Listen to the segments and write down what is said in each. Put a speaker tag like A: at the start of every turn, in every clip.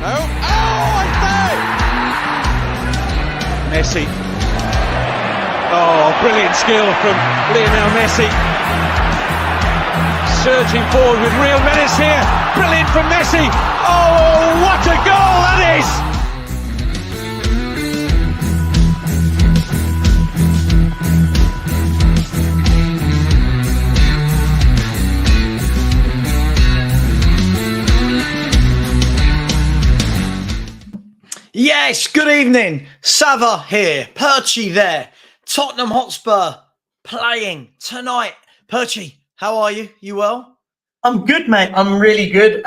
A: I say! Messi. Oh, brilliant skill from Lionel Messi. Surging forward with real menace here. Brilliant from Messi. Oh, what a goal that is!
B: Yes, good evening. Savva here, Perchy there. Tottenham Hotspur playing tonight. Perchy, how are you? You well?
C: I'm good, mate. I'm really good.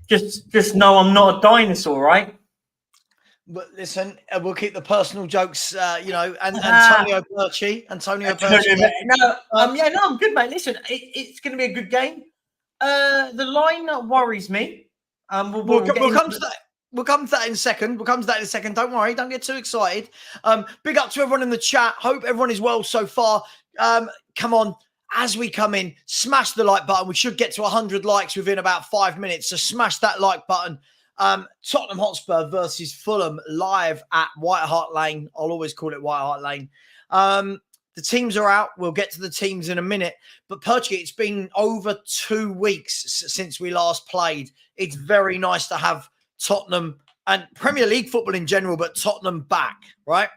C: Just know I'm not a dinosaur, right?
B: But listen, we'll keep the personal jokes, and Antonio Perchy. Antonio Perchy.
C: I'm good, mate. Listen, it's going to be a good game. The line worries me.
B: We'll come to that. We'll come to that in a second. Don't worry. Don't get too excited. Big up to everyone in the chat. Hope everyone is well so far. Come on. As we come in, smash the like button. We should get to 100 likes within about 5 minutes. So smash that like button. Tottenham Hotspur versus Fulham live at White Hart Lane. I'll always call it White Hart Lane. The teams are out. We'll get to the teams in a minute. But Perchy, it's been over 2 weeks since we last played. It's very nice to have Tottenham and Premier League football in general, but Tottenham back, right?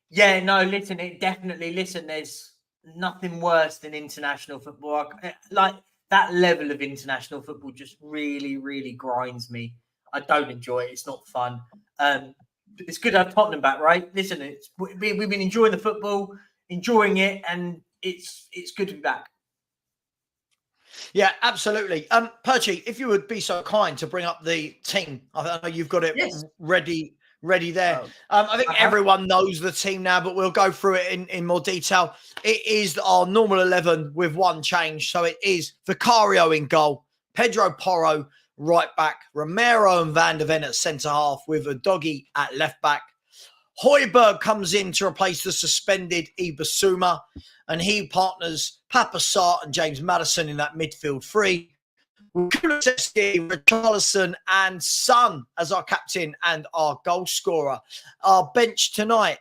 C: Yeah, no, listen, there's nothing worse than international football. Like, that level of international football just really, really grinds me. I don't enjoy it. It's not fun. It's good to have Tottenham back, right? Listen, we've been enjoying the football, enjoying it, and it's good to be back.
B: Yeah, absolutely. Perchy, if you would be so kind to bring up the team. I know you've got it ready there. I think everyone knows the team now, but we'll go through it in more detail. It is our normal 11 with one change. So it is Vicario in goal, Pedro Porro right back, Romero and Van der Ven at centre-half with a doggy at left-back. Højbjerg comes in to replace the suspended Ibasuma, and he partners Papa Sarr and James Madison in that midfield three. Kulusevski, Richarlison and Son as our captain and our goal scorer. Our bench tonight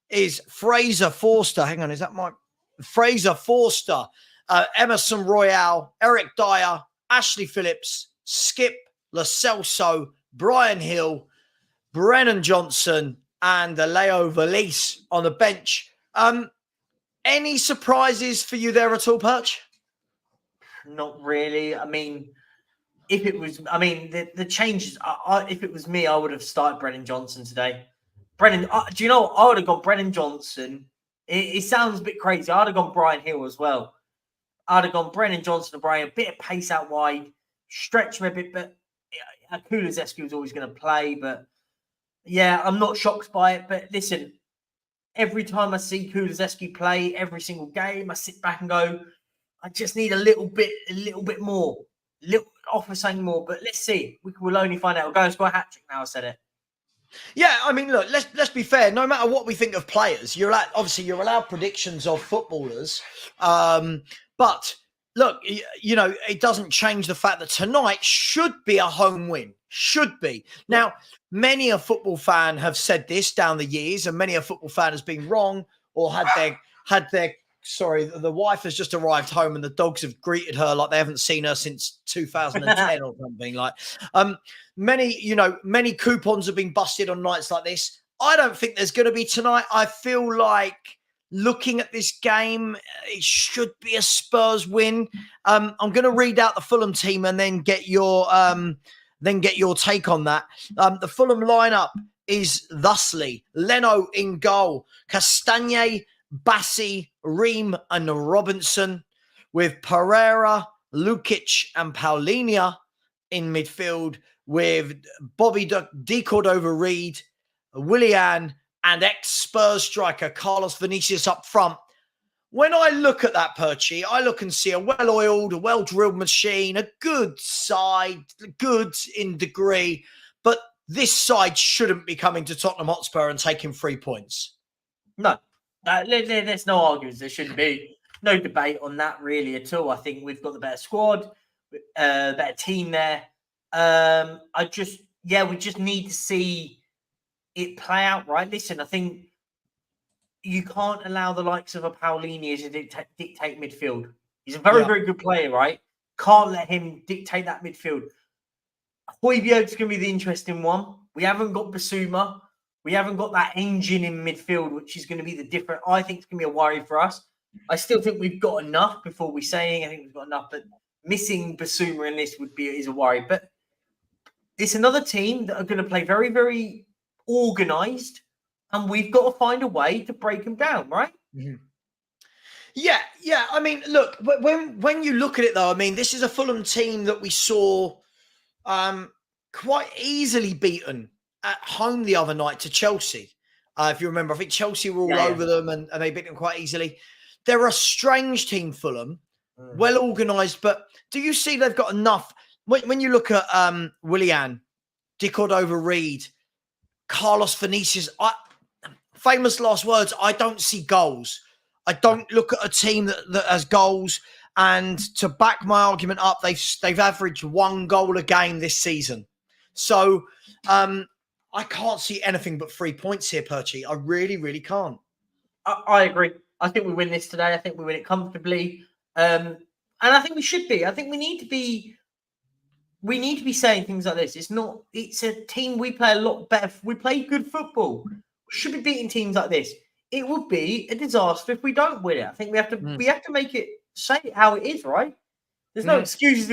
B: is Fraser Forster. Hang on, is that my... Fraser Forster, Emerson Royale, Eric Dyer, Ashley Phillips, Skip, Lo Celso, Brian Hill, Brennan Johnson, and Leo Valise on the bench. Any surprises for you there at all, Perch?
C: Not really. I mean, the changes, if it was me, I would have started Brennan Johnson today. Do you know what? I would have gone Brennan Johnson. It sounds a bit crazy. I'd have gone Brian Hill as well. I'd have gone Brennan Johnson and Brian, a bit of pace out wide, stretch him a bit, but Kulusevski was always going to play, but yeah, I'm not shocked by it. But listen, every time I see Kulusevski play, every single game, I sit back and go, I just need a little bit more, offer something more. But let's see. We'll only find out. We'll go and score a hat-trick now. I said it.
B: Yeah, I mean, look, let's be fair. No matter what we think of players, you're allowed predictions of footballers. But look, it doesn't change the fact that tonight should be a home win. Should be. Now, many a football fan have said this down the years, and many a football fan has been wrong or the wife has just arrived home and the dogs have greeted her like they haven't seen her since 2010 or something. Like, many coupons have been busted on nights like this. I don't think there's going to be tonight. I feel like looking at this game, it should be a Spurs win. I'm going to read out the Fulham team and then get your take on that. The Fulham lineup is thusly: Leno in goal, Castagne, Bassi, Ream and Robinson, with Pereira, Lukic and Paulinho in midfield, with Bobby De Cordova-Reid, Willian and ex-Spurs striker Carlos Vinicius up front. When I look at that, Perchy, I look and see a well-oiled, a well-drilled machine, a good side, good in degree, but this side shouldn't be coming to Tottenham Hotspur and taking 3 points.
C: No, there's no arguments. There shouldn't be no debate on that really at all. I think we've got the better squad, better team there. we just need to see it play out, right? Listen, I think you can't allow the likes of a Paulini to dictate midfield. He's a very, very good player, right? Can't let him dictate that midfield. Højbjerg's going to be the interesting one. We haven't got Basuma. We haven't got that engine in midfield, which is going to be the different. I think it's going to be a worry for us. I still think we've got enough before we say. I think we've got enough, but missing Basuma in this is a worry. But it's another team that are going to play very, very organised, and we've got to find a way to break them down, right?
B: Mm-hmm. Yeah. I mean, look, when you look at it, though, I mean, this is a Fulham team that we saw quite easily beaten at home the other night to Chelsea. If you remember, I think Chelsea were all over them and they beat them quite easily. They're a strange team, Fulham, well organised, but do you see they've got enough? When you look at Willian, Dick Cordova-Reid, Carlos Vinicius, famous last words, I don't see goals. I don't look at a team that has goals. And to back my argument up, they've averaged 1 goal a game this season. So I can't see anything but 3 points here, Perchy. I really, really can't.
C: I agree. I think we win this today. I think we win it comfortably. And I think we should be. I think we need to be saying things like this. It's a team we play a lot better. We play good football. We should be beating teams like this. It would be a disaster if we don't win it. I think we have to make it, say it how it is, right? There's no excuses.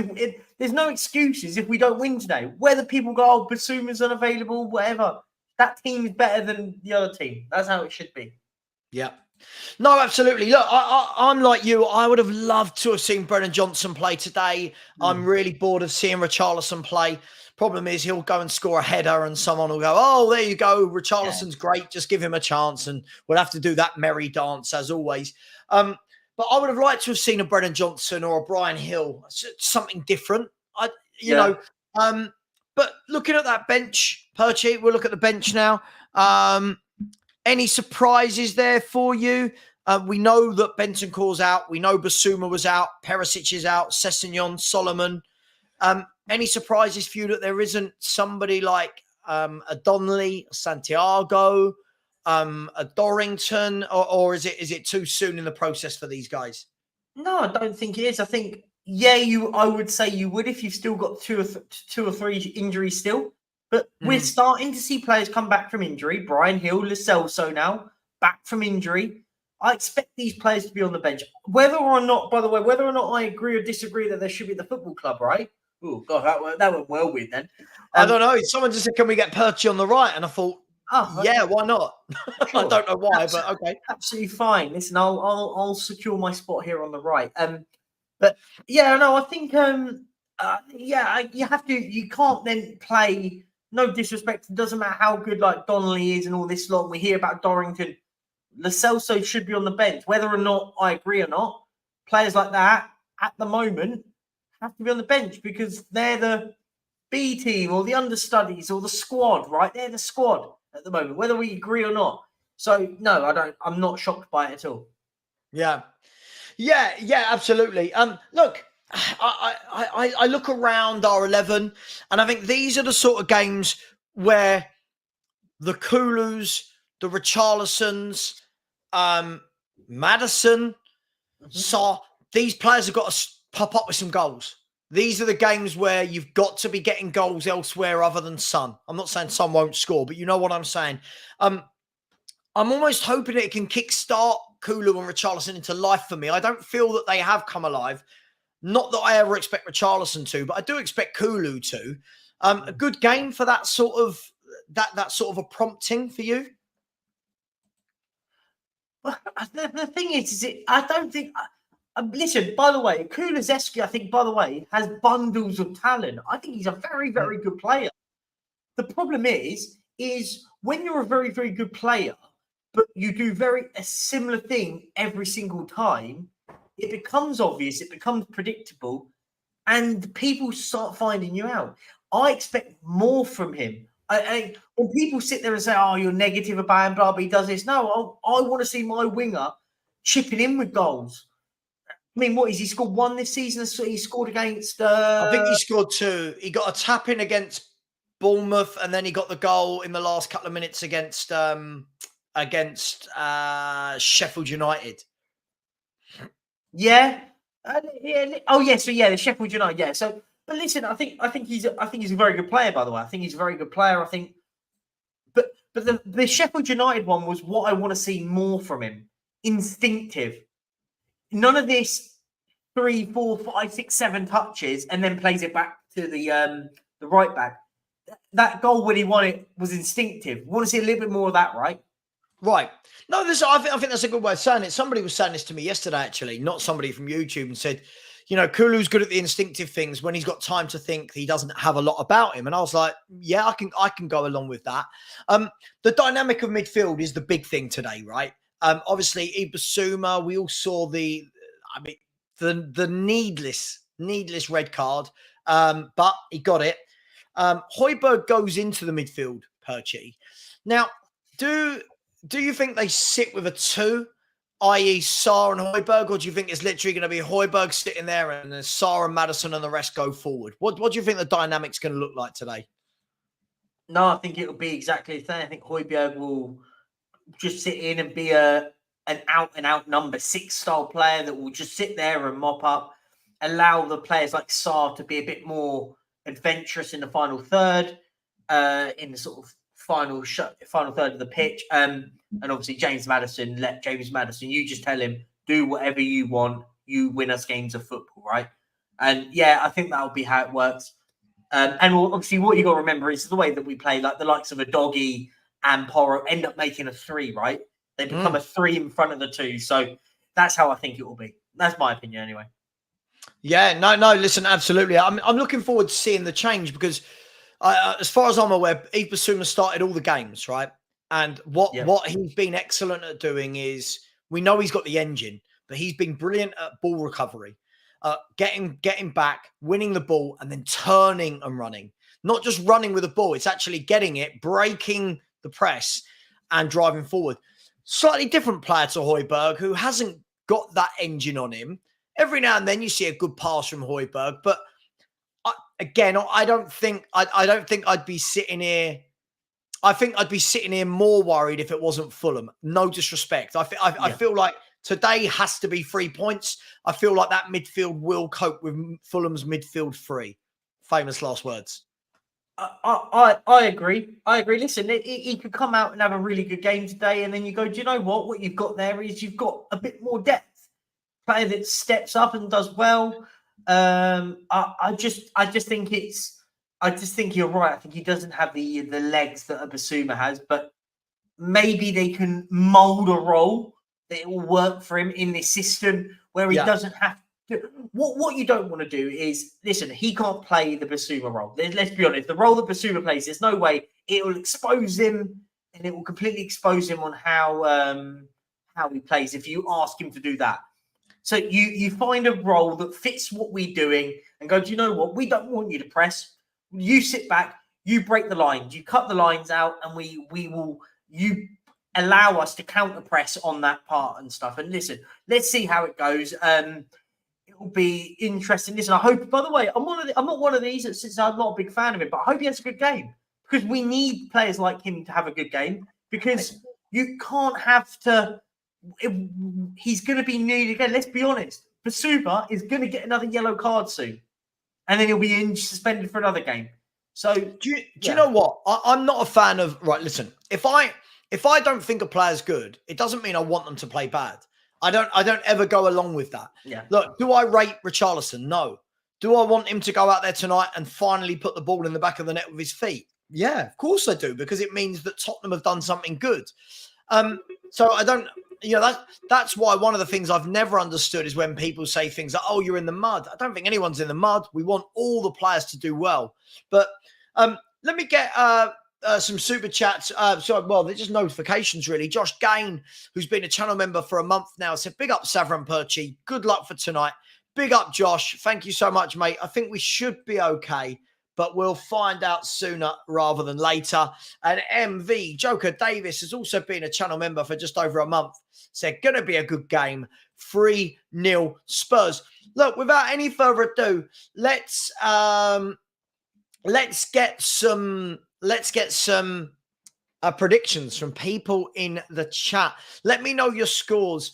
C: There's no excuses if we don't win today. Whether people go, oh, Basuma's unavailable, whatever. That team is better than the other team. That's how it should be.
B: Yeah. No, absolutely. Look, I'm like you. I would have loved to have seen Brennan Johnson play today. I'm really bored of seeing Richarlison play. Problem is, he'll go and score a header and someone will go, oh, there you go. Richarlison's great. Just give him a chance. And we'll have to do that merry dance as always. But I would have liked to have seen a Brennan Johnson or a Brian Hill, something different. But looking at that bench, Perchy, we'll look at the bench now. Any surprises there for you? We know that Bentancur's out. We know Basuma was out. Perisic is out. Sessegnon, Solomon. Any surprises for you that there isn't somebody like a Donnelly, Santiago, a Dorrington, or is it too soon in the process for these guys?
C: No, I don't think it is. I think, I would say you would if you've still got two or three injuries still. But we're starting to see players come back from injury. Brian Hill, Lo Celso now, back from injury. I expect these players to be on the bench. Whether or not I agree or disagree that they should be at the football club, right? Oh, God, that went well with then.
B: I don't know. Someone just said, can we get Perchy on the right? And I thought, why not? Sure. I don't know why, but okay.
C: Absolutely fine. Listen, I'll secure my spot here on the right. But I think you can't then play. No disrespect, it doesn't matter how good like Donnelly is and all this lot. We hear about Dorrington. Lo Celso should be on the bench, whether or not I agree or not. Players like that at the moment have to be on the bench because they're the B team or the understudies or the squad, right? They're the squad at the moment, whether we agree or not. So no, I don't. I'm not shocked by it at all.
B: Yeah, absolutely. Look, I look around our 11, and I think these are the sort of games where the Kulus, the Richarlisons, Madison, these players have got to pop up with some goals. These are the games where you've got to be getting goals elsewhere other than Son. I'm not saying Son won't score, but you know what I'm saying. I'm almost hoping that it can kickstart Kulu and Richarlison into life for me. I don't feel that they have come alive. Not that I ever expect Richarlison to, but I do expect Kulu to. A good game for that sort of a prompting for you.
C: Well, the thing is I don't think. Listen, by the way, Kulusevski, I think, by the way, has bundles of talent. I think he's a very, very good player. The problem is when you're a very, very good player, but you do a similar thing every single time, it becomes obvious, it becomes predictable, and people start finding you out. I expect more from him. When people sit there and say, oh, you're negative about him, blah, blah, he does this. No, I want to see my winger chipping in with goals. I mean, what is he scored 1 this season? So he scored against.
B: I think he scored 2. He got a tap in against Bournemouth, and then he got the goal in the last couple of minutes against Sheffield United.
C: Yeah. Yeah. Oh, yeah. So yeah, the Sheffield United. Yeah. So, but listen, I think he's a very good player. By the way, I think he's a very good player. I think, but the Sheffield United one was what I want to see more from him. Instinctive. None of this 3, 4, 5, 6, 7 touches and then plays it back to the right back. That goal when he won it was instinctive. We want to see a little bit more of that, right?
B: Right. No, I think that's a good way of saying it. Somebody was saying this to me yesterday, actually, not somebody from YouTube, and said, Kulu's good at the instinctive things. When he's got time to think, he doesn't have a lot about him. And I was like, yeah, I can go along with that. The dynamic of midfield is the big thing today, right? Obviously, Ibasuma, we all saw the needless red card, but he got it. Højbjerg goes into the midfield, Perchy. Now, do you think they sit with a 2, i.e. Sarr and Højbjerg, or do you think it's literally going to be Højbjerg sitting there and then Sarr and Madison and the rest go forward? What do you think the dynamic's going to look like today?
C: No, I think it'll be exactly the same. I think Højbjerg will just sit in and be an out-and-out number 6 style player that will just sit there and mop up, allow the players like Sarr to be a bit more adventurous in the final third, in the sort of final third of the pitch. And obviously James Madison, you just tell him, do whatever you want. You win us games of football, right? And yeah, I think that'll be how it works. And obviously what you got to remember is the way that we play, like the likes of a Doggy and Porro end up making a 3, right? They become a 3 in front of the 2. So that's how I think it will be. That's my opinion anyway.
B: Yeah, no, listen, absolutely. I'm looking forward to seeing the change because as far as I'm aware, Ibasuma started all the games, right? And what he's been excellent at doing is, we know he's got the engine, but he's been brilliant at ball recovery, getting back, winning the ball, and then turning and running. Not just running with the ball, it's actually getting it, breaking the press, and driving forward. Slightly different player to Højbjerg, who hasn't got that engine on him. Every now and then you see a good pass from Højbjerg, but again, I don't think I'd be sitting here. I think I'd be sitting here more worried if it wasn't Fulham. No disrespect. I feel like today has to be 3 points. I feel like that midfield will cope with Fulham's midfield 3. Famous last words.
C: I agree. Listen, he could come out and have a really good game today, and then you go, do you know what? What you've got there is you've got a bit more depth. Player that steps up and does well. I just think you're right. I think he doesn't have the legs that a Basuma has, but maybe they can mold a role that it will work for him in this system where he doesn't have to. What you don't want to do is, listen, he can't play the Basuma role. Let's be honest. The role that Basuma plays, there's no way it will expose him, and it will completely expose him on how he plays if you ask him to do that. So you find a role that fits what we're doing and go, do you know what? We don't want you to press. You sit back, you break the lines, you cut the lines out, and you allow us to counter press on that part and stuff. And listen, let's see how it goes. It will be interesting. Listen, I hope, by the way, I'm not one of these that since I'm not a big fan of him, but I hope he has a good game because we need players like him to have a good game because you can't have to. He's going to be needed again. Let's be honest. Basuma is going to get another yellow card soon, and then he'll be suspended for another game. So,
B: do you know what? I'm not a fan of. Right, listen. If I don't think a player's good, it doesn't mean I want them to play bad. I don't ever go along with that.
C: Yeah.
B: Look, do I rate Richarlison? No. Do I want him to go out there tonight and finally put the ball in the back of the net with his feet? Yeah, of course I do, because it means that Tottenham have done something good. So I don't. That's why one of the things I've never understood is when people say things like, oh, you're in the mud. I don't think anyone's in the mud. We want all the players to do well. But let me get some super chats. They're just notifications, really. Josh Gain, who's been a channel member for a month now, said, big up Savva and Perchy. Good luck for tonight. Big up, Josh. Thank you so much, mate. I think we should be okay, but we'll find out sooner rather than later. And MV, Joker Davis, has also been a channel member for just over a month. Said, going to be a good game. 3-0 Spurs. Look, without any further ado, let's get some predictions from people in the chat. Let me know your scores.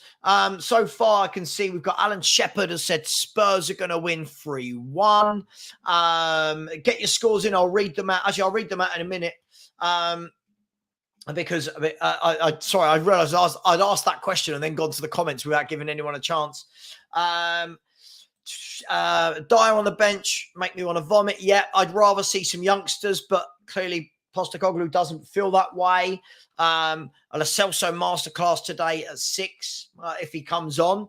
B: So far, I can see we've got Alan Shepherd has said Spurs are going to win 3-1. Get your scores in. I'll read them out. Actually, I'll read them out in a minute. Because I realised I'd asked that question and then gone to the comments without giving anyone a chance. Dyer on the bench make me want to vomit. Yeah, I'd rather see some youngsters, but clearly Postecoglou doesn't feel that way. A Lo Celso masterclass today at 6 if he comes on.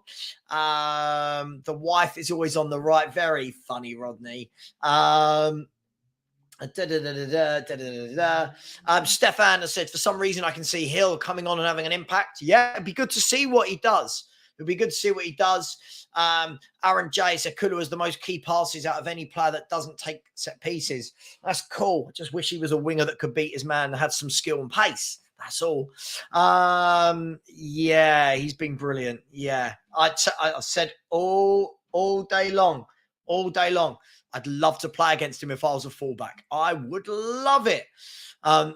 B: The wife is always on the right. Very funny, Rodney. Stefan has said, for some reason I can see Hill coming on and having an impact. Yeah, it'd be good to see what he does. It'd be good to see what he does. Aaron J said Kulu has the most key passes out of any player that doesn't take set pieces. That's cool. I just wish he was a winger that could beat his man and had some skill and pace. That's all. Yeah, he's been brilliant. Yeah, I said all day long. I'd love to play against him if I was a fullback. I would love it.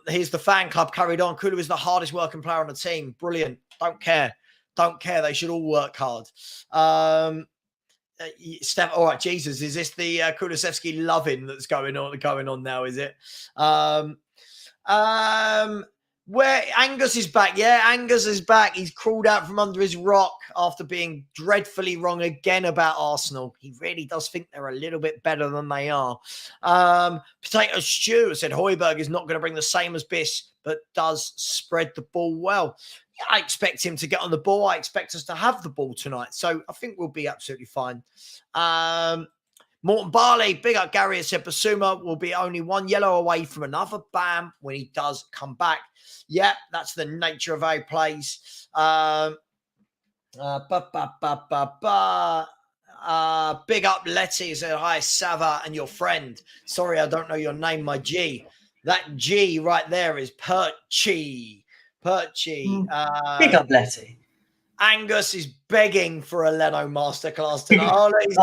B: Here's the fan club carried on. Kulu is the hardest working player on the team. Brilliant. Don't care. They should all work hard. Steph, all right, Jesus, is this the Kulusevski loving that's going on now? Is it? Where Angus is back. Yeah, Angus is back. He's crawled out from under his rock after being dreadfully wrong again about Arsenal. He really does think they're a little bit better than they are. Potato Stew said Højbjerg is not going to bring the same as Biss, but does spread the ball well. Yeah, I expect him to get on the ball. I expect us to have the ball tonight. So I think we'll be absolutely fine. Morton Barley, big up Gary, has said Basuma will be only one yellow away from another ban when he does come back. Yeah, that's the nature of how he plays. Big up Letty, said hi, Savva and your friend. Sorry, I don't know your name, my G. That G right there is Perchy.
C: Big up Letty.
B: Angus is begging for a Leno masterclass tonight. Oh, he's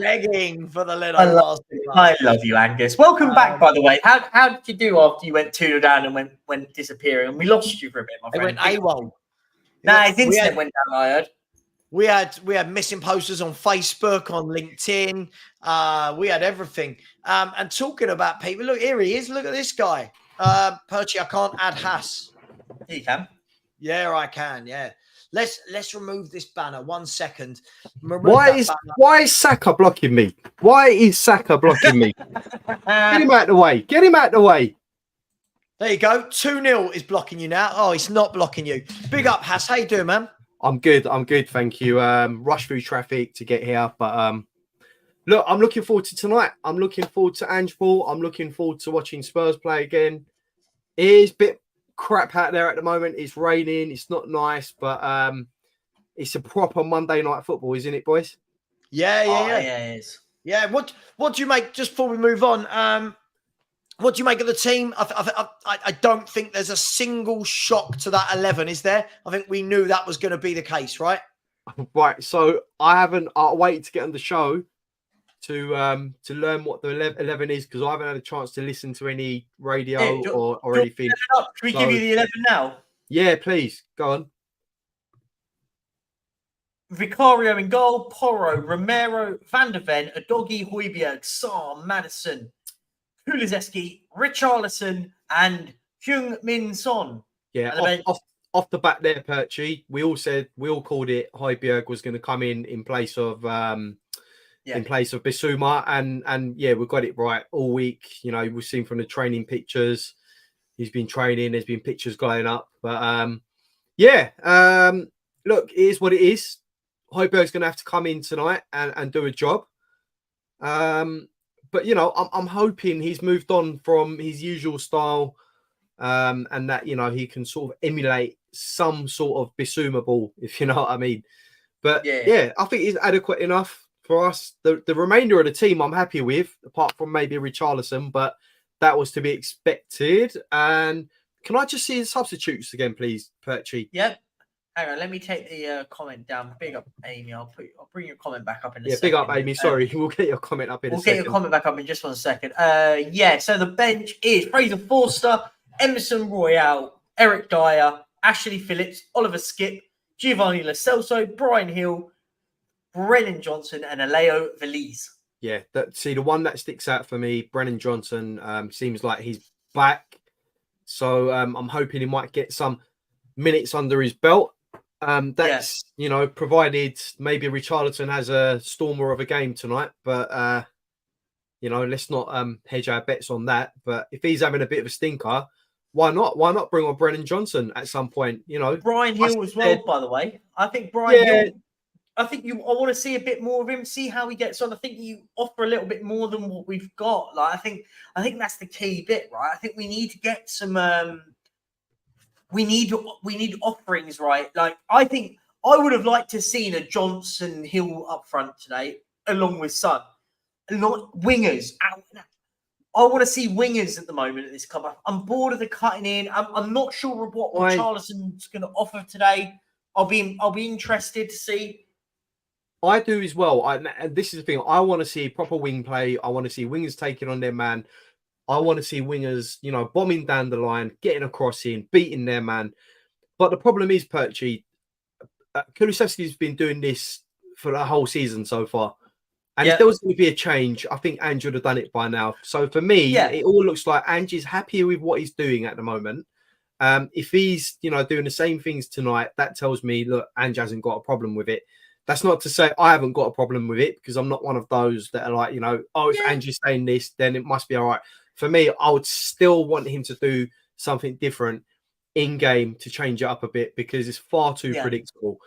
B: begging for the Leno masterclass.
C: I love you, Angus. Welcome back, by the way. How did you do after you went 2 down and went disappearing? And we lost you for a bit, my friend.
B: It went AWOL.
C: Nah, his internet went down, I heard.
B: We had missing posters on Facebook, on LinkedIn. We had everything. And talking about people, look, here he is. Look at this guy. Perchy, I can't add Haas.
C: You can.
B: Yeah, I can. Yeah. Let's remove this banner. 1 second.
D: Why is Saka blocking me? Why is Saka blocking me? Get him out the way. Get him out the way.
B: There you go. 2-0 is blocking you now. Oh, he's not blocking you. Big up, Haas. How you doing, man?
D: I'm good. Thank you. Rush through traffic to get here. But look, I'm looking forward to tonight. I'm looking forward to Angeball. I'm looking forward to watching Spurs play again. It is a bit crap out there at the moment. It's raining. It's not nice, but it's a proper Monday night football, isn't it, boys?
B: Yeah,
C: it is.
B: Yeah. What do you make? Just before we move on, what do you make of the team? I don't think there's a single shock to that 11, is there? I think we knew that was going to be the case, right?
D: Right. So I'll wait to get on the show to learn what the 11 is, because I haven't had a chance to listen to any radio or anything.
C: Can we give you the 11 now?
D: Yeah, please. Go on.
C: Vicario in goal, Porro, Romero, Van der Ven, Udogie, Højbjerg, Sarr, Madison, Kulusevski, Richarlison, and Heung-min Son.
D: Yeah, off the back there, Perchy. We all called it Højbjerg was going to come in place of Bissouma, and yeah, we got it right all week. You know, we've seen from the training pictures, he's been training. There's been pictures going up, but look, it is what it is. Højbjerg's going to have to come in tonight and do a job. But you know, I'm hoping he's moved on from his usual style, and that, you know, he can sort of emulate some sort of Bissouma ball, if you know what I mean. But yeah, I think he's adequate enough for us. The remainder of the team I'm happy with, apart from maybe Richarlison, but that was to be expected. And can I just see the substitutes again, please, Perchy?
C: Yep. Hang on, let me take the comment down. Big up, Amy. I'll bring your comment back up in a second.
D: Big up, Amy. Sorry, we'll get your comment up in a second.
C: We'll get your comment back up in just 1 second. So the bench is Fraser Forster, Emerson Royale, Eric Dyer, Ashley Phillips, Oliver Skip, Giovanni Lo Celso, Brian Hill, Brennan Johnson, and Aleo Veliz.
D: Yeah, the one that sticks out for me, Brennan Johnson, seems like he's back. So I'm hoping he might get some minutes under his belt. That's provided maybe Richarlison has a stormer of a game tonight, but let's not hedge our bets on that. But if he's having a bit of a stinker, why not? Why not bring on Brennan Johnson at some point?
C: Brian Hill as well, by the way. I think Brian Hill. I want to see a bit more of him, see how he gets on. I think you offer a little bit more than what we've got. Like I think that's the key bit, right? I think we need to get some. We need offerings, right? Like I think I would have liked to have seen a Johnson Hill up front today, along with Son. Not wingers out. I want to see wingers at the moment at this club. I'm bored of the cutting in. I'm not sure of what Richarlison's going to offer today. I'll be interested to see.
D: I do as well. And this is the thing. I want to see proper wing play. I want to see wingers taking on their man. I want to see wingers, bombing down the line, getting a cross in, beating their man. But the problem is, Perchy, Kulusevski's been doing this for the whole season so far. And if there was going to be a change, I think Ange would have done it by now. So for me, it all looks like Ange is happy with what he's doing at the moment. If he's, doing the same things tonight, that tells me, look, Ange hasn't got a problem with it. That's not to say I haven't got a problem with it, because I'm not one of those that are like, if Ange is saying this, then it must be all right. For me, I would still want him to do something different in game to change it up a bit, because it's far too predictable.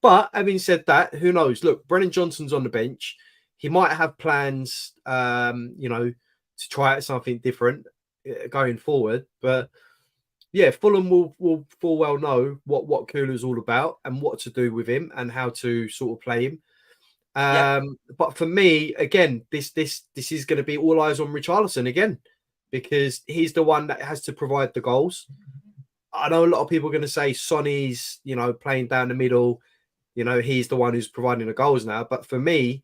D: But having said that, who knows? Look, Brennan Johnson's on the bench. He might have plans, to try out something different going forward. But yeah, Fulham will full well know what Kulu's all about and what to do with him and how to sort of play him. But for me, again, this is going to be all eyes on Richarlison again, because he's the one that has to provide the goals. I know a lot of people are going to say Sonny's, playing down the middle. He's the one who's providing the goals now. But for me,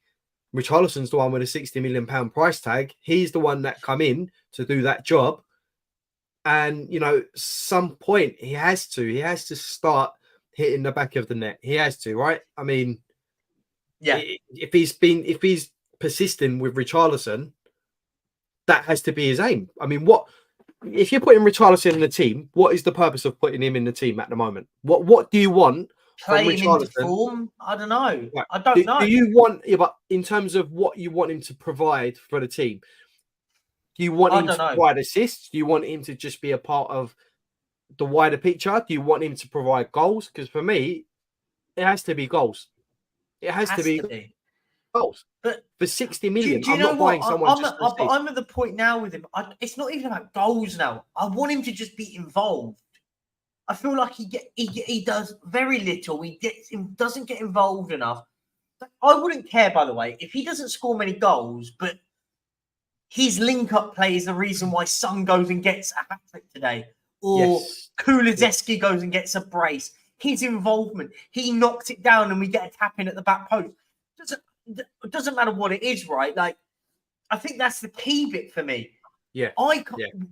D: Richarlison's the one with a £60 million price tag. He's the one that come in to do that job. And, some point he has to start hitting the back of the net. He has to, right? I mean, if he's persisting with Richarlison, that has to be his aim. I mean, if you're putting Richarlison in the team, what is the purpose of putting him in the team at the moment? What do you want?
C: Play him into form? I don't know.
D: Right.
C: I don't know.
D: Do you want, but in terms of what you want him to provide for the team, do you want him to provide assists? Do you want him to just be a part of the wider picture? Do you want him to provide goals? Because for me, it has to be goals. It has to be goals. But for 60 million, I'm not buying someone just to see.
C: I'm at the point now with him. It's not even about goals now. I want him to just be involved. I feel like he does very little. He doesn't get involved enough. I wouldn't care, by the way, if he doesn't score many goals, but his link-up play is the reason why Son goes and gets a hat-trick today, or Kulusevski goes and gets a brace. His involvement, he knocked it down, and we get a tap in at the back post. It doesn't matter what it is, right? Like, I think that's the key bit for me.
D: Yeah,
C: And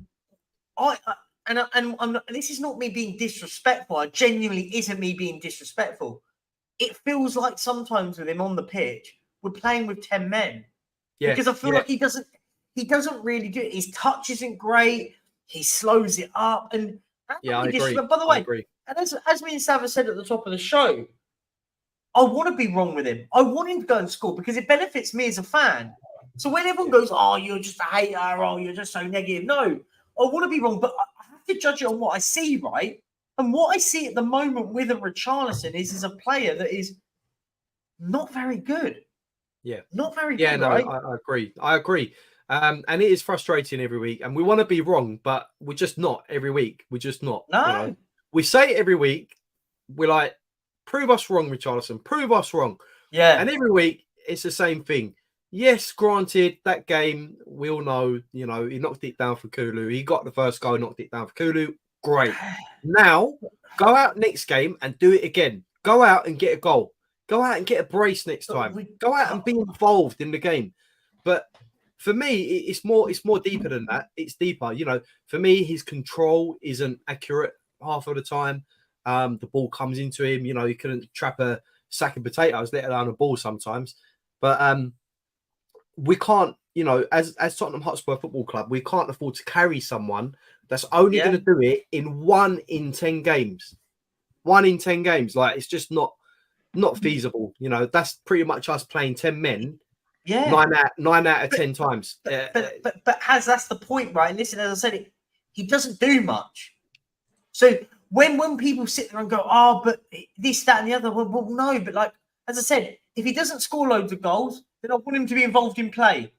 C: this is not me being disrespectful. It genuinely isn't me being disrespectful. It feels like sometimes with him on the pitch, we're playing with 10 men. Because I feel like he doesn't really do it. His touch isn't great. He slows it up. And
D: I agree.
C: By the way, and as me and Savva said at the top of the show, I want to be wrong with him. I want him to go and score because it benefits me as a fan. So when everyone goes, oh, you're just a hater, oh, you're just so negative. No, I want to be wrong, but I have to judge it on what I see, right? And what I see at the moment with a Richarlison is a player that is not very good.
D: Yeah.
C: Not very good, right?
D: I agree. And it is frustrating every week. And we want to be wrong, but we're just not every week. We're just not.
C: No.
D: We say it every week. We're like, prove us wrong, Richarlison. Prove us wrong.
C: Yeah.
D: And every week, it's the same thing. Yes, granted, that game, we all know, he knocked it down for Kulu. He got the first goal, knocked it down for Kulu. Great. Now, go out next game and do it again. Go out and get a goal. Go out and get a brace next time. Go out and be involved in the game. But for me, it's more deeper than that. It's deeper. For me, his control isn't accurate half of the time. The ball comes into him. He couldn't trap a sack of potatoes, let alone a ball sometimes. But we can't, as Tottenham Hotspur Football Club, we can't afford to carry someone that's only going to do it in 1 in 10 games. 1 in 10 games. Like, it's just not feasible. That's pretty much us playing 10 men.
C: Yeah.
D: 9 out of 10 times.
C: But that's the point, right? Listen, as I said, he doesn't do much. So when people sit there and go, oh, but this, that, and the other, well, no. But like, as I said, if he doesn't score loads of goals, then I want him to be involved in play.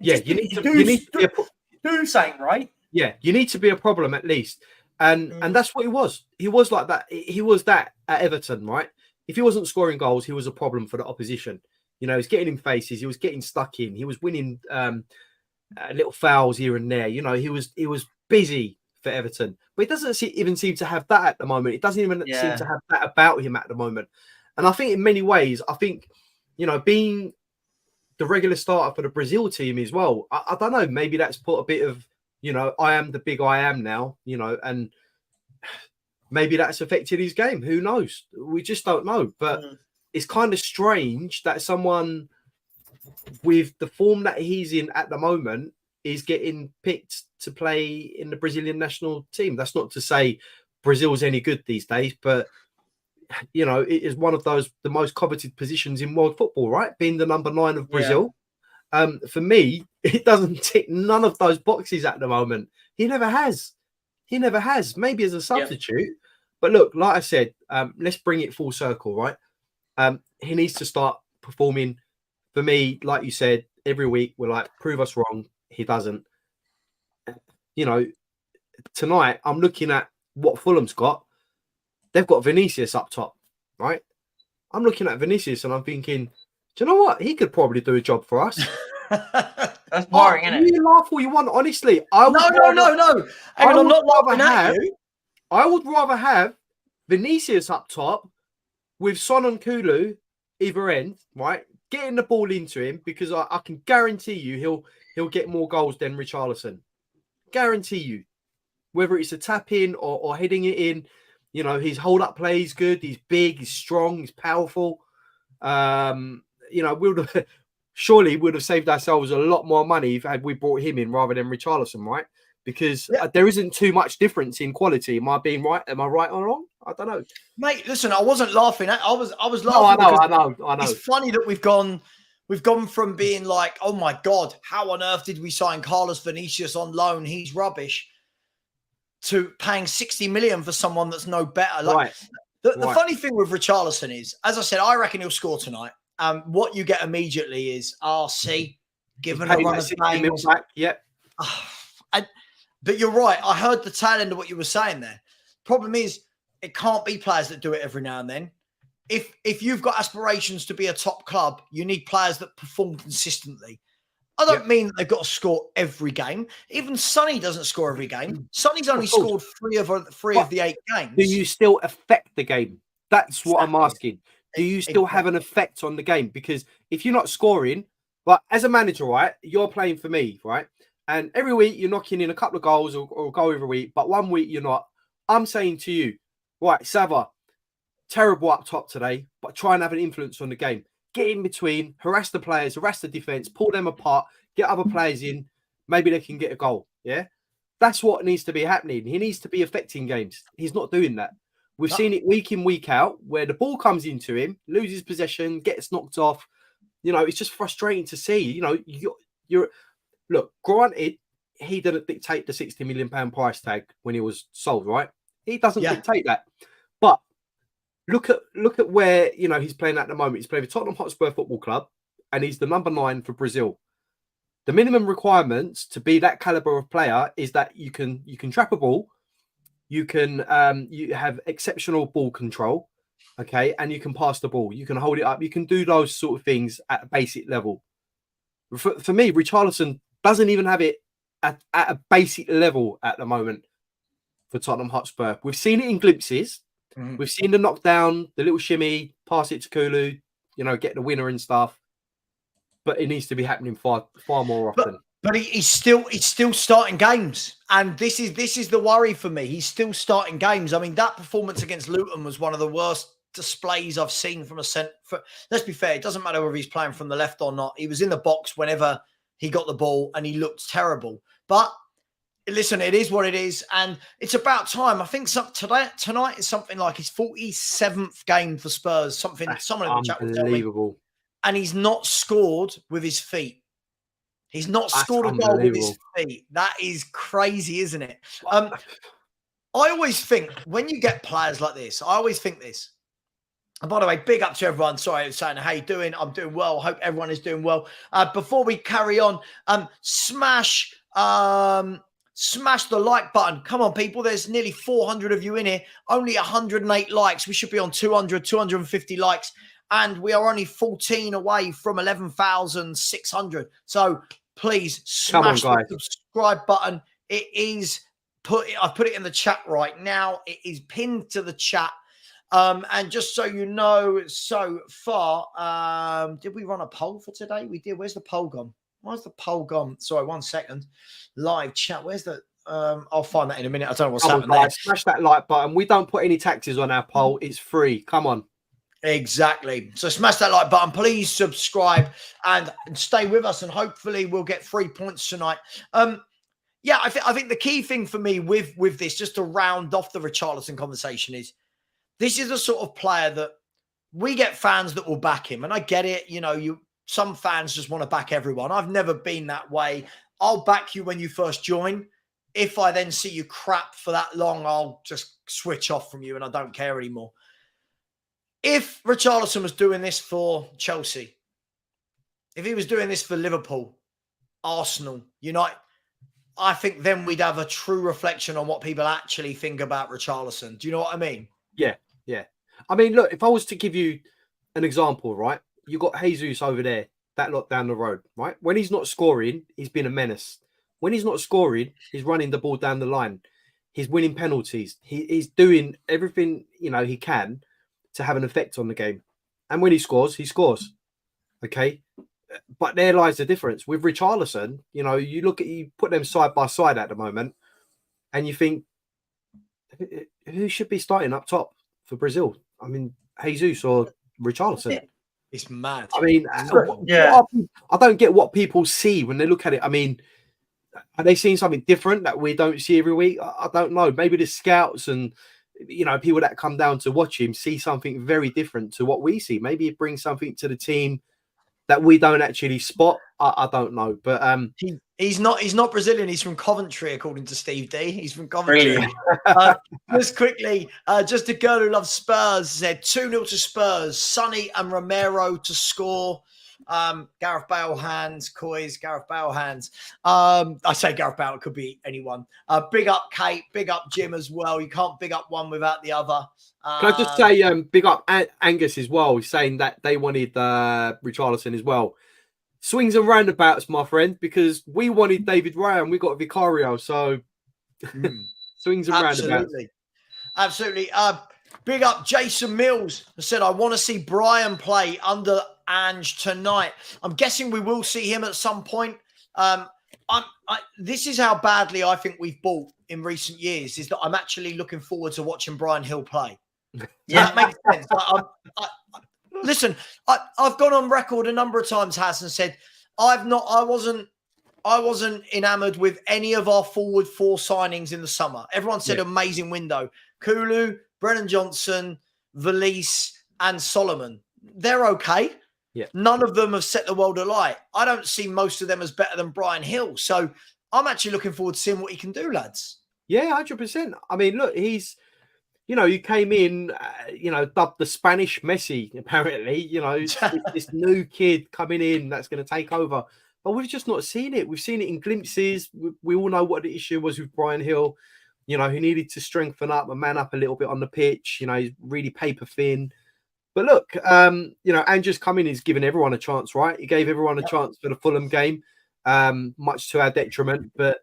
D: Yeah, you need to
C: do something, right?
D: Yeah, you need to be a problem at least. And that's what he was. He was like that. He was that at Everton, right? If he wasn't scoring goals, he was a problem for the opposition. He was getting in faces. He was getting stuck in. He was winning little fouls here and there. He was busy for Everton. But he doesn't even seem to have that at the moment. It doesn't even seem to have that about him at the moment. And I think in many ways, being the regular starter for the Brazil team as well, I don't know, maybe that's put a bit of, I am the big I am now, and maybe that's affected his game. Who knows? We just don't know. But it's kind of strange that someone with the form that he's in at the moment is getting picked to play in the Brazilian national team. That's not to say Brazil's any good these days, but it is one of the most coveted positions in world football, right? Being the number 9 of Brazil. For me, it doesn't tick none of those boxes at the moment. He never has. Maybe as a substitute. But look, like I said, let's bring it full circle, right? He needs to start performing. For me, like you said, every week we're like, prove us wrong. He doesn't. Tonight I'm looking at what Fulham's got. They've got Vinicius up top, right? I'm looking at Vinicius and I'm thinking, do you know what? He could probably do a job for us.
C: That's boring, isn't it?
D: You laugh all you want. Honestly,
B: No. I'm not laughing at you.
D: I would rather have Vinicius up top with Son and Kulu either end, right? Getting the ball into him, because I can guarantee you he'll get more goals than Richarlison. Guarantee you. Whether it's a tap in or heading it in, his hold up play is good. He's big, he's strong, he's powerful. Surely we'd have saved ourselves a lot more money if we brought him in rather than Richarlison, right? Because there isn't too much difference in quality. Am I being right? Am I right or wrong? I don't know,
B: mate. Listen, I wasn't laughing. I was laughing.
D: No, I know.
B: It's funny that we've gone from being like, oh my god, how on earth did we sign Carlos Vinicius on loan? He's rubbish. To paying 60 million for someone that's no better. Like, the funny thing with Richarlison is, as I said, I reckon he'll score tonight. What you get immediately is RC given a run of games.
D: Yep.
B: But you're right. I heard the tail end of what you were saying there. Problem is, it can't be players that do it every now and then. If you've got aspirations to be a top club, you need players that perform consistently. I don't mean that they've got to score every game. Even Sonny doesn't score every game. Sonny's only scored three of the 8 games.
D: Do you still affect the game? That's what I'm asking. Do you still have an effect on the game? Because if you're not scoring, but as a manager, right, you're playing for me, right? And every week you're knocking in a couple of goals or a goal every week, but one week you're not. I'm saying to you, right, Savva, terrible up top today, but try and have an influence on the game. Get in between, harass the players, harass the defense, pull them apart, get other players in. Maybe they can get a goal. Yeah, that's what needs to be happening. He needs to be affecting games. He's not doing that. We've seen it week in, week out, where the ball comes into him, loses possession, gets knocked off. It's just frustrating to see. You're look. Granted, he didn't dictate the £60 million price tag when he was sold, right? He doesn't dictate that, but. Look at where he's playing at the moment. He's playing for Tottenham Hotspur Football Club, and he's the number 9 for Brazil. The minimum requirements to be that caliber of player is that you can trap a ball, you have exceptional ball control, okay, and you can pass the ball, you can hold it up, you can do those sort of things at a basic level. For me, Richarlison doesn't even have it at a basic level at the moment. for Tottenham Hotspur. We've seen it in glimpses.
B: Mhm.
D: We've seen the knockdown, the little shimmy, pass it to Kulu, get the winner and stuff. But it needs to be happening far more often.
B: But he's still starting games, and this is the worry for me. He's still starting games. I mean, that performance against Luton was one of the worst displays I've seen from a centre. Let's be fair; it doesn't matter whether he's playing from the left or not. He was in the box whenever he got the ball, and he looked terrible. But listen, it is what it is, and it's about time. I think tonight is something like his 47th game for Spurs. Someone in the chat will tell me.
D: Unbelievable.
B: And he's not scored with his feet. He's not
D: That's
B: scored a goal with his feet. That is crazy, isn't it? I always think when you get players like this, I always think this. And by the way, big up to everyone. Sorry, I was saying, how you doing? I'm doing well. Hope everyone is doing well. Before we carry on, smash the like button. Come on, people. There's nearly 400 of you in here. Only 108 likes. We should be on 250 likes. And we are only 14 away from 11,600. So please smash the subscribe button. It is I've put it in the chat right now. It is pinned to the chat. And just so you know, so far, did we run a poll for today? We did. Where's the poll gone? Where's the poll gone? Sorry, 1 second. Live chat. Where's the I'll find that in a minute. I don't know what's happening there.
D: Smash that like button. We don't put any taxes on our poll. It's free. Come on.
B: Exactly. So smash that like button. Please subscribe and stay with us, and hopefully we'll get 3 points tonight. Yeah, I think the key thing for me with this, just to round off the Richarlison conversation, is this is the sort of player that we get fans that will back him, and I get it. Some fans just want to back everyone. I've never been that way. I'll back you when you first join. If I then see you crap for that long, I'll just switch off from you and I don't care anymore. If Richarlison was doing this for Chelsea, if he was doing this for Liverpool, Arsenal, United, I think then we'd have a true reflection on what people actually think about Richarlison. Do you know what I mean?
D: Yeah. I mean, look, if I was to give you an example, right? You got Jesus over there, that lot down the road, right? When he's not scoring, he's been a menace. When he's not scoring, he's running the ball down the line. He's winning penalties. He's doing everything, he can to have an effect on the game. And when he scores, he scores. Okay? But there lies the difference. With Richarlison, you put them side by side at the moment, and you think, who should be starting up top for Brazil? I mean, Jesus or Richarlison?
B: It's mad.
D: I mean, I don't get what people see when they look at it. I mean, are they seeing something different that we don't see every week? I don't know. Maybe the scouts and people that come down to watch him see something very different to what we see. Maybe it brings something to the team that we don't actually spot. I don't know, but
B: he's not Brazilian. He's from Coventry, according to Steve D. He's from Coventry.
C: Really?
B: Just quickly, just a girl who loves Spurs said 2-0 to Spurs. Sonny and Romero to score. Gareth Bale hands, Coys, Gareth Bale hands. I say Gareth Bale, it could be anyone. Big up Kate, big up Jim as well. You can't big up one without the other.
D: Can I just say big up Angus as well, saying that they wanted Richarlison as well. Swings and roundabouts, my friend, because we wanted David Raya and we got Vicario, so swings and roundabouts.
B: Absolutely. Big up Jason Mills, who said, I want to see Brian play under Ange tonight. I'm guessing we will see him at some point. This is how badly I think we've bought in recent years, is that I'm actually looking forward to watching Brian Hill play. Yeah, that makes sense. Listen, I've gone on record a number of times, Has, and said I wasn't enamored with any of our forward four signings in the summer. Everyone said amazing window. Kulu, Brennan Johnson, Valise, and Solomon. They're okay.
D: Yeah.
B: None of them have set the world alight. I don't see most of them as better than Brian Hill. So I'm actually looking forward to seeing what he can do, lads.
D: Yeah, 100%. I mean, look, he's, he came in, dubbed the Spanish Messi, apparently, this new kid coming in that's going to take over. But we've just not seen it. We've seen it in glimpses. We all know what the issue was with Brian Hill. He needed to strengthen up and man up a little bit on the pitch. He's really paper thin. But look, Andrew's coming. He's given everyone a chance, right? He gave everyone a chance for the Fulham game, much to our detriment. But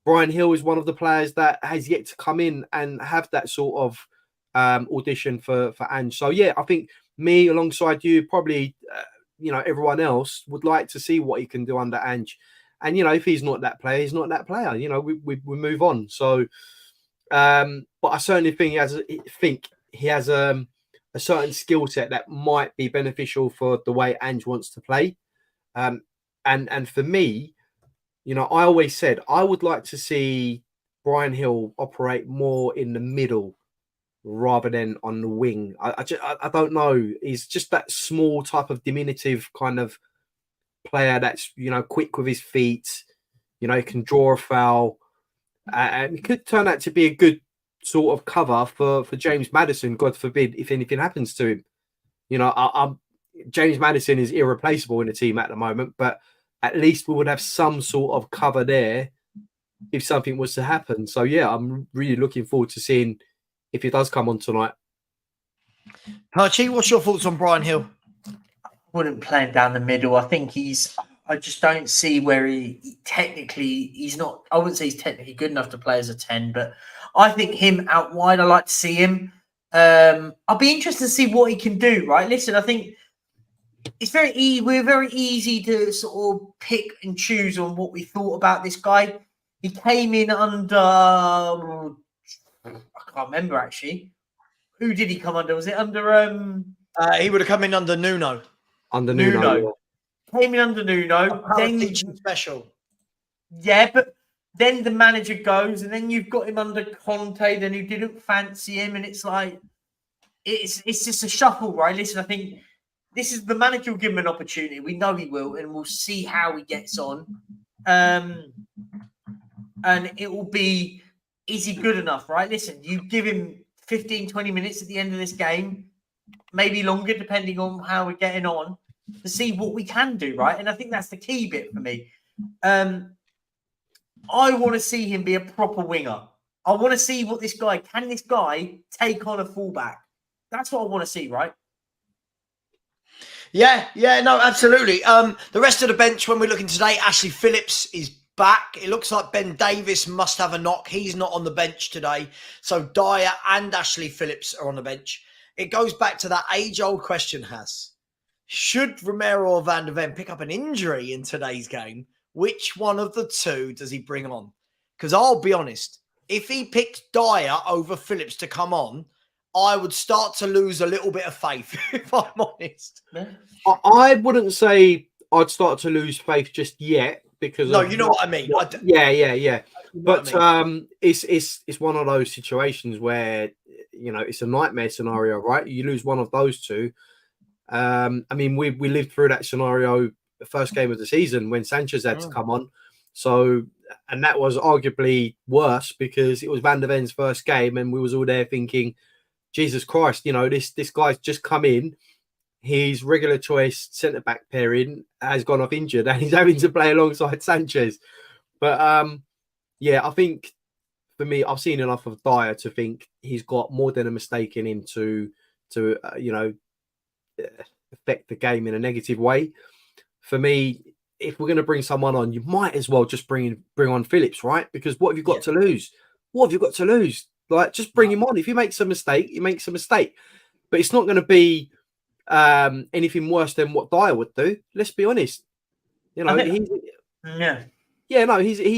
D: Brian Hill is one of the players that has yet to come in and have that sort of audition for Ange. So yeah, I think me alongside you, probably everyone else would like to see what he can do under Ange. And if he's not that player, he's not that player. We move on. So, but I certainly think he has a certain skill set that might be beneficial for the way Ange wants to play. And for me, I always said I would like to see Brian Hill operate more in the middle rather than on the wing. I don't know. He's just that small type of diminutive kind of player that's quick with his feet. He can draw a foul, and it could turn out to be a good sort of cover for James Madison. God forbid if anything happens to him. James Madison is irreplaceable in the team at the moment, but at least we would have some sort of cover there if something was to happen. So yeah, I'm really looking forward to seeing if he does come on tonight.
B: Archie, what's your thoughts on Brian Hill?
C: I wouldn't play him down the middle. I think I just don't see where he's not. I wouldn't say he's technically good enough to play as a 10, but I think him out wide, I like to see him. I'll be interested to see what he can do, right? Listen, I think it's we're very easy to sort of pick and choose on what we thought about this guy. He came in under, I can't remember actually. Who did he come under? Was it under
B: he would have come in under Nuno.
D: Under Nuno.
C: Came in under Nuno.
B: Then teaching special.
C: Yeah, but then the manager goes, and then you've got him under Conte, then who didn't fancy him, and it's like it's just a shuffle, right? Listen, I think this is the manager will give him an opportunity. We know he will, and we'll see how he gets on. And it will be, is he good enough, right? Listen, you give him 15, 20 minutes at the end of this game, maybe longer, depending on how we're getting on, to see what we can do, right? And I think that's the key bit for me. I want to see him be a proper winger. I want to see what this guy take on a fullback? That's what I want to see, right?
B: Yeah, no, absolutely. The rest of the bench, when we're looking today, Ashley Phillips is back. It looks like Ben Davies must have a knock. He's not on the bench today. So Dyer and Ashley Phillips are on the bench. It goes back to that age-old question, Has. Should Romero or Van der Ven pick up an injury in today's game, which one of the two does he bring on? Because I'll be honest, if he picked Dyer over Phillips to come on, I would start to lose a little bit of faith, if I'm honest.
D: I wouldn't say I'd start to lose faith just yet because
B: you know what I mean.
D: Yeah. But it's one of those situations where it's a nightmare scenario, right? You lose one of those two. I mean, we lived through that scenario the first game of the season when Sanchez had to come on. So, and that was arguably worse because it was Van der Ven's first game, and we was all there thinking, Jesus Christ, this guy's just come in. His regular choice centre back pairing has gone off injured, and he's having to play alongside Sanchez. But I think for me, I've seen enough of Dyer to think he's got more than a mistake in him to affect the game in a negative way. For me, if we're going to bring someone on, you might as well just bring on Phillips, right? Because what have you got to lose? What have you got to lose? Like, just bring him on. If he makes a mistake, he makes a mistake. But it's not going to be anything worse than what Dyer would do. Let's be honest. He's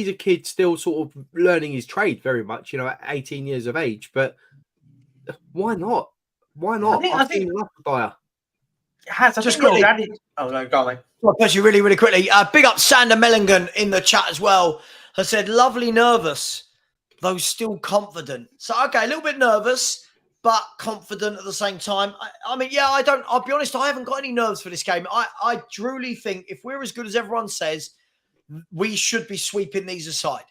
D: a kid still sort of learning his trade very much, at 18 years of age. But why not? Why not? I've seen enough of Dyer.
B: Just quickly.
C: Oh, no, go on, mate.
B: I'll push you really, really quickly. Big up Sander Mellingan in the chat as well. Has said, lovely nervous, though still confident. So, okay, a little bit nervous, but confident at the same time. I'll be honest, I haven't got any nerves for this game. I truly think if we're as good as everyone says, we should be sweeping these aside.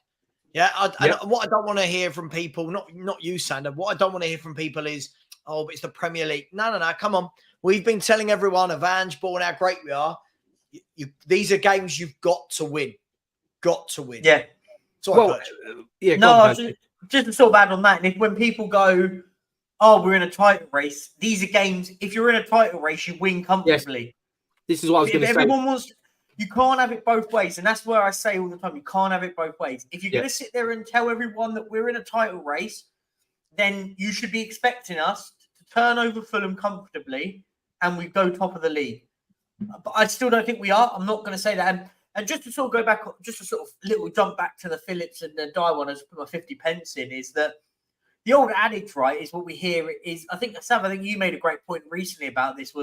B: Yeah. And what I don't want to hear from people, not you, Sander, what I don't want to hear from people is, oh, but it's the Premier League. No, come on. We've been telling everyone of Ange Ball and how great we are. These are games you've got to win. Got to win.
C: Yeah. Just to sort of add on that, and when people go, oh, we're in a title race, these are games, if you're in a title race, you win comfortably.
D: Yes. This is what I was going to say.
C: you can't have it both ways. And that's where I say all the time, you can't have it both ways. If you're going to sit there and tell everyone that we're in a title race, then you should be expecting us to turn over Fulham comfortably and we go top of the league. But I still don't think we are. I'm not going to say that. And just to sort of go back, just a sort of little jump back to the Phillips and the Dye one, I just put my 50 pence in, is that the old adage, right, is what we hear is, I think, Savva, I think you made a great point recently about this,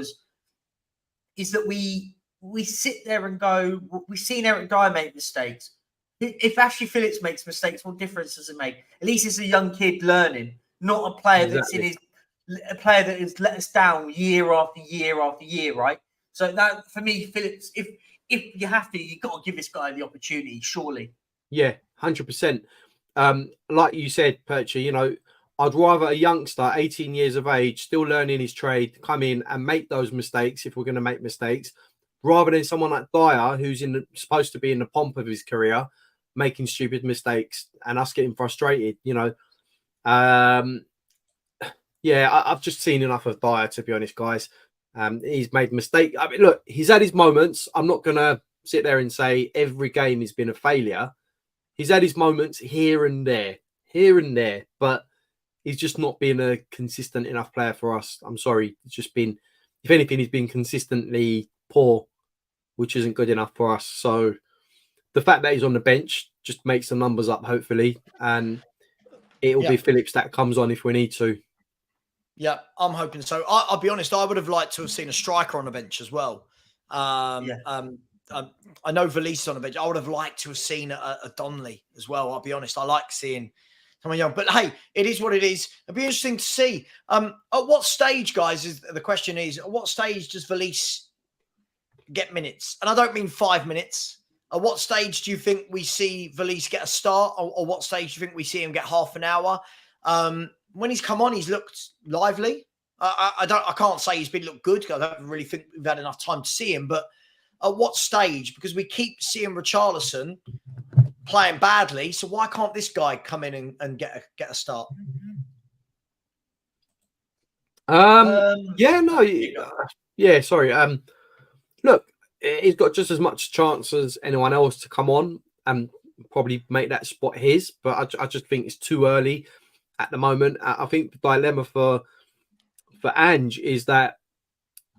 C: is that we sit there and go, we've seen Eric Dyer make mistakes. If Ashley Phillips makes mistakes, what difference does it make? At least it's a young kid learning, not a player that's a player that has let us down year after year after year, right? So that, for me, Phillips, if you have to, you've got to give this guy the opportunity, surely.
D: Yeah, 100%. Like you said, Perchi, I'd rather a youngster, 18 years of age, still learning his trade, come in and make those mistakes if we're going to make mistakes, rather than someone like Dyer, who's supposed to be in the pomp of his career, making stupid mistakes and us getting frustrated, I've just seen enough of Dyer, to be honest, guys. He's made mistakes. I mean, look, he's had his moments. I'm not going to sit there and say every game has been a failure. He's had his moments here and there, but he's just not been a consistent enough player for us. I'm sorry. It's just been, if anything, he's been consistently poor, which isn't good enough for us. So the fact that he's on the bench just makes the numbers up, hopefully. And it'll be Phillips that comes on if we need to.
B: Yeah, I'm hoping so. I'll be honest, I would have liked to have seen a striker on the bench as well. I know Valise on the bench. I would have liked to have seen a Donnelly as well. I'll be honest. I like seeing someone young. But hey, it is what it is. It'll be interesting to see. At what stage, guys, the question is, at what stage does Valise get minutes? And I don't mean 5 minutes. At what stage do you think we see Valise get a start? Or what stage do you think we see him get half an hour? When he's come on, he's looked lively. I can't say he's been looked good because I don't really think we've had enough time to see him. But at what stage? Because we keep seeing Richarlison playing badly, so why can't this guy come in and get a start?
D: Sorry. Look, he's got just as much chance as anyone else to come on and probably make that spot his. But I just think it's too early at the moment. I think the dilemma for Ange is that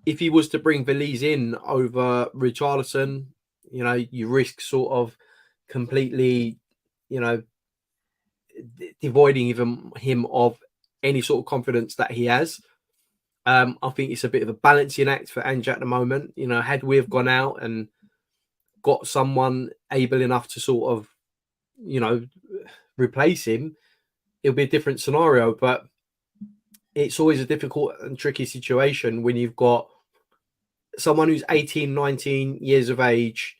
D: if he was to bring Valise in over Richarlison, you risk sort of completely, devoiding even him of any sort of confidence that he has. I think it's a bit of a balancing act for Ange at the moment. Had we have gone out and got someone able enough to sort of, replace him, it'll be a different scenario. But it's always a difficult and tricky situation when you've got someone who's 18, 19 years of age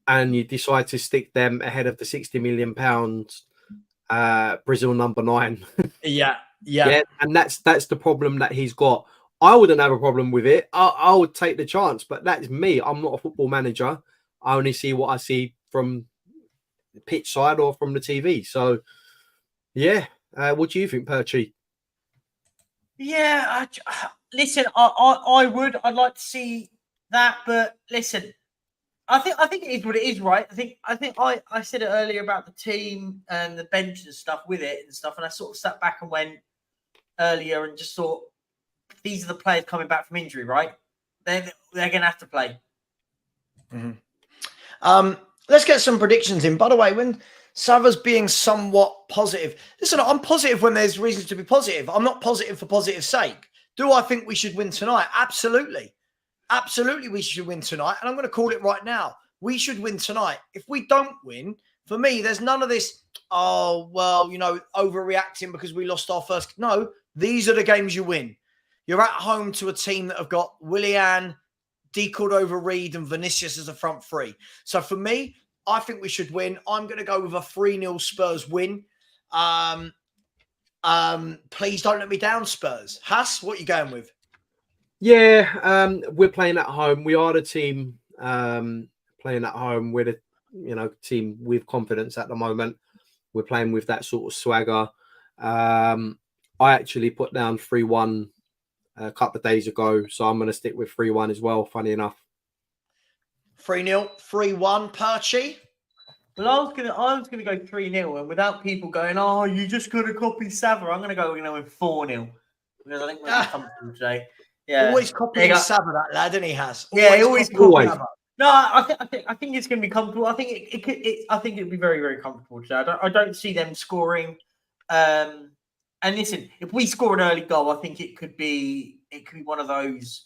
D: and you decide to stick them ahead of the £60 million Brazil number 9.
B: Yeah.
D: And that's the problem that he's got. I wouldn't have a problem with it. I would take the chance, but that's me. I'm not a football manager. I only see what I see from the pitch side or from the TV. So, what do you think, Perchi?
C: Yeah, listen, I'd like to see that, but listen, I think it is what it is, right? I think I said it earlier about the team and the bench and stuff with it and stuff, and I sort of sat back and went earlier and just thought, these are the players coming back from injury, right? They're going to have to play.
B: Mm-hmm. Let's get some predictions in. By the way, when Savva's being somewhat positive, listen, I'm positive when there's reasons to be positive. I'm not positive for positive sake. Do I think we should win tonight? Absolutely. Absolutely, we should win tonight. And I'm going to call it right now. We should win tonight. If we don't win, for me, there's none of this, overreacting because we lost our first. No, these are the games you win. You're at home to a team that have got Willian, Cordova-Reid and Vinicius as a front three. So for me, I think we should win. I'm going to go with a 3-0 Spurs win. Please don't let me down, Spurs. Haas, what are you going with?
D: Yeah, we're playing at home. We are the team playing at home. We're the team with confidence at the moment. We're playing with that sort of swagger. I actually put down 3-1 a couple of days ago, so I'm going to stick with 3-1 as well, funny enough.
B: 3-0, 3-1, Perchy.
C: Well, I was gonna go 3-0, and without people going, "Oh, you just got to copy Savva," I'm gonna go, with 4-0 because I think we'll be comfortable today. Yeah,
B: Always copying Savva, that lad, and he has.
C: Always
B: copying Savva.
C: No, I think it's going to be comfortable. I think I think it'll be very, very comfortable today. I don't see them scoring. And listen, if we score an early goal, I think it could be one of those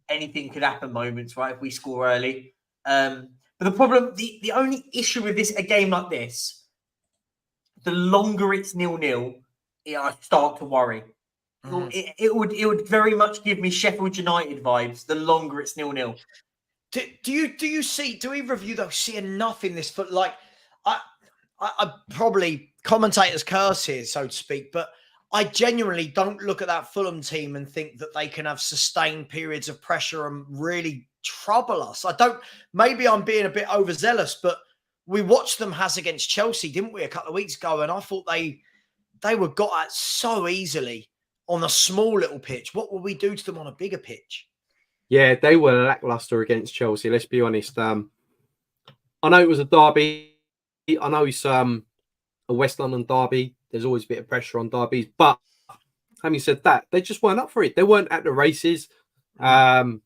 C: anything could happen moments, right? If we score early. But the problem, the only issue with a game like this, the longer it's 0-0, I start to worry. Mm-hmm. It would very much give me Sheffield United vibes. The longer it's 0-0.
B: Do either of you though see enough in this foot? Like, I probably commentators curse here, so to speak, but I genuinely don't look at that Fulham team and think that they can have sustained periods of pressure and really trouble us. Maybe I'm being a bit overzealous, but we watched them against Chelsea, didn't we, a couple of weeks ago? And I thought they were got at so easily on a small little pitch. What will we do to them on a bigger pitch?
D: Yeah, they were lackluster against Chelsea. Let's be honest. I know it was a derby. I know it's a West London derby. There's always a bit of pressure on derbies. But having said that, they just weren't up for it. They weren't at the races. The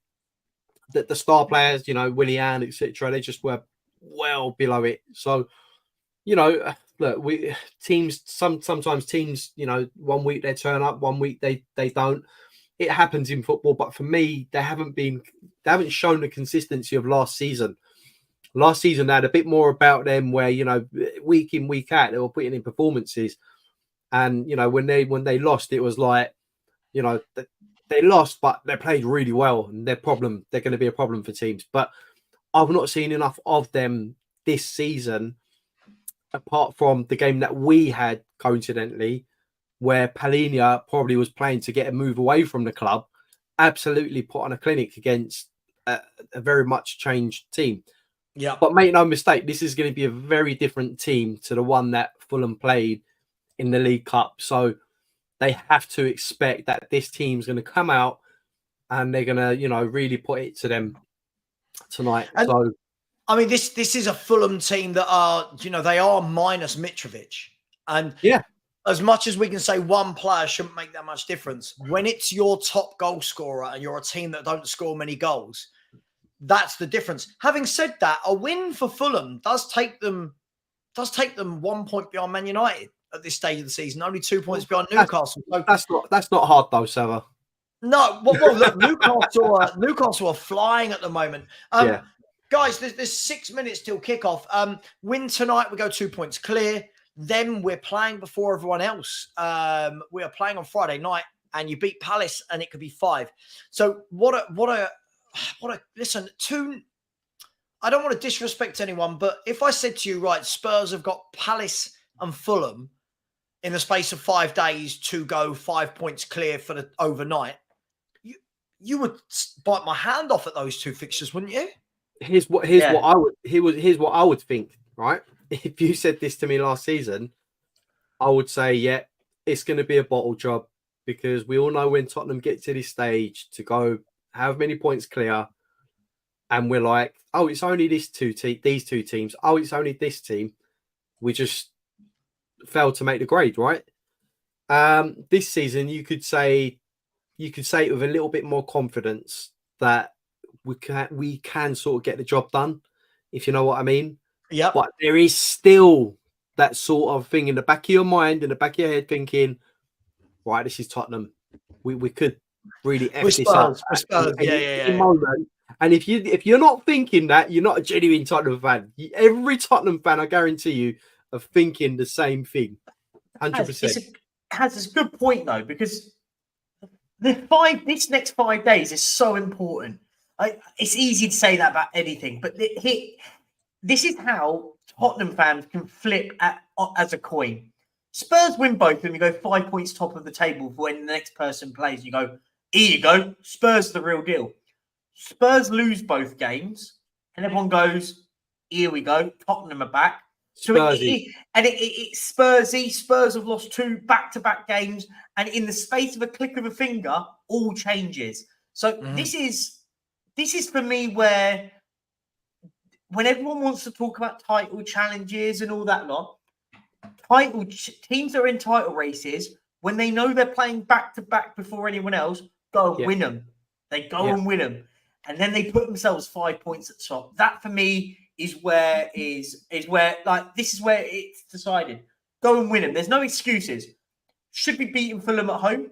D: star players, Willian, etc., they just were well below it. So, look, sometimes teams, 1 week they turn up, 1 week they don't. It happens in football, but for me, they haven't shown the consistency of last season. Last season, they had a bit more about them where, week in, week out, they were putting in performances. And, when they lost, it was like, they lost, but they played really well. And they're going to be a problem for teams. But I've not seen enough of them this season, apart from the game that we had, coincidentally, where Palhinha probably was playing to get a move away from the club, absolutely put on a clinic against a very much changed team.
B: Yeah.
D: But make no mistake, this is going to be a very different team to the one that Fulham played in the League Cup. So they have to expect that this team's going to come out and they're going to, really put it to them tonight.
B: And,
D: so,
B: I mean, this is a Fulham team that are, they are minus Mitrovic. And
D: yeah,
B: as much as we can say one player shouldn't make that much difference, when it's your top goal scorer and you're a team that don't score many goals, that's the difference. Having said that, a win for Fulham does take them 1 point behind Man United at this stage of the season, only 2 points behind Newcastle.
D: That's not hard though, Savva.
B: No, well, look, Newcastle are flying at the moment. Guys, there's 6 minutes till kickoff. Win tonight, we go 2 points clear. Then we're playing before everyone else. We are playing on Friday night, and you beat Palace, and it could be 5. So listen. I don't want to disrespect anyone, but if I said to you, right, Spurs have got Palace and Fulham in the space of 5 days to go 5 points clear for the overnight, you would bite my hand off at those 2 fixtures, wouldn't you?
D: Here's what I would think, right? If you said this to me last season, I would say, yeah, it's going to be a bottle job, because we all know when Tottenham get to this stage to go how many points clear, and we're like, oh, it's only these two teams. Oh, it's only this team. We just failed to make the grade, right? This season, you could say it with a little bit more confidence that we can sort of get the job done, if you know what I mean.
B: Yeah.
D: But there is still that sort of thing in the back of your mind, in the back of your head, thinking, right, this is Tottenham. We could really F this up. Moment. And if you're not thinking that, you're not a genuine Tottenham fan. Every Tottenham fan, I guarantee you, are thinking the same thing. 100%.
C: Has a good point though, because this next 5 days is so important. It's easy to say that about anything, but this is how Tottenham fans can flip as a coin. Spurs win both and you go 5 points top of the table for when the next person plays. You go, here you go, Spurs the real deal. Spurs lose both games and everyone goes, here we go, Tottenham are back. So it's Spursy. Spurs have lost 2 back-to-back games, and in the space of a click of a finger, all changes. So this is for me where when everyone wants to talk about title challenges and all that lot, teams that are in title races, when they know they're playing back to back before anyone else, go and win them. They go and win them, and then they put themselves 5 points at the top. That for me is where this is where it's decided. Go and win them. There's no excuses. Should be beating Fulham at home,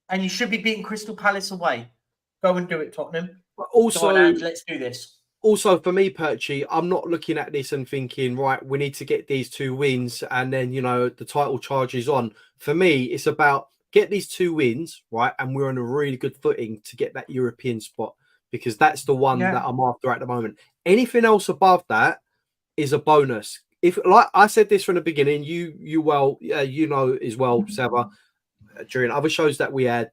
C: and you should be beating Crystal Palace away. Go and do it, Tottenham.
D: But also,
C: on, let's do this.
D: Also, for me, Perchy, I'm not looking at this and thinking, right, we need to get these 2 wins and then, the title charges on. For me, it's about get these 2 wins, right, and we're on a really good footing to get that European spot because that's the one that I'm after at the moment. Anything else above that is a bonus. If, like I said this from the beginning, you know as well, Savva, during other shows that we had,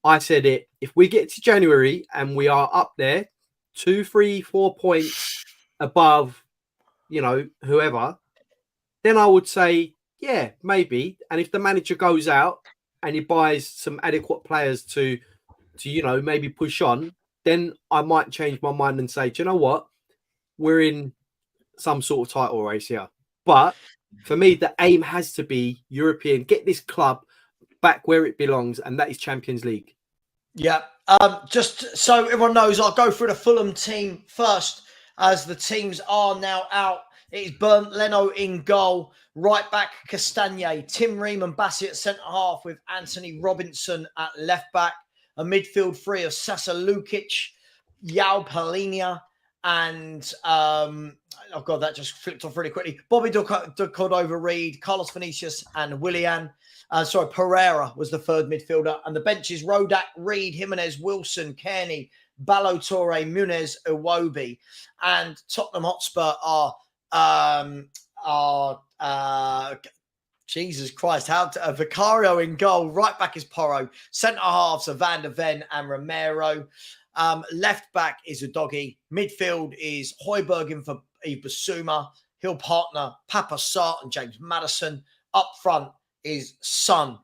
D: I said it, if we get to January and we are up there, 2, 3, 4 points above, whoever, then I would say, yeah, maybe. And if the manager goes out and he buys some adequate players to maybe push on, then I might change my mind and say, do you know what? We're in some sort of title race here. But for me, the aim has to be European. Get this club back where it belongs, and that is Champions League.
B: Yeah. Just so everyone knows, I'll go through the Fulham team first, as the teams are now out. It is Bernd Leno in goal, right back Castagne, Tim Ream and Bassett at centre half with Anthony Robinson at left back, a midfield three of Sasa Lukic, Yao Polinia, and oh god, that just flipped off really quickly. Bobby Cordova-Reid, Carlos Vinicius, and Willian. Pereira was the third midfielder. And the benches, Rodak, Reed, Jimenez, Wilson, Kearney, Balotore, Munez, Iwobi. And Tottenham Hotspur are Jesus Christ, Vicario in goal. Right back is Porro. Centre halves are Van der Ven and Romero. Left back is Udogi. Midfield is Højbjerg for Yves Bissouma. He'll partner Papa Sarr and James Madison. Up front is Son,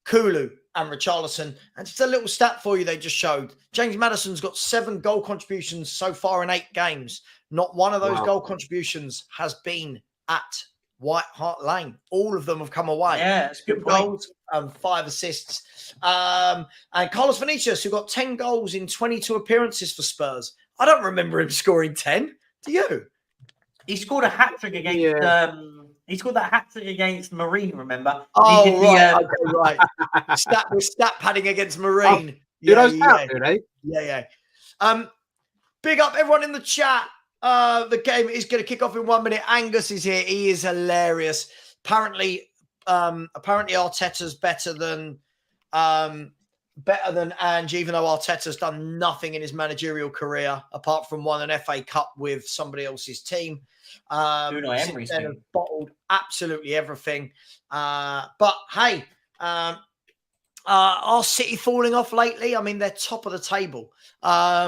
B: Kulu and Richarlison. And just a little stat for you they just showed. James Madison's got 7 goal contributions so far in 8 games. Not one of those goal contributions has been at White Hart Lane. All of them have come away.
C: Yeah, that's good
B: goals and 5 assists. And Carlos Vinicius, who got 10 goals in 22 appearances for Spurs. I don't remember him scoring 10. Do you?
C: He scored a hat-trick against... He scored that hat-trick against Marine, remember?
B: Oh, right. Right. Stat padding against Marine. Yeah. Big up everyone in the chat. The game is going to kick off in 1 minute. Angus is here. He is hilarious. Apparently Arteta's better than Ange, even though Arteta's done nothing in his managerial career apart from won an FA Cup with somebody else's team.
C: Emery's team.
B: Bottled absolutely everything. But hey, are City falling off lately? I mean, they're top of the table.
C: I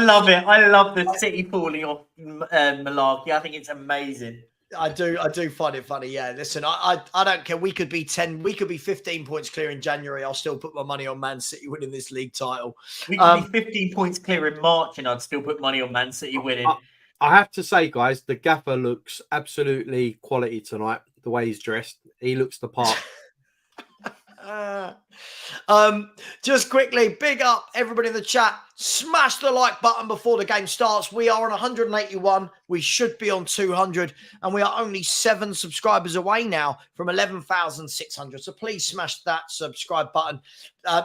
C: love it. I love the City falling off malarkey. I think it's amazing.
B: I do find it funny. Yeah, listen, I don't care. We could be 15 points clear in January. I'll still put my money on Man City winning this league title.
C: We could be 15 points clear in March, and I'd still put money on Man City winning.
D: I have to say, guys, the gaffer looks absolutely quality tonight. The way he's dressed, he looks the part.
B: Just quickly, big up everybody in the chat. Smash the like button before the game starts. We are on 181. We should be on 200, and we are only 7 subscribers away now from 11,600. So please smash that subscribe button.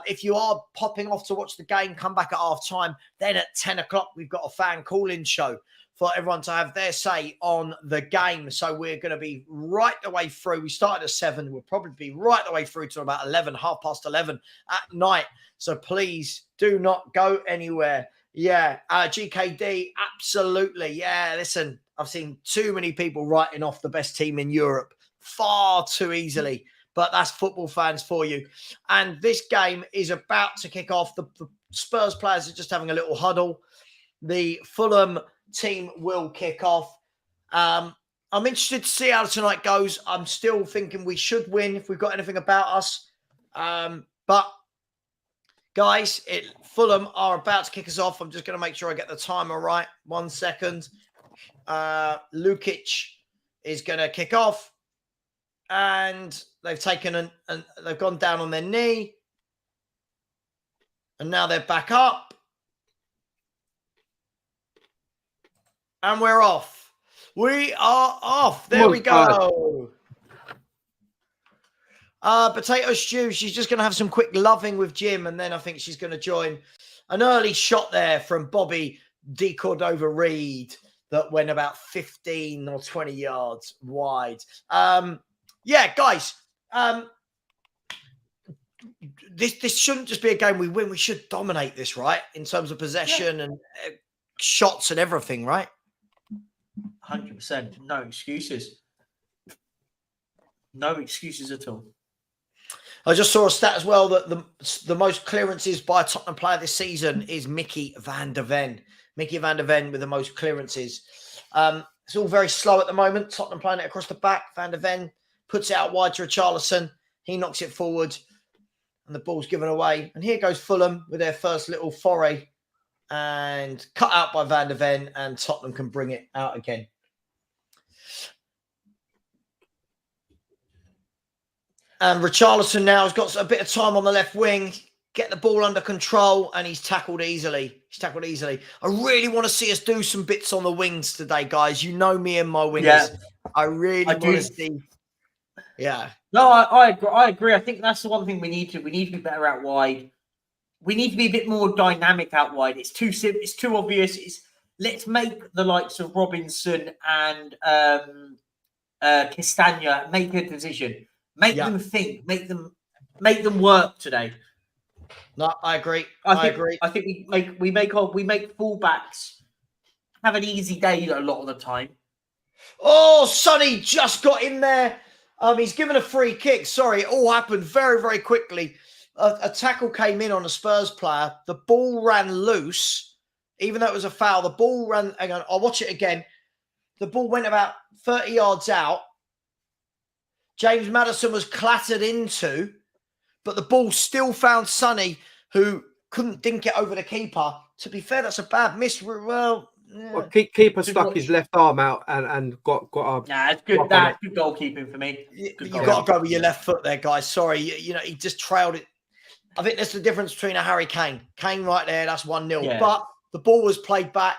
B: If you are popping off to watch the game, come back at half time. Then at 10 o'clock, we've got a fan call-in show for everyone to have their say on the game. So we're going to be right the way through. We started at 7. We'll probably be right the way through to about 11, 11:30 at night. So please do not go anywhere. Yeah, GKD, absolutely. Yeah, listen, I've seen too many people writing off the best team in Europe far too easily. But that's football fans for you. And this game is about to kick off. The Spurs players are just having a little huddle. The Fulham team will kick off. I'm interested to see how tonight goes. I'm still thinking we should win if we've got anything about us. But Guys, Fulham are about to kick us off. I'm just going to make sure I get the timer right. 1 second. Lukic is going to kick off. And they've taken they've gone down on their knee. And now they're back up. And we're off. We are off. There we go. Potato Stew, she's just going to have some quick loving with Jim, and then I think she's going to join. An early shot there from Bobby De Cordova-Reid that went about 15 or 20 yards wide. Yeah, guys, this shouldn't just be a game we win. We should dominate this, right? In terms of possession and shots and everything, right?
C: 100%. No excuses. No excuses at all.
B: I just saw a stat as well that the most clearances by a Tottenham player this season is Mickey van der Ven. Mickey van der Ven with the most clearances. It's all very slow at the moment. Tottenham playing it across the back. Van der Ven puts it out wide to Richarlison. He knocks it forward and the ball's given away. And here goes Fulham with their first little foray and cut out by Van der Ven, and Tottenham can bring it out again. And Richarlison now has got a bit of time on the left wing, get the ball under control, and he's tackled easily. I really want to see us do some bits on the wings today, guys. You know me and my wingers. Yeah, I really want to see. Yeah.
C: No, I agree. I think that's the one thing we need to be better out wide. We need to be a bit more dynamic out wide. It's too simple. It's too obvious. Let's make the likes of Robinson and Castagna make a decision. Make them think. Make them work today.
B: No, I agree. I agree.
C: I think we make fullbacks have an easy day a lot of the time.
B: Oh, Sonny just got in there. He's given a free kick. Sorry, it all happened very, very quickly. A tackle came in on a Spurs player. The ball ran loose, even though it was a foul. The ball ran. Hang on, I'll watch it again. The ball went about 30 yards out. James Madison was clattered into, but the ball still found Sonny, who couldn't dink it over the keeper. To be fair, that's a bad miss. Well,
D: keeper stuck his left arm out and got a...
C: Nah, it's good. That's good goalkeeping for me.
B: You've got to go with your left foot there, guys. Sorry, he just trailed it. I think that's the difference between a Harry Kane. Kane right there, that's 1-0. Yeah. But the ball was played back,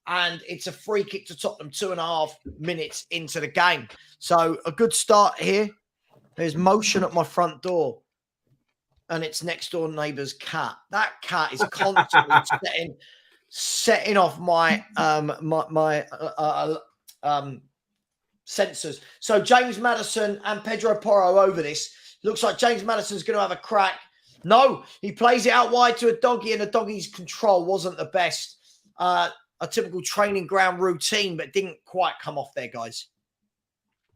B: and it's a free kick to Tottenham 2.5 minutes into the game. So a good start here. There's motion at my front door, and it's next door neighbour's cat. That cat is constantly setting off my sensors. So James Madison and Pedro Porro over this. Looks like James Madison's going to have a crack. No, he plays it out wide to a doggy, and the doggy's control wasn't the best. A typical training ground routine, but didn't quite come off there, guys.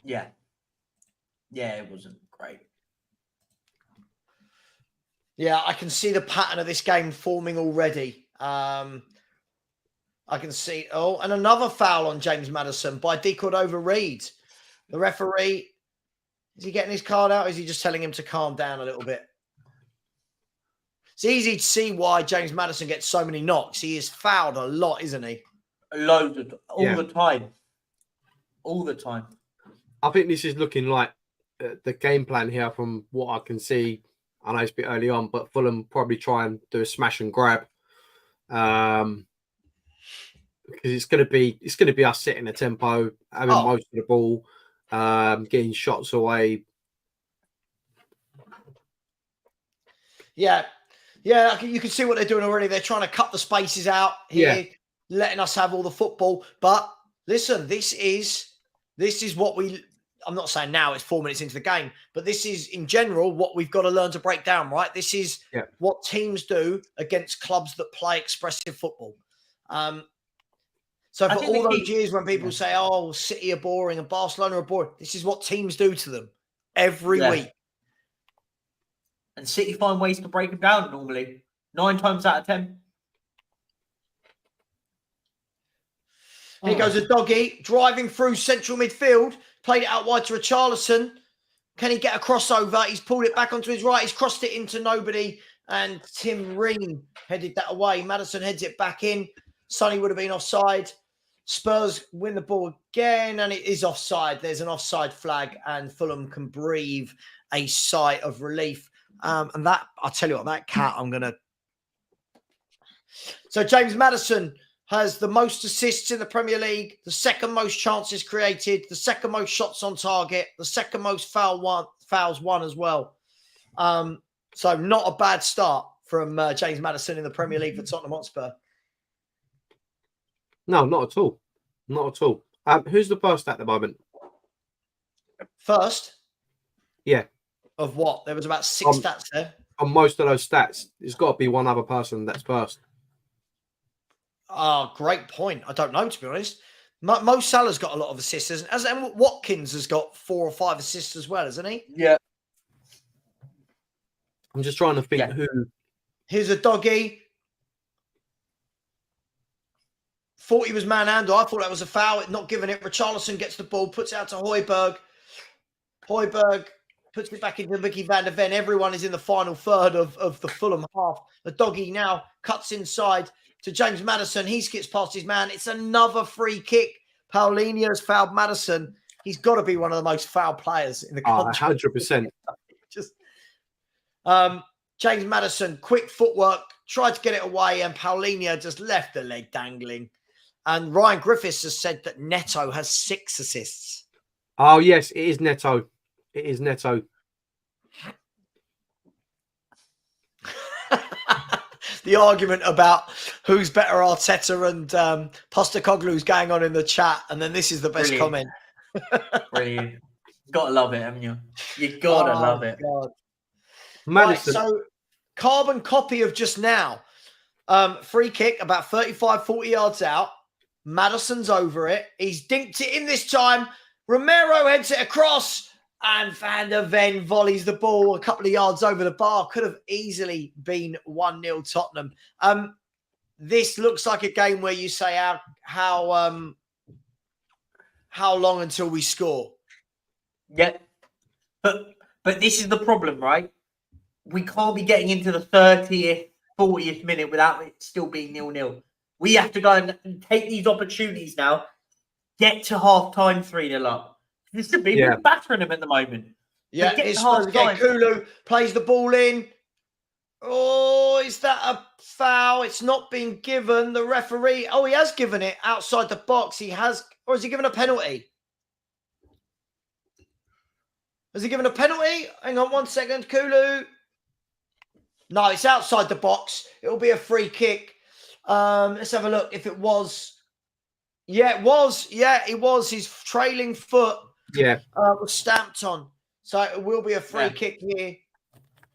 C: Yeah. Yeah, it wasn't great.
B: Yeah, I can see the pattern of this game forming already. I can see... Oh, and another foul on James Madison by De Cordova-Reid. The referee, is he getting his card out, or is he just telling him to calm down a little bit? It's easy to see why James Madison gets so many knocks. He is fouled a lot, isn't he?
C: Loaded all the time. All the time.
D: I think this is looking like the game plan here from what I can see. I know it's a bit early on, but Fulham probably try and do a smash and grab. Because it's going to be us setting a tempo, having most of the ball, getting shots away.
B: Yeah. Yeah, you can see what they're doing already. They're trying to cut the spaces out here, letting us have all the football. But listen, this is what I'm not saying now it's 4 minutes into the game, but this is in general what we've got to learn to break down, right? This is what teams do against clubs that play expressive football. So for all those years when people say, oh, City are boring and Barcelona are boring, this is what teams do to them every week.
C: And City find ways to break them down normally. 9 times out of 10.
B: Here goes a doggy, driving through central midfield. Played it out wide to Richarlison. Can he get a crossover? He's pulled it back onto his right. He's crossed it into nobody. and Tim Ream headed that away. Madison heads it back in. Sonny would have been offside. Spurs win the ball again, and it is offside. There's an offside flag, and Fulham can breathe a sigh of relief. And that, I'll tell you what, that cat, I'm going to... So James Madison has the most assists in the Premier League, the second most chances created, the second most shots on target, the second most fouls won as well. So not a bad start from James Madison in the Premier League for Tottenham Hotspur.
D: No, not at all. Not at all. Who's the first at the moment?
B: First?
D: Yeah.
B: Of what? There was about 6 stats there.
D: On most of those stats, there's got to be one other person that's first.
B: Oh, great point. I don't know, to be honest. Mo Salah's got a lot of assists, and Watkins has got 4 or 5 assists as well, hasn't he?
C: Yeah.
D: I'm just trying to think who.
B: Here's a doggy. Thought he was manhandled. I thought that was a foul. Not giving it. Richarlison gets the ball, puts it out to Højbjerg. Højbjerg puts it back into Mickey van der Ven. Everyone is in the final third of the Fulham half. The doggy now cuts inside to James Madison. He skips past his man. It's another free kick. Paulinho has fouled Madison. He's got to be one of the most foul players in the country.
D: 100%.
B: Just James Madison, quick footwork, tried to get it away, and Paulinho just left the leg dangling. And Ryan Griffiths has said that Neto has 6 assists.
D: Oh, yes, it is Neto. It is Neto.
B: The argument about who's better, Arteta and Postecoglou, is going on in the chat, and then this is the best comment.
C: Brilliant. Got to love it, haven't you? You got to love it.
B: God.
D: Madison.
B: Right, so carbon copy of just now. Free kick about 35, 40 yards out. Madison's over it. He's dinked it in this time. Romero heads it across, and Van der Ven volleys the ball a couple of yards over the bar. Could have easily been 1-0 Tottenham. This looks like a game where you say how long until we score.
C: Yeah, but this is the problem, right? We can't be getting into the 30th, 40th minute without it still being 0-0. We have to go and take these opportunities now. Get to half-time 3-0 up. This should be battering them at the moment.
B: Yeah, it's Kulu plays the ball in. Oh, is that a foul? It's not been given. The referee, he has given it outside the box. He has, or has he given a penalty? Has he given a penalty? Hang on 1 second, Kulu. No, it's outside the box. It'll be a free kick. Let's have a look. If it was, it was. Yeah, it was. His trailing foot was stamped on. So it will be a free kick here.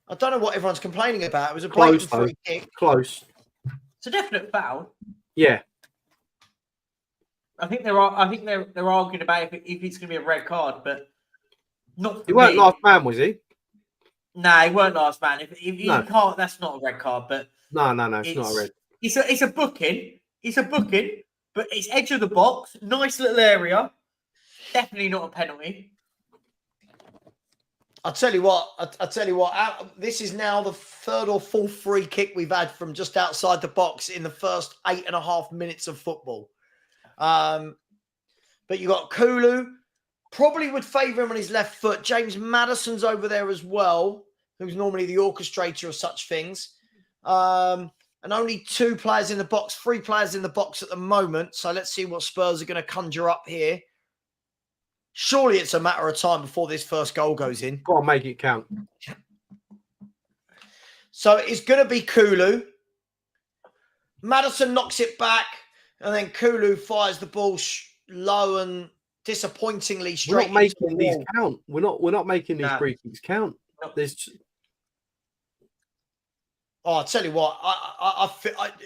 B: I don't know what everyone's complaining about. It was a blatant free kick.
D: Close.
C: It's a definite foul.
D: Yeah.
C: I think they're arguing about if it's going to be a red card, but not.
D: He weren't last man, was he?
C: Nah, he weren't last man. If you can't, that's not a red card. But
D: no, it's not a red.
C: It's a booking. It's a booking, but it's edge of the box. Nice little area. Definitely not a penalty.
B: I'll tell you what. This is now the 3rd or 4th free kick we've had from just outside the box in the first 8.5 minutes of football. But you got Kulu. Probably would favour him on his left foot. James Madison's over there as well, who's normally the orchestrator of such things. And only 2 players in the box, 3 players in the box at the moment. So let's see what Spurs are going to conjure up here. Surely it's a matter of time before this first goal goes in.
D: Got to make it count.
B: So it's going to be Kulu. Madison knocks it back, and then Kulu fires the ball low and disappointingly straight.
D: We're not making these count. We're not making these free kicks count. There's.
B: I'll tell you what. I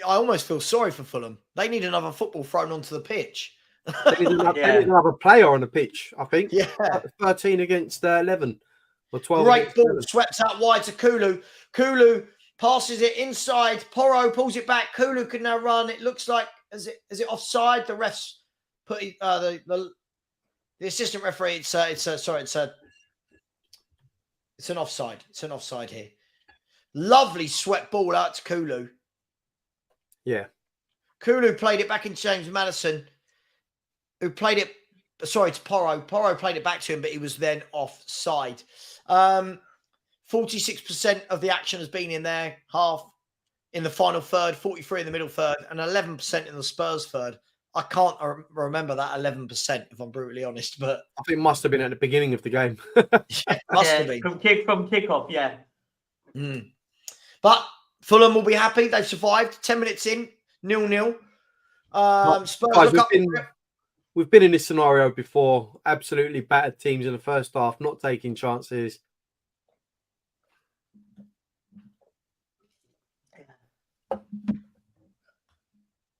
B: almost feel sorry for Fulham. They need another football thrown onto the pitch.
D: They need another player on the pitch, I think.
B: Yeah.
D: 13 against 11 or 12.
B: Great ball swept out wide to Kulu. Kulu passes it inside. Porro pulls it back. Kulu can now run. It looks like is it offside? The refs put the assistant referee. It's an offside. It's an offside here. Lovely swept ball out to Kulu.
D: Yeah.
B: Kulu played it back in James Madison, who played it, sorry, to Porro. Porro played it back to him, but he was then offside. 46% of the action has been in their half in the final third, 43 in the middle third, and 11% in the Spurs third. I can't remember that 11%, if I'm brutally honest, but
D: I think it must have been at the beginning of the game.
B: must have been.
C: From kickoff, yeah.
B: But Fulham will be happy. They've survived. 10 minutes in, 0-0. Spurs
D: Guys,
B: look up.
D: we've been in this scenario before. Absolutely battered teams in the first half, not taking chances.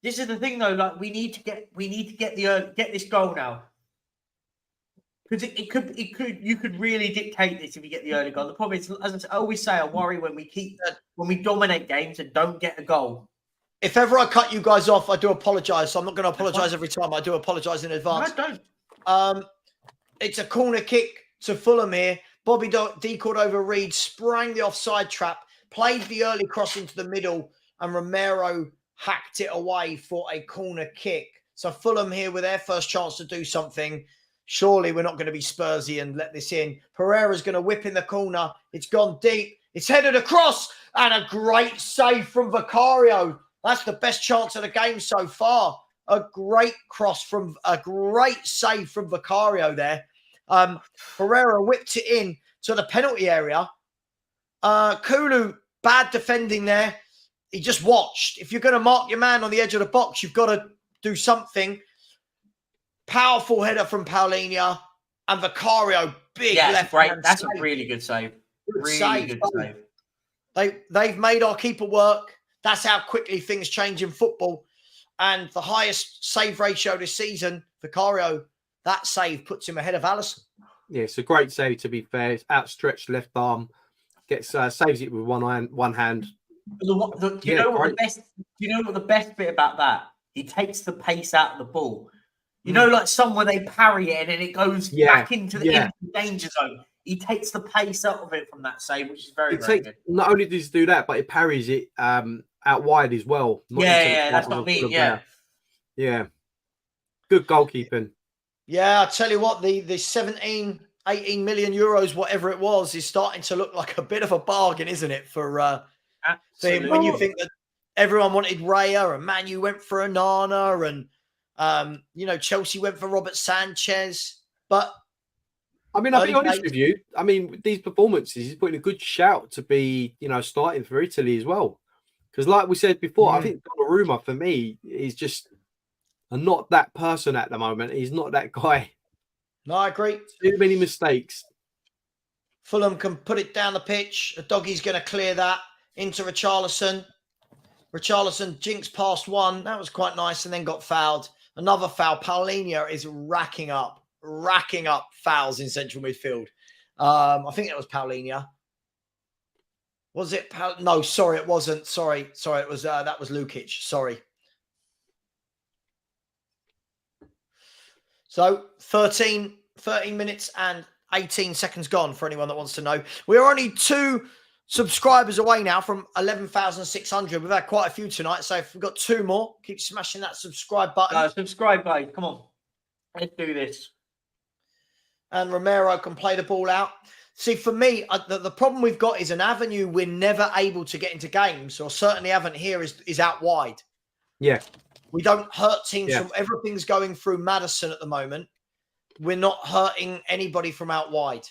C: This is the thing, though. Like we need to get this goal now, because you could really dictate this if you get the early goal. The problem is, as I always say, I worry when we dominate games and don't get a goal.
B: If ever I cut you guys off, I do apologise. So I'm not going to apologise every time. I do apologise in advance.
C: No, I don't.
B: It's a corner kick to Fulham here. Bobby decored over Reed, sprang the offside trap, played the early cross into the middle, and Romero hacked it away for a corner kick. So Fulham here with their first chance to do something. Surely we're not going to be Spursy and let this in. Pereira's going to whip in the corner. It's gone deep. It's headed across, and a great save from Vicario. That's the best chance of the game so far. A great save from Vicario there. Pereira whipped it in to the penalty area. Kulu, bad defending there. He just watched. If you're going to mark your man on the edge of the box, you've got to do something. Powerful header from Paulinho, and Vicario, big left.
C: That's a really good save. Good save.
B: They've made our keeper work. That's how quickly things change in football. And the highest save ratio this season, Vicario, that save puts him ahead of Alisson.
D: Yeah, it's a great save, to be fair. It's outstretched left arm, saves it with one hand.
C: Do you know what the best bit about that? He takes the pace out of the ball. You know, like somewhere they parry it and it goes back into the danger zone. He takes the pace out of it from that save, which is very good. Not
D: only does he do that, but he parries it out wide as well.
C: That's what I mean.
D: Yeah. Good goalkeeping.
B: Yeah, I tell you what, the 17, 18 million euros, whatever it was, is starting to look like a bit of a bargain, isn't it? For him, when you think that everyone wanted Raya and Man U went for Onana and Chelsea went for Robert Sanchez. But
D: I mean, I'll be honest with you. I mean, with these performances, he's putting a good shout to be, starting for Italy as well. Because like we said before, I think Donnarumma, for me, is just not that person at the moment. He's not that guy.
B: No, I agree.
D: Too many mistakes.
B: Fulham can put it down the pitch. The doggy's going to clear that into Richarlison. Richarlison jinxed past one. That was quite nice, and then got fouled. Another foul. Paulinho is racking up fouls in central midfield. I think that was Paulinho. Was it? No, sorry, it wasn't. Sorry, it was that was Lukic. Sorry. So 13 minutes and 18 seconds gone for anyone that wants to know. We're only 2 subscribers away now from 11,600. We've had quite a few tonight, so if we've got 2 more, keep smashing that subscribe button.
C: Subscribe, guys. Come on. Let's do this.
B: And Romero can play the ball out. See, for me, the problem we've got is an avenue we're never able to get into games, or certainly haven't here, is out wide.
D: Yeah.
B: We don't hurt teams from everything's going through Madison at the moment. We're not hurting anybody from out wide.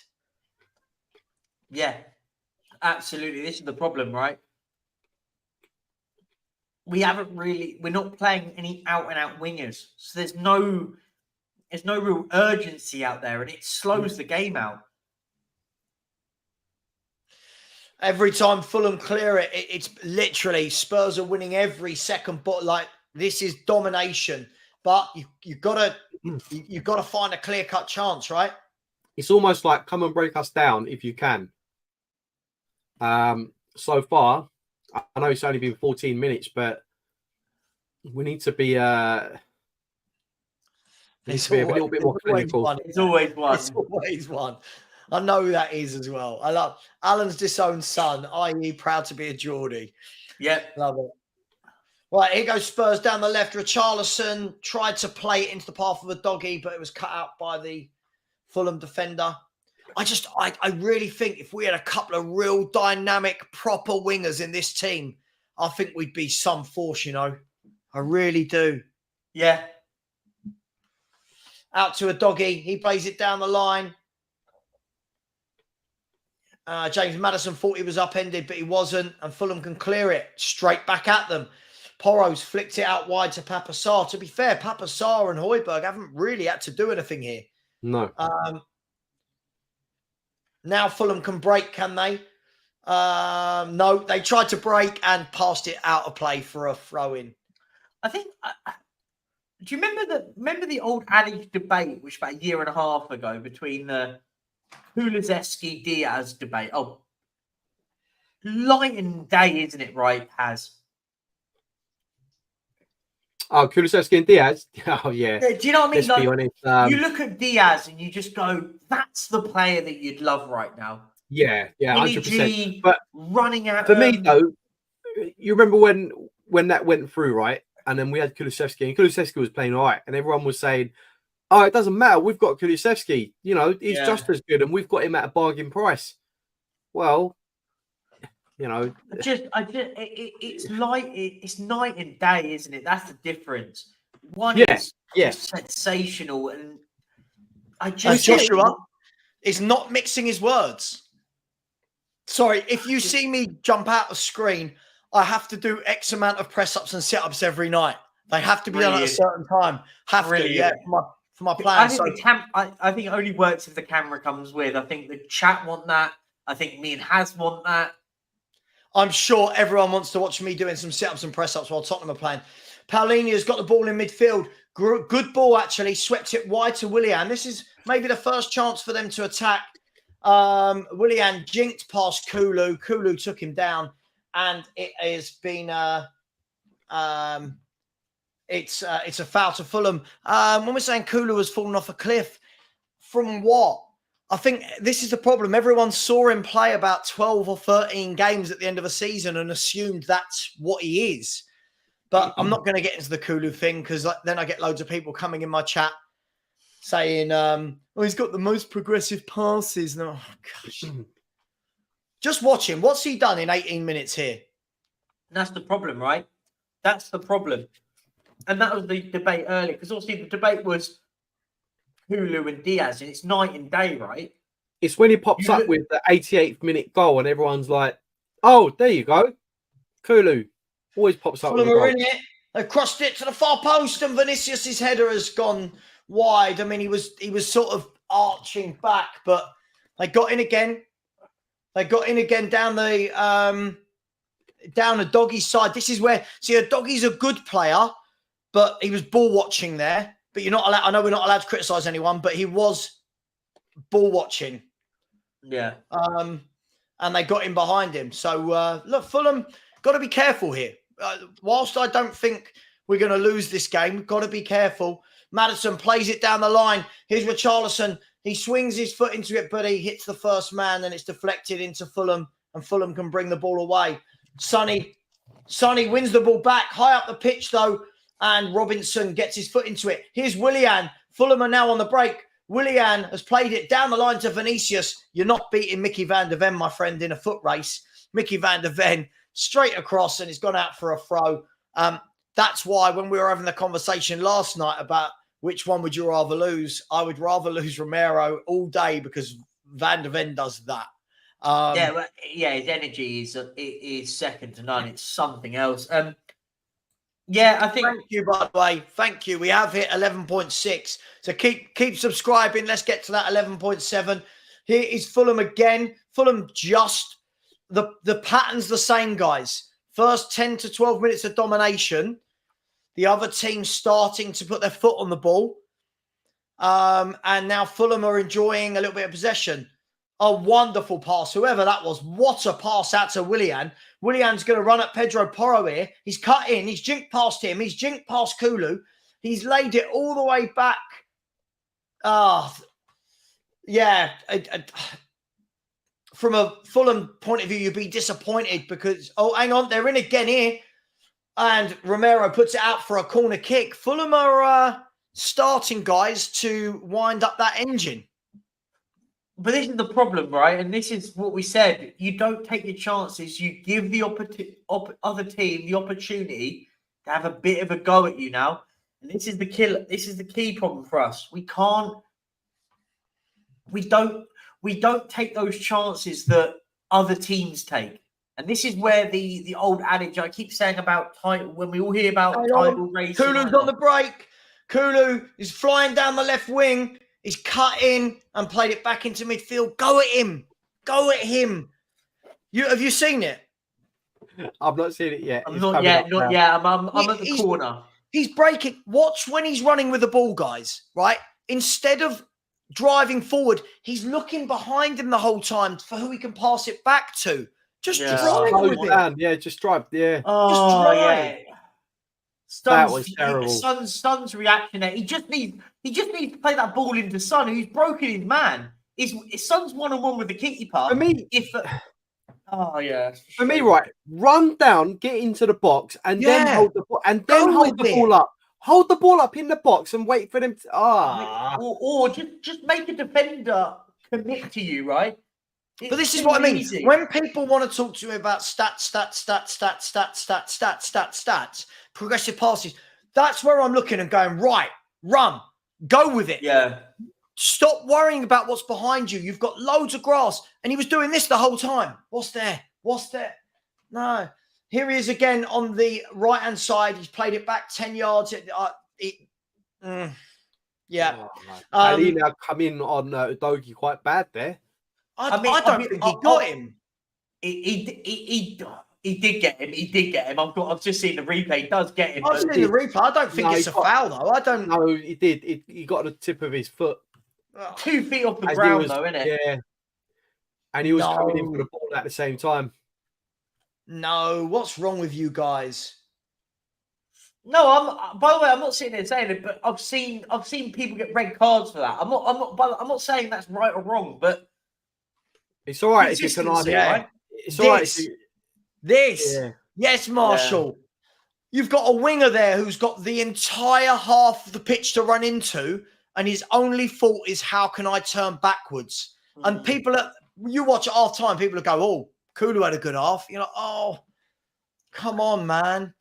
C: Yeah, absolutely. This is the problem, right? We're not playing any out and out wingers. So there's no real urgency out there, and it slows the game out.
B: Every time Fulham clear it, it's literally Spurs are winning every second, but like this is domination. But you've got to find a clear-cut chance, right?
D: It's almost like come and break us down if you can. So far, I know it's only been 14 minutes, but we need to be a little bit more clinical.
C: It's always one.
B: It's always one. I know who that is as well. I love Alan's disowned son, i.e. proud to be a Geordie.
C: Yeah.
B: Love it. Right, here goes Spurs down the left. Richarlison tried to play it into the path of a doggy, but it was cut out by the Fulham defender. I really think if we had a couple of real dynamic, proper wingers in this team, I think we'd be some force, you know. I really do.
C: Yeah.
B: Out to a doggy. He plays it down the line. James Madison thought he was upended, but he wasn't. And Fulham can clear it straight back at them. Porro's flicked it out wide to Papa Sarr. To be fair, Papa Sarr and Højbjerg haven't really had to do anything here.
D: No.
B: Now Fulham can break, can they? No, they tried to break and passed it out of play for a throw-in.
C: I think. Do you remember the old adage debate, which about a year and a half ago, between the Kulusevski Diaz debate? Oh, light and day, isn't it? Right, has.
D: Oh, Kulusevski and Diaz. Oh yeah.
C: Do you know what I mean?
D: Let's be honest.
C: You look at Diaz and you just go, "That's the player that you'd love right now."
D: Yeah, 100%. But
C: running out.
D: For me though, you remember when that went through, right? And then we had Kulusevski, and Kulusevski was playing all right, and everyone was saying, "Oh, it doesn't matter. We've got Kulusevski. You know, he's just as good, and we've got him at a bargain price." Well, you know,
C: it's night and day, isn't it? That's the difference. One is sensational, and
B: Joshua is not mixing his words. Sorry, if you see me jump out of screen, I have to do X amount of press-ups and sit-ups every night. They have to be done at a certain time. For my plan.
C: I think it only works if the camera comes with. I think the chat want that. I think me and Haz want that.
B: I'm sure everyone wants to watch me doing some sit-ups and press-ups while Tottenham are playing. Paulinia's got the ball in midfield. Good ball, actually. Swept it wide to Willian. This is maybe the first chance for them to attack. Willian jinked past Kulu. Kulu took him down. And it has been it's a foul to Fulham. When we're saying Kulu has fallen off a cliff, from what? I think this is the problem. Everyone saw him play about 12 or 13 games at the end of a season and assumed that's what he is. But I'm not going to get into the Kulu thing because then I get loads of people coming in my chat saying, oh, he's got the most progressive passes. No, oh, gosh. Just watch him. What's he done in 18 minutes here?
C: That's the problem, right? That's the problem. And that was the debate earlier, because obviously the debate was Kulu and Diaz, and it's night and day, right?
D: It's when he pops up with the 88th minute goal and everyone's like, oh, there you go. Kulu always pops up with a goal.
B: In it. They crossed it to the far post and Vinicius' header has gone wide. I mean, he was sort of arching back, but they got in again. They got in again down the doggy side. This is where, see, a doggy's a good player, but he was ball watching there. But you're not allowed, I know we're not allowed to criticise anyone, but he was ball watching.
C: Yeah.
B: And they got in behind him. So, look, Fulham, got to be careful here. Whilst I don't think we're going to lose this game, got to be careful. Madison plays it down the line. Here's Richarlison. He swings his foot into it, but he hits the first man and it's deflected into Fulham, and Fulham can bring the ball away. Sonny wins the ball back, high up the pitch though, and Robinson gets his foot into it. Here's Willian. Fulham are now on the break. Willian has played it down the line to Vinicius. You're not beating Mickey van der Ven, my friend, in a foot race. Mickey van der Ven straight across, and he's gone out for a throw. That's why when we were having the conversation last night about which one would you rather lose, I would rather lose Romero all day because Van der Ven does that.
C: His energy is second to none. It's something else. I think.
B: Thank you, by the way. Thank you. We have hit 11.6. So keep subscribing. Let's get to that 11.7. Here is Fulham again. Fulham just the pattern's the same, guys. First 10 to 12 minutes of domination. The other team starting to put their foot on the ball. And now Fulham are enjoying a little bit of possession. A wonderful pass, whoever that was. What a pass out to Willian. Willian's going to run at Pedro Porro here. He's cut in. He's jinked past him. He's jinked past Kulu. He's laid it all the way back. Yeah. From a Fulham point of view, you'd be disappointed because, hang on, they're in again here. And Romero puts it out for a corner kick. Fulham are starting, guys, to wind up that engine.
C: But this is the problem, right? And this is what we said. You don't take your chances. You give the other team the opportunity to have a bit of a go at you now. And this is the killer. This is the key problem for us. We don't take those chances that other teams take. And this is where the old adage I keep saying about title, when we all hear about title racing.
B: Kulu's on the break. Kulu is flying down the left wing. He's cut in and played it back into midfield. Go at him. Go at him. Have you seen it?
D: I've not seen it yet.
C: Not yet. I'm at the corner.
B: He's breaking. Watch when he's running with the ball, guys, right? Instead of driving forward, he's looking behind him the whole time for who he can pass it back to. Just drive with it.
D: Yeah, just drive. Yeah.
B: Just drive.
C: Yeah.
D: That was terrible.
C: Son's reaction there. He just needs to play that ball into Son, who's broken his man. His Son's 1-on-1 with the keeper.
D: For me,
C: For
D: me, right, run down, get into the box, and then hold the ball, and then hold the ball up. Hold the ball up in the box and wait for them to.
C: Or just make a defender commit to you, right?
B: But this is what I mean. When people want to talk to me about stats, progressive passes, that's where I'm looking and going, right, run, go with it.
C: Yeah.
B: Stop worrying about what's behind you. You've got loads of grass. And he was doing this the whole time. What's there? No. Here he is again on the right-hand side. He's played it back 10 yards. Yeah.
D: Ali now come in on Udogie quite bad there.
B: I don't think he got him.
C: He did get him. He did get him. I've just seen the replay. He does get him.
B: I've seen the replay. I don't think it's a foul, though. I don't.
D: No, he did. He got the tip of his foot.
C: 2 feet off the ground, though, isn't it?
D: Yeah. And he was coming in for the ball at the same time.
B: No, what's wrong with you guys?
C: No, by the way, I'm not sitting there saying it, but I've seen people get red cards for that. I'm not saying that's right or wrong, but
D: it's all right if you can argue, right? It's all right.
B: Yes, Marshall. Yeah. You've got a winger there who's got the entire half of the pitch to run into, and his only fault is how can I turn backwards? And you watch at half time, people will go, "Oh, Kulu had a good half." You're like, "Oh, come on, man."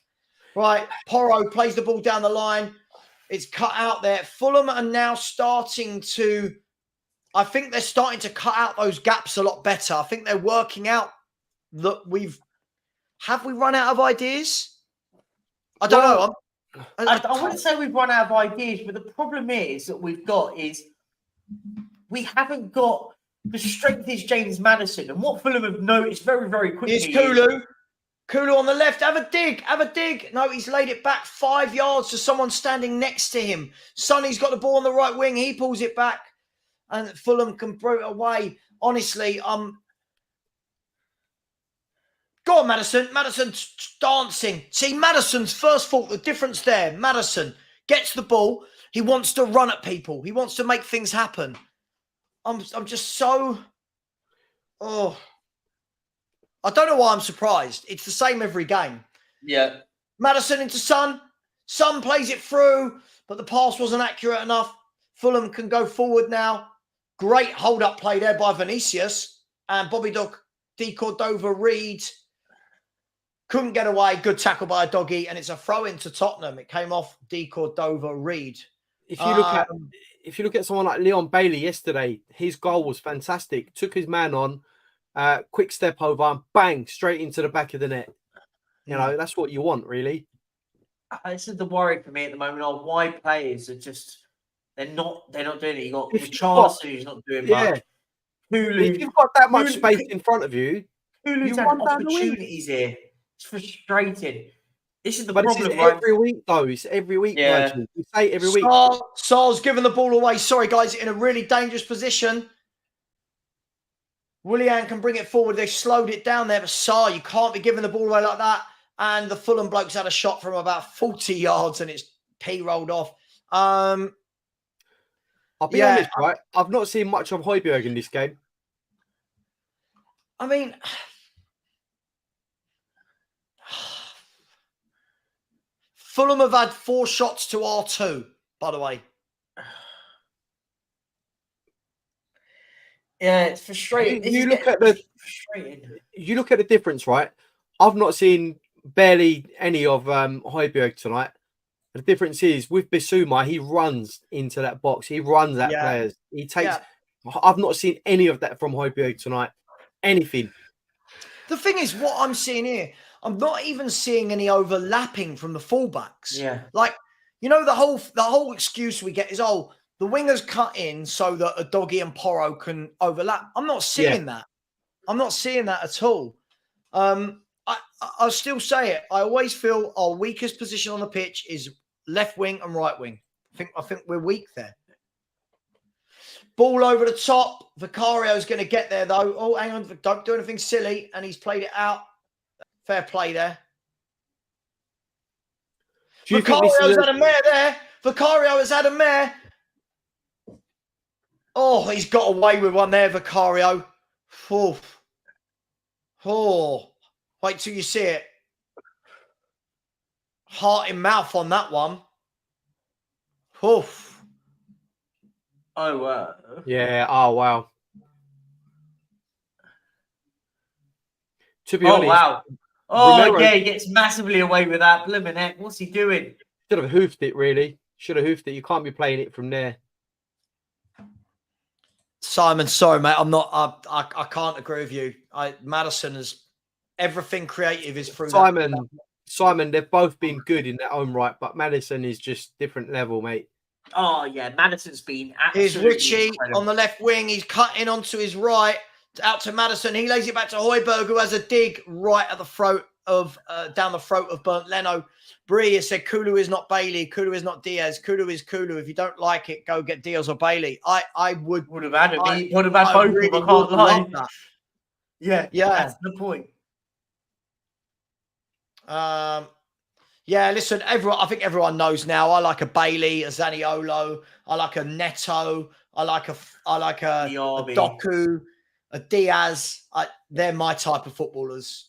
B: Right, Porro plays the ball down the line. It's cut out there. Fulham are now starting to, I think they're starting to cut out those gaps a lot better. I think they're working out that have we run out of ideas? I don't know.
C: I wouldn't say we've run out of ideas, but the problem is that we haven't got the strength is James Madison. And what Fulham have noticed very, very quickly
B: is Kulu. Kulu on the left. Have a dig. No, he's laid it back 5 yards to someone standing next to him. Sonny's got the ball on the right wing. He pulls it back. And Fulham can throw it away. Honestly, go on, Madison. Madison's dancing. See, Madison's first fault, the difference there. Madison gets the ball. He wants to run at people. He wants to make things happen. I'm just so... I don't know why I'm surprised. It's the same every game.
C: Yeah.
B: Madison into Son. Son plays it through, but the pass wasn't accurate enough. Fulham can go forward now. Great hold-up play there by Vinicius. And Bobby Di Cordova-Reid couldn't get away. Good tackle by a doggy. And it's a throw into Tottenham. It came off Di Cordova-Reid.
D: If you look at someone like Leon Bailey yesterday, his goal was fantastic. Took his man on. Quick step over and bang, straight into the back of the net. You know, that's what you want, really.
C: This is the worry for me at the moment. Are why players are just they're not doing it. You got Richarlison who's not doing much. Hulu,
D: if you've got that much space in front of you,
C: Hulu's had opportunities here. It's frustrating. This is the problem.
D: This is every week, though. It's every week.
C: Yeah.
D: You say every week.
B: Sar's giving the ball away. Sorry, guys, in a really dangerous position. Willian can bring it forward. They slowed it down there, but Sar, you can't be giving the ball away like that. And the Fulham blokes had a shot from about 40 yards and it's P rolled off.
D: I'll be honest, right? I've not seen much of Højbjerg in this game.
B: I mean, Fulham have had 4 shots to R2, by the way.
C: Yeah, it's frustrating.
D: You look at the difference, right? I've not seen barely any of Højbjerg tonight. The difference is with Bissouma, he runs into that box. He runs at players. He takes. I've not seen any of that from Højbjerg tonight. Anything.
B: The thing is, what I'm seeing here, I'm not even seeing any overlapping from the fullbacks.
C: Yeah.
B: Like, the whole excuse we get is, the wingers cut in so that Udogie and Porro can overlap. I'm not seeing that. I'm not seeing that at all. I'll still say it. I always feel our weakest position on the pitch is left wing and right wing. I think we're weak there. Ball over the top. Vicario's going to get there, though. Oh, hang on. Don't do anything silly. And he's played it out. Fair play there. Vicario's had a mare there. Vicario has had a mare. Oh, he's got away with one there, Vicario. Oh. Wait till you see it. Heart in mouth on that one. Oof.
C: Oh, wow.
D: Yeah. Oh, wow. To be honest.
C: Wow. Oh, Romero, yeah, he gets massively away with that. Blimmin' heck. What's he doing?
D: Should have hoofed it, really. Should have hoofed it. You can't be playing it from there.
B: Simon, sorry, mate. I can't agree with you. Madison is everything creative is through
D: Simon, they've both been good in their own right, but Madison is just different level, mate.
C: Oh, yeah. Madison's been absolutely
B: Here's Richie
C: incredible.
B: on the left wing. He's cutting onto his right, out to Madison. He lays it back to Højbjerg, who has a dig right at the throat of, down the throat of Bernd Leno. Bree has said, Kulu is not Bailey. Kulu is not Diaz. Kulu is Kulu. If you don't like it, go get Diaz or Bailey. I would
C: have had it. Would have had both. Really I can't lie.
B: Yeah.
C: That's the point.
B: Listen, I think everyone knows now. I like a Bailey, a Zaniolo. I like a Neto. I like a Doku, a Diaz. They're my type of footballers.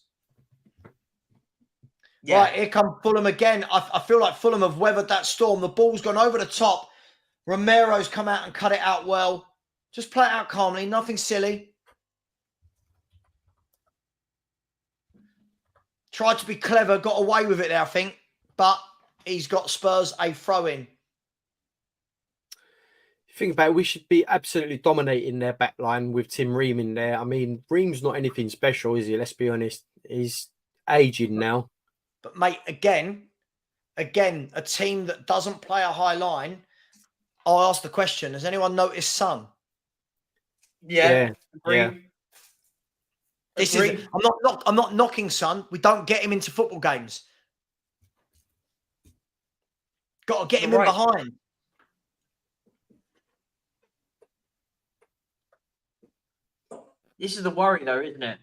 B: Yeah. Right, here come Fulham again. I feel like Fulham have weathered that storm. The ball's gone over the top. Romero's come out and cut it out well. Just play it out calmly. Nothing silly. Tried to be clever. Got away with it there, I think. But he's got Spurs a throw-in.
D: Think about it, we should be absolutely dominating their back line with Tim Ream in there. I mean, Ream's not anything special, is he? Let's be honest. He's aging now.
B: But, mate, again, a team that doesn't play a high line, I'll ask the question, has anyone noticed Son?
C: Yeah.
B: This is I'm not knocking Son. We don't get him into football games. Got to get him in behind.
C: This is the worry, though, isn't it?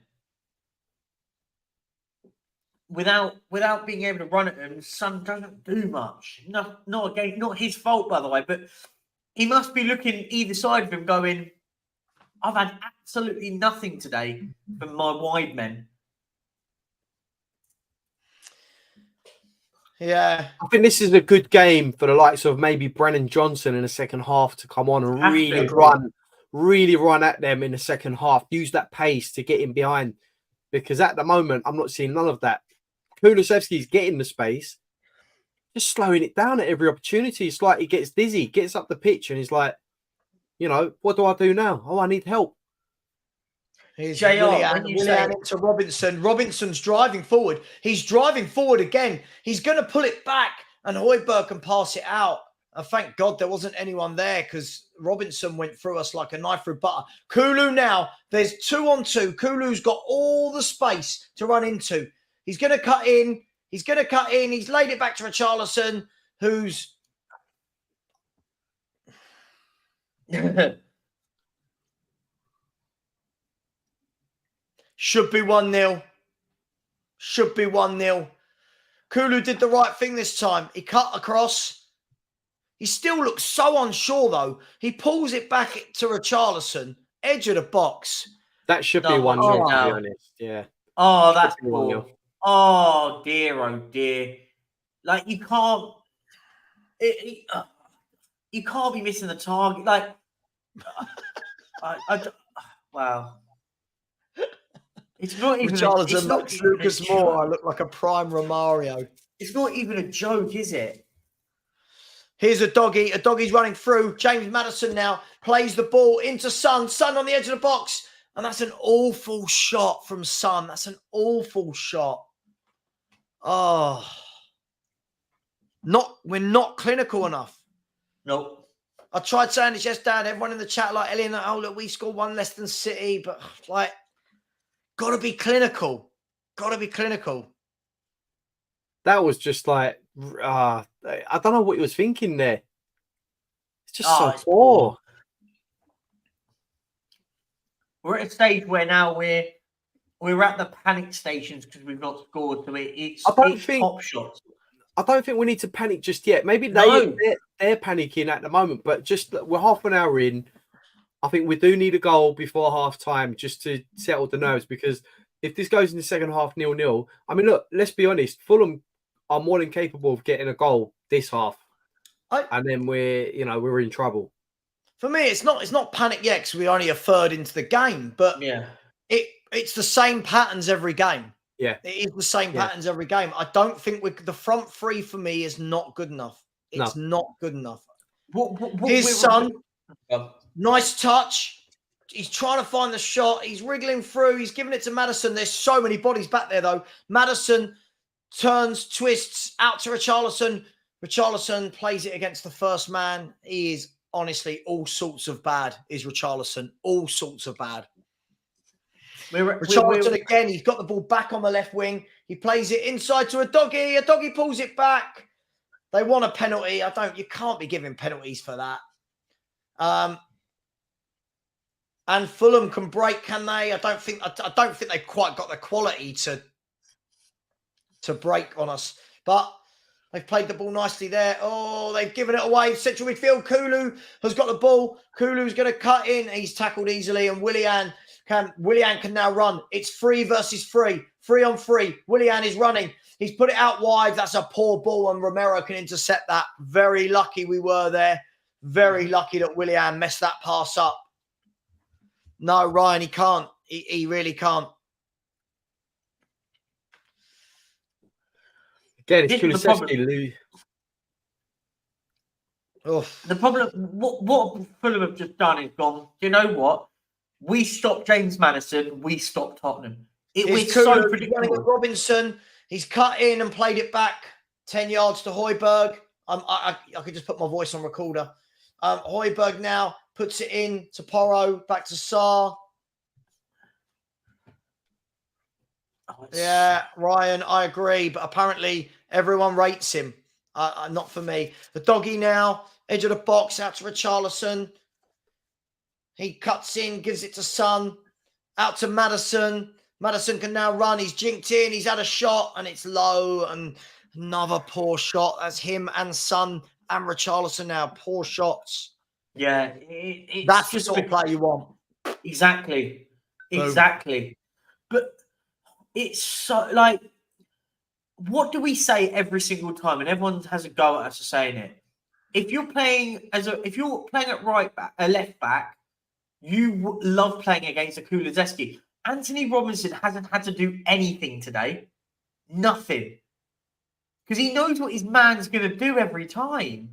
C: Without being able to run at him, Son doesn't do much. Not his fault, by the way, but he must be looking either side of him going, I've had absolutely nothing today from my wide men.
B: Yeah.
D: I think this is a good game for the likes of maybe Brennan Johnson in the second half to come on and really run at them in the second half. Use that pace to get in behind. Because at the moment, I'm not seeing none of that. Kulusevski's getting the space, just slowing it down at every opportunity. It's like he gets dizzy, gets up the pitch, and he's like, what do I do now? Oh, I need help.
B: Here's Willian to Robinson. Robinson's driving forward. He's driving forward again. He's going to pull it back, and Højbjerg can pass it out. And thank God there wasn't anyone there because Robinson went through us like a knife through butter. Kulu now, there's 2-on-2. Kulu's got all the space to run into. He's going to cut in. He's laid it back to Richarlison, who's... Should be 1-0. Should be 1-0. Kulu did the right thing this time. He cut across. He still looks so unsure, though. He pulls it back to Richarlison, edge of the box.
D: That should be 1-0, to be honest. Yeah.
C: Oh, that's poor. Oh, dear. Like, you can't... you can't be missing the target. Like, wow. It's not even...
B: Richarlison makes Lucas Moura look like a prime Romario.
C: It's not even a joke, is it?
B: Here's a doggy. A doggy's running through. James Madison now plays the ball into Son. Son on the edge of the box. And that's an awful shot from Son. That's an awful shot. Oh. We're not clinical enough.
C: Nope.
B: I tried saying this yesterday, and everyone in the chat like, Ellie, oh, look, we scored one less than City. But, like, got to be clinical. Got to be clinical.
D: That was just like, I don't know what he was thinking there. It's just so poor.
C: We're at a stage where now we're at the panic stations because we've not scored. So it's top shots.
D: I don't think we need to panic just yet. Maybe they're panicking at the moment, but just we're half an hour in. I think we do need a goal before half time just to settle the nerves, because if this goes in the second half 0-0, I mean, look, let's be honest, Fulham are more than capable of getting a goal this half. And then we're in trouble.
B: For me, it's not panic yet because we're only a third into the game, but it's the same patterns every game.
D: Yeah.
B: It is the same patterns every game. I don't think the front three for me is not good enough. It's not good enough. His Son, nice touch. He's trying to find the shot. He's wriggling through. He's giving it to Madison. There's so many bodies back there, though. Madison turns, twists out to Richarlison. Richarlison plays it against the first man. He is honestly all sorts of bad, is Richarlison. All sorts of bad. Richarlison again, he's got the ball back on the left wing. He plays it inside to a doggy. A doggy pulls it back. They want a penalty. You can't be giving penalties for that. And Fulham can break, can they? I don't think they've quite got the quality to break on us. But they've played the ball nicely there. Oh, they've given it away. Central midfield. Kulu has got the ball. Kulu's going to cut in. He's tackled easily, and Willian can now run. It's 3 versus 3. 3 on 3. Willian is running. He's put it out wide. That's a poor ball, and Romero can intercept that. Very lucky we were there. Very lucky that Willian messed that pass up. No, Ryan, he can't. He really can't.
D: Again, it's Kulusevski.
C: The problem, what Fulham have just done is gone, you know what? We stopped James Madison. We stopped Tottenham. It was so predictable.
B: Robinson, he's cut in and played it back 10 yards to Højbjerg. I could just put my voice on recorder. Højbjerg now puts it in to Porro, back to Sarr. Yeah, Ryan, I agree. But apparently everyone rates him. Not for me. The doggy now, edge of the box, out to Richarlison. He cuts in, gives it to Son. Out to Madison. Madison can now run. He's jinked in. He's had a shot, and it's low. And another poor shot. That's him and Son and Richarlison now. Poor shots.
C: Yeah.
B: That's the sort of play you want.
C: Exactly. But it's so, like, what do we say every single time? And everyone has a go at us for saying it. If you're playing at right back, left back, you love playing against a Kulusevski. Anthony Robinson hasn't had to do anything today. Nothing. Because he knows what his man's going to do every time.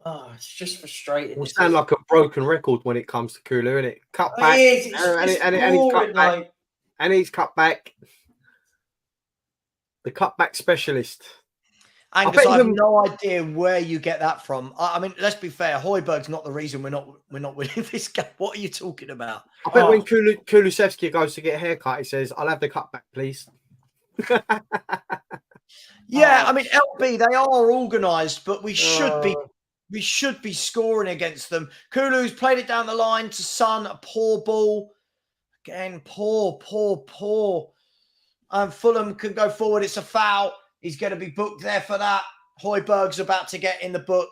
C: Oh, it's just frustrating.
D: We sound like a broken record when it comes to Kulu, isn't it? Cut back.
C: It is.
D: And he's cut back. And he's cut back. The cutback specialist.
B: Angus, I have no idea where you get that from. I mean, let's be fair. Højbjerg's not the reason we're not winning this game. What are you talking about?
D: I bet when Kulusevski goes to get a haircut, he says, "I'll have the cutback, please."
B: Yeah, I mean, LB, they are organised, but we should be scoring against them. Kulu's played it down the line to Son, a poor ball. Again, poor. Fulham can go forward. It's a foul. He's going to be booked there for that. Højbjerg's about to get in the book.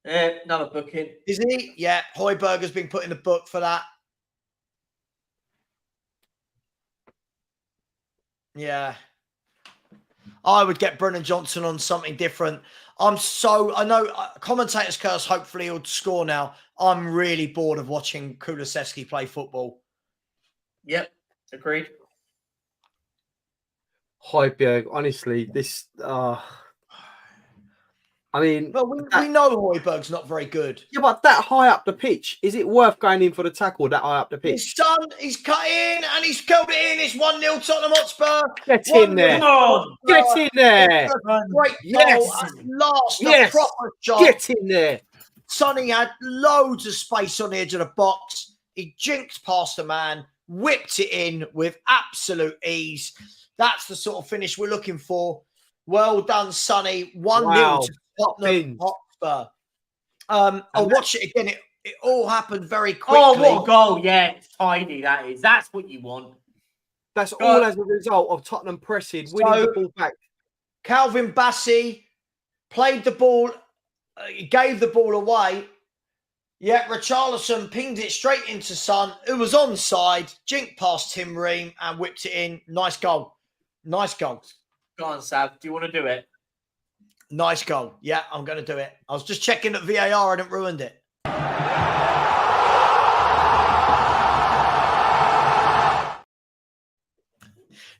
C: Another booking.
B: Is he? Yeah, Højbjerg has been put in the book for that. Yeah. I would get Brennan Johnson on something different. I know commentators curse, hopefully he'll score now. I'm really bored of watching Kulusevski play football.
C: Yep, agreed.
D: Højbjerg, honestly, this... I mean...
B: Well, we know Højbjerg's not very good.
D: Yeah, but that high up the pitch, is it worth going in for the tackle that high up the pitch?
B: His son, he's cut in and he's curled it in. It's 1-0 Tottenham Hotspur.
D: Get in there. Get in there.
B: Great goal at last.
D: Yes.
B: A proper shot.
D: Get in there.
B: Sonny had loads of space on the edge of the box. He jinked past the man, whipped it in with absolute ease. That's the sort of finish we're looking for. Well done, Sonny. 1-0 to Tottenham Hotspur. I'll watch it again. It all happened very quickly.
C: Oh, what a goal. Yeah, it's tiny, that is. That's what you want.
D: That's all as a result of Tottenham pressing, winning the ball back.
B: Calvin Bassey played the ball, gave the ball away. Yeah, Richarlison pinged it straight into Son, who was onside, jinked past Tim Ream and whipped it in. Nice goal. Nice goal.
C: Go on, Sav. Do you want to do it?
B: Nice goal. Yeah, I'm going to do it. I was just checking that VAR hadn't ruined it.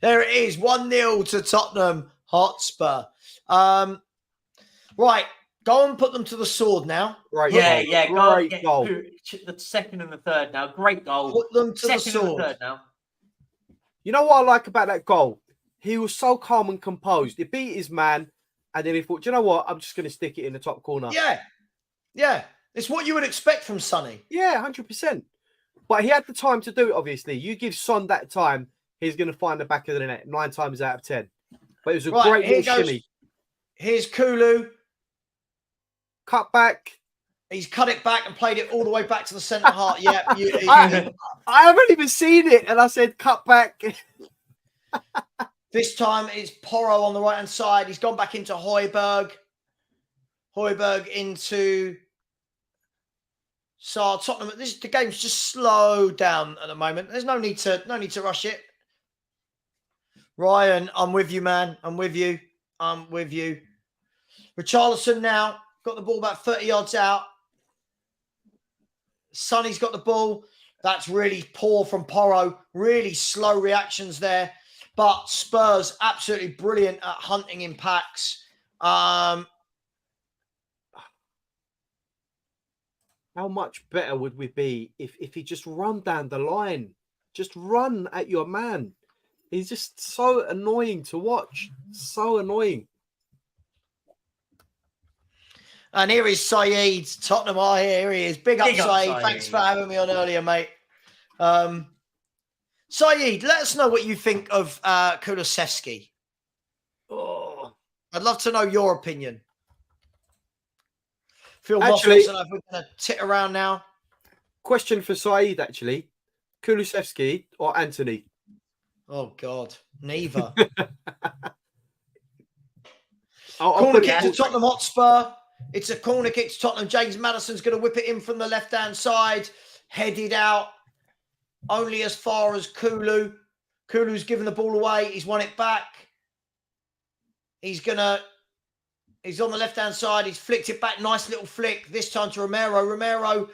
B: There it is. 1-0 to Tottenham Hotspur. Right. Go and put them to the sword now.
C: Right. Yeah. Great goal. The second and the third now. Great goal.
B: Put them to the sword.
C: And the third now.
D: You know what I like about that goal? He was so calm and composed. He beat his man, and then he thought, do you know what? I'm just going to stick it in the top corner.
B: Yeah. It's what you would expect from Sonny.
D: Yeah, 100%. But he had the time to do it, obviously. You give Son that time, he's going to find the back of the net 9 times out of 10. But it was a great little shimmy. Here's
B: Kulu.
D: Cut back.
B: He's cut it back and played it all the way back to the centre half. Yeah.
D: I haven't even seen it, and I said cut back.
B: This time it's Porro on the right-hand side. He's gone back into Højbjerg. Højbjerg into Tottenham. The game's just slowed down at the moment. There's no need to rush it. Ryan, I'm with you, man. I'm with you. Richarlison now got the ball about 30 yards out. Sonny's got the ball. That's really poor from Porro. Really slow reactions there. But Spurs absolutely brilliant at hunting in packs.
D: How much better would we be if he just run down the line? Just run at your man. He's just so annoying to watch. So annoying.
B: And here is Saeed. Tottenham are here. He is. Big up, Saeed. Thanks for having me on earlier, mate. Saeed, let us know what you think of Kulusevski. Oh, I'd love to know your opinion. Phil Moss wants to know if we're going to tit around now.
D: Question for Saeed, actually. Kulusevski or Anthony?
B: Oh, God. Neither.
D: Corner
B: kick to Tottenham Hotspur. It's a corner kick to Tottenham. James Madison's going to whip it in from the left-hand side. Headed out. Only as far as Kulu. Kulu's given the ball away. He's won it back. He's on the left-hand side. He's flicked it back. Nice little flick. This time to Romero. Romero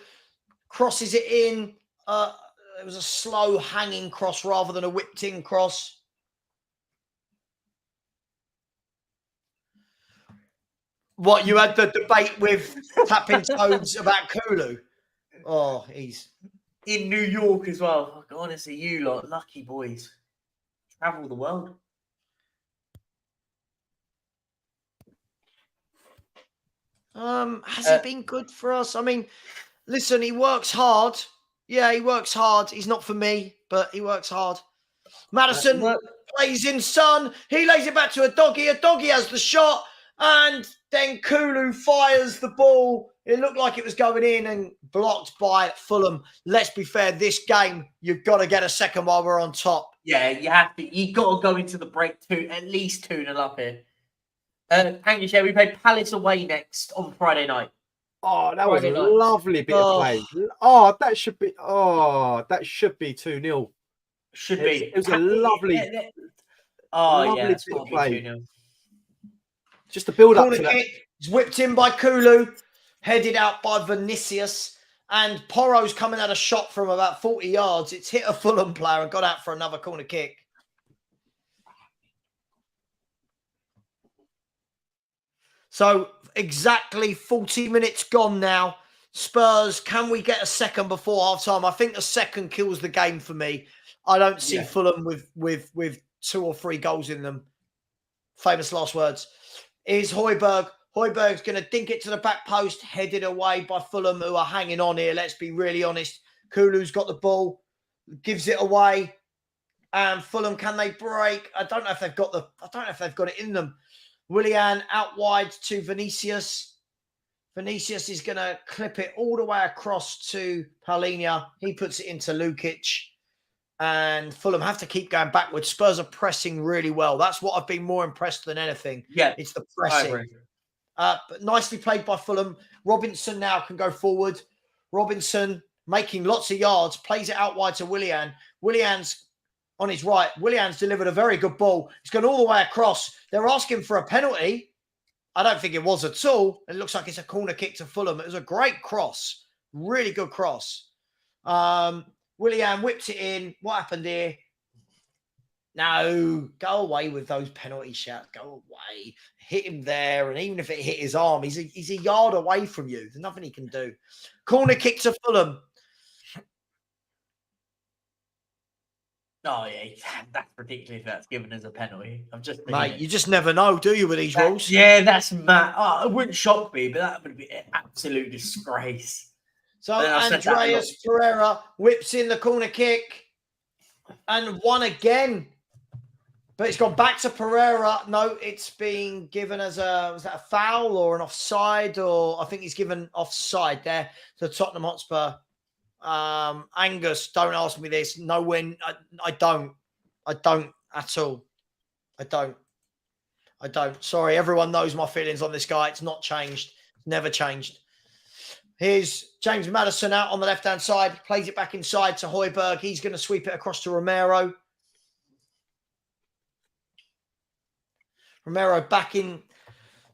B: crosses it in. It was a slow hanging cross rather than a whipped-in cross. What, you had the debate with Tapping Toads about Kulu? Oh, he's...
C: In New York as well. Honestly, you lot, lucky boys. Travel the world.
B: Has he been good for us? I mean, listen, he works hard. Yeah, he works hard. He's not for me, but he works hard. Madison plays in Son. He lays it back to a doggy. A doggy has the shot. And then Kulu fires the ball. It looked like it was going in and blocked by Fulham. Let's be fair, this game, you've got to get a second while we're on top.
C: Yeah, you have to. You've got to go into the break at least 2-0 up here. Angus, yeah, we play Palace away next on Friday night.
D: Oh, that was
C: Friday
D: a
C: night.
D: lovely bit of play. Oh, that should be 2-0.
C: Should be.
D: It was a lovely
C: lovely
D: bit of play.
C: 2-0.
D: Just to build up
B: Corner
D: to that.
B: kick is whipped in by Kulu, headed out by Vinicius, and Porro's coming at a shot from about 40 yards. It's hit a Fulham player and got out for another corner kick. So exactly 40 minutes gone now. Spurs, can we get a second before half time? I think the second kills the game for me. I don't see Fulham with 2 or 3 goals in them. Famous last words. Is Højbjerg. Højbjerg's going to dink it to the back post, headed away by Fulham, who are hanging on here. Let's be really honest. Kulu's got the ball, gives it away. And Fulham, can they break? I don't know if they've got it in them. Willian out wide to Vinicius. Vinicius is going to clip it all the way across to Palhinha. He puts it into Lukic. And Fulham have to keep going backwards. Spurs are pressing really well. That's what I've been more impressed than anything.
C: Yeah,
B: it's the pressing. But nicely played by Fulham. Robinson now can go forward. Robinson making lots of yards, plays it out wide to Willian. Willian's on his right. Willian's delivered a very good ball. It's gone all the way across. They're asking for a penalty. I don't think it was at all. It looks like it's a corner kick to Fulham. It was a great cross. Really good cross. Willian whips it in. What happened here? No, go away with those penalty shouts. Go away. Hit him there. And even if it hit his arm, he's a yard away from you. There's nothing he can do. Corner kick to Fulham.
C: Oh, yeah. That's ridiculous if that's given as a penalty. I'm just
B: Mate, you just never know, do you, with these rules?
C: Yeah, that's mad. Oh, it wouldn't shock me, but that would be an absolute disgrace.
B: So Andreas Pereira whips in the corner kick and won again. But it's gone back to Pereira. No, it's been given as was that a foul or an offside? Or I think he's given offside there to Tottenham Hotspur. Angus, don't ask me this. No win. I don't at all. I don't. Sorry, everyone knows my feelings on this guy. It's not changed. Never changed. Here's James Madison out on the left-hand side. Plays it back inside to Højbjerg. He's going to sweep it across to Romero. Romero back in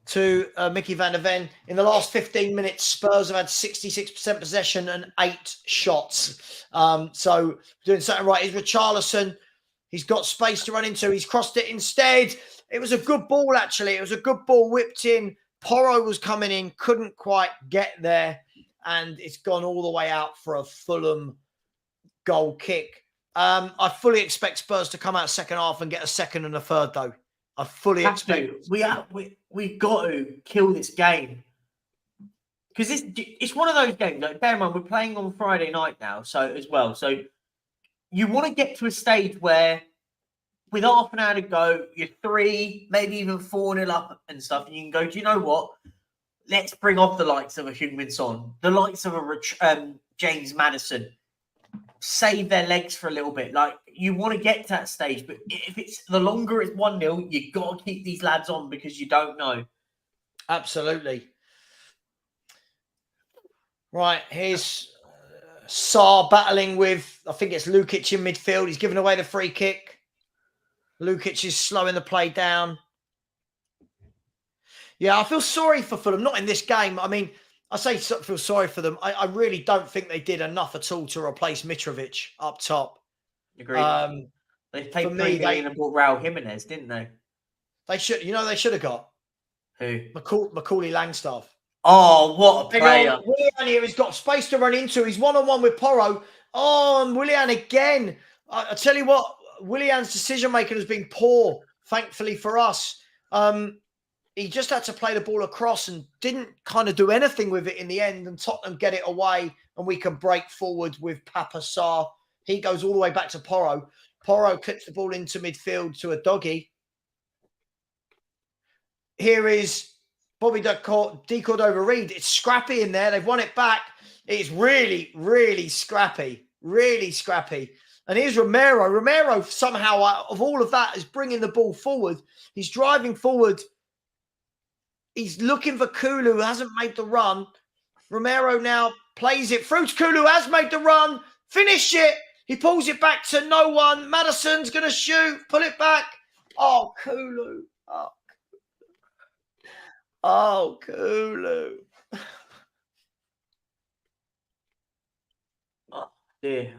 B: to Mickey van der Ven. In the last 15 minutes, Spurs have had 66% possession and 8 shots. So doing something right. Here's Watchalong. He's got space to run into. He's crossed it instead. It was a good ball, actually. It was a good ball whipped in. Porro was coming in, couldn't quite get there. And it's gone all the way out for a Fulham goal kick. I fully expect Spurs to come out second half and get a second and a third, though. I fully expect.
C: We've got to kill this game. Because it's one of those games. Like, bear in mind, we're playing on Friday night now, so you want to get to a stage where with half an hour to go, you're 3, maybe even 4-0 up and stuff, and you can go, do you know what? Let's bring off the likes of a Heung-min Son, the likes of a James Madison. Save their legs for a little bit. Like, you want to get to that stage, but if it's the longer it's 1-0, you got to keep these lads on because you don't know.
B: Absolutely. Right, here's Sarr battling with, I think it's Lukic in midfield. He's given away the free kick. Lukic is slowing the play down. Yeah, I feel sorry for Fulham. Not in this game. I mean, I say feel sorry for them. I really don't think they did enough at all to replace Mitrovic up top.
C: Agreed. They paid $3 million and bought Raul Jimenez, didn't they?
B: They should. You know, they should have got
C: who?
B: Macaulay Langstaff.
C: Oh, what a player!
B: Willian here has got space to run into. He's one-on-one with Porro. Oh, and Willian again. I tell you what, Willian's decision making has been poor. Thankfully for us. He just had to play the ball across and didn't kind of do anything with it in the end. And Tottenham get it away and we can break forward with Papa Sarr. He goes all the way back to Porro. Porro clips the ball into midfield to a doggy. Here is Bobby De Cordova-Reid. It's scrappy in there. They've won it back. It's really, really scrappy. Really scrappy. And here's Romero. Romero somehow, of all of that, is bringing the ball forward. He's driving forward. He's looking for Kulu, who hasn't made the run. Romero now plays it through to Kulu, who has made the run. Finish it. He pulls it back to no one. Madison's going to shoot. Pull it back. Oh, Kulu. Oh, Kulu.
C: Oh, dear.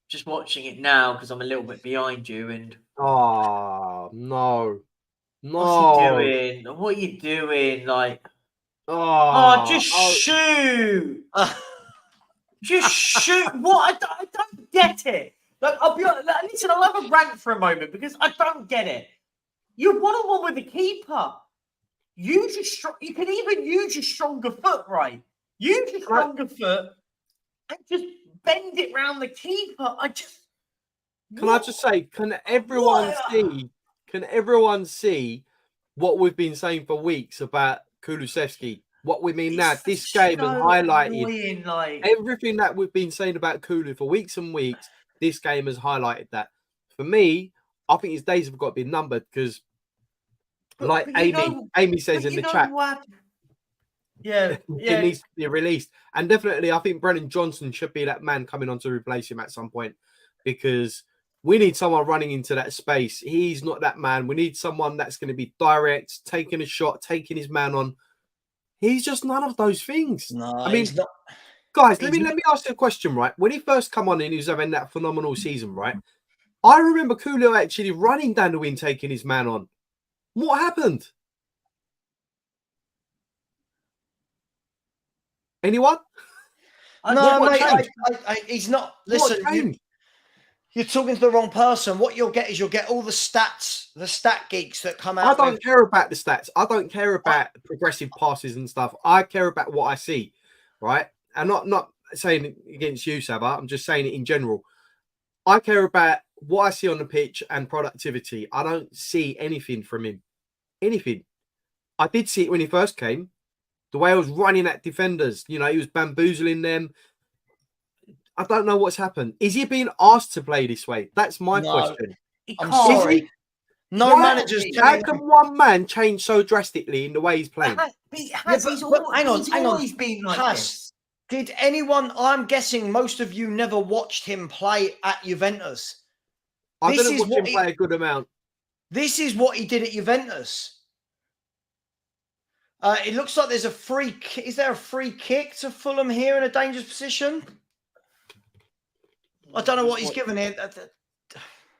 C: Just watching it now because I'm a little bit behind you. And
D: oh, no.
C: What's he doing? What are you doing? Like, just shoot. Just shoot. What? I don't get it. Like, I'll be honest, listen, I'll have a rant for a moment because I don't get it. You're one-on-one with the keeper. You can even use your stronger foot, right? Use your stronger foot and just bend it round the keeper.
D: Can I just say, can everyone see what we've been saying for weeks about Kulusevski? What we mean now, this game has highlighted everything that we've been saying about Kulu for weeks and weeks. This game has highlighted that. For me, I think his days have got to be numbered because, Amy says in the chat,
C: it
D: needs to be released. And definitely, I think Brennan Johnson should be that man coming on to replace him at some point because we need someone running into that space. He's not that man. We need someone that's going to be direct, taking a shot, taking his man on. He's just none of those things.
B: No,
D: I mean, guys, let me ask you a question, right? When he first come on and he was having that phenomenal season, right? I remember Kulu actually running down the wing, taking his man on. What happened? Anyone?
B: No, mate, he's not. Listen, you're talking to the wrong person. What you'll get all the stats, the stat geeks that come out.
D: I don't care about the stats. I don't care about progressive passes and stuff. I care about what I see, right? And not saying it against you, Savva. I'm just saying it in general. I care about what I see on the pitch and productivity. I don't see anything from him. Anything. I did see it when he first came. The way I was running at defenders. You know, he was bamboozling them. I don't know what's happened. Is he being asked to play this way? That's my question.
B: I'm sorry. No managers.
D: How can one man change so drastically in the way he's playing?
C: He's always been like this.
B: Did anyone? I'm guessing most of you never watched him play at Juventus.
D: I didn't watch him play a good amount.
B: This is what he did at Juventus. It looks like there's a free. Is there a free kick to Fulham here in a dangerous position? I don't know what he's given here.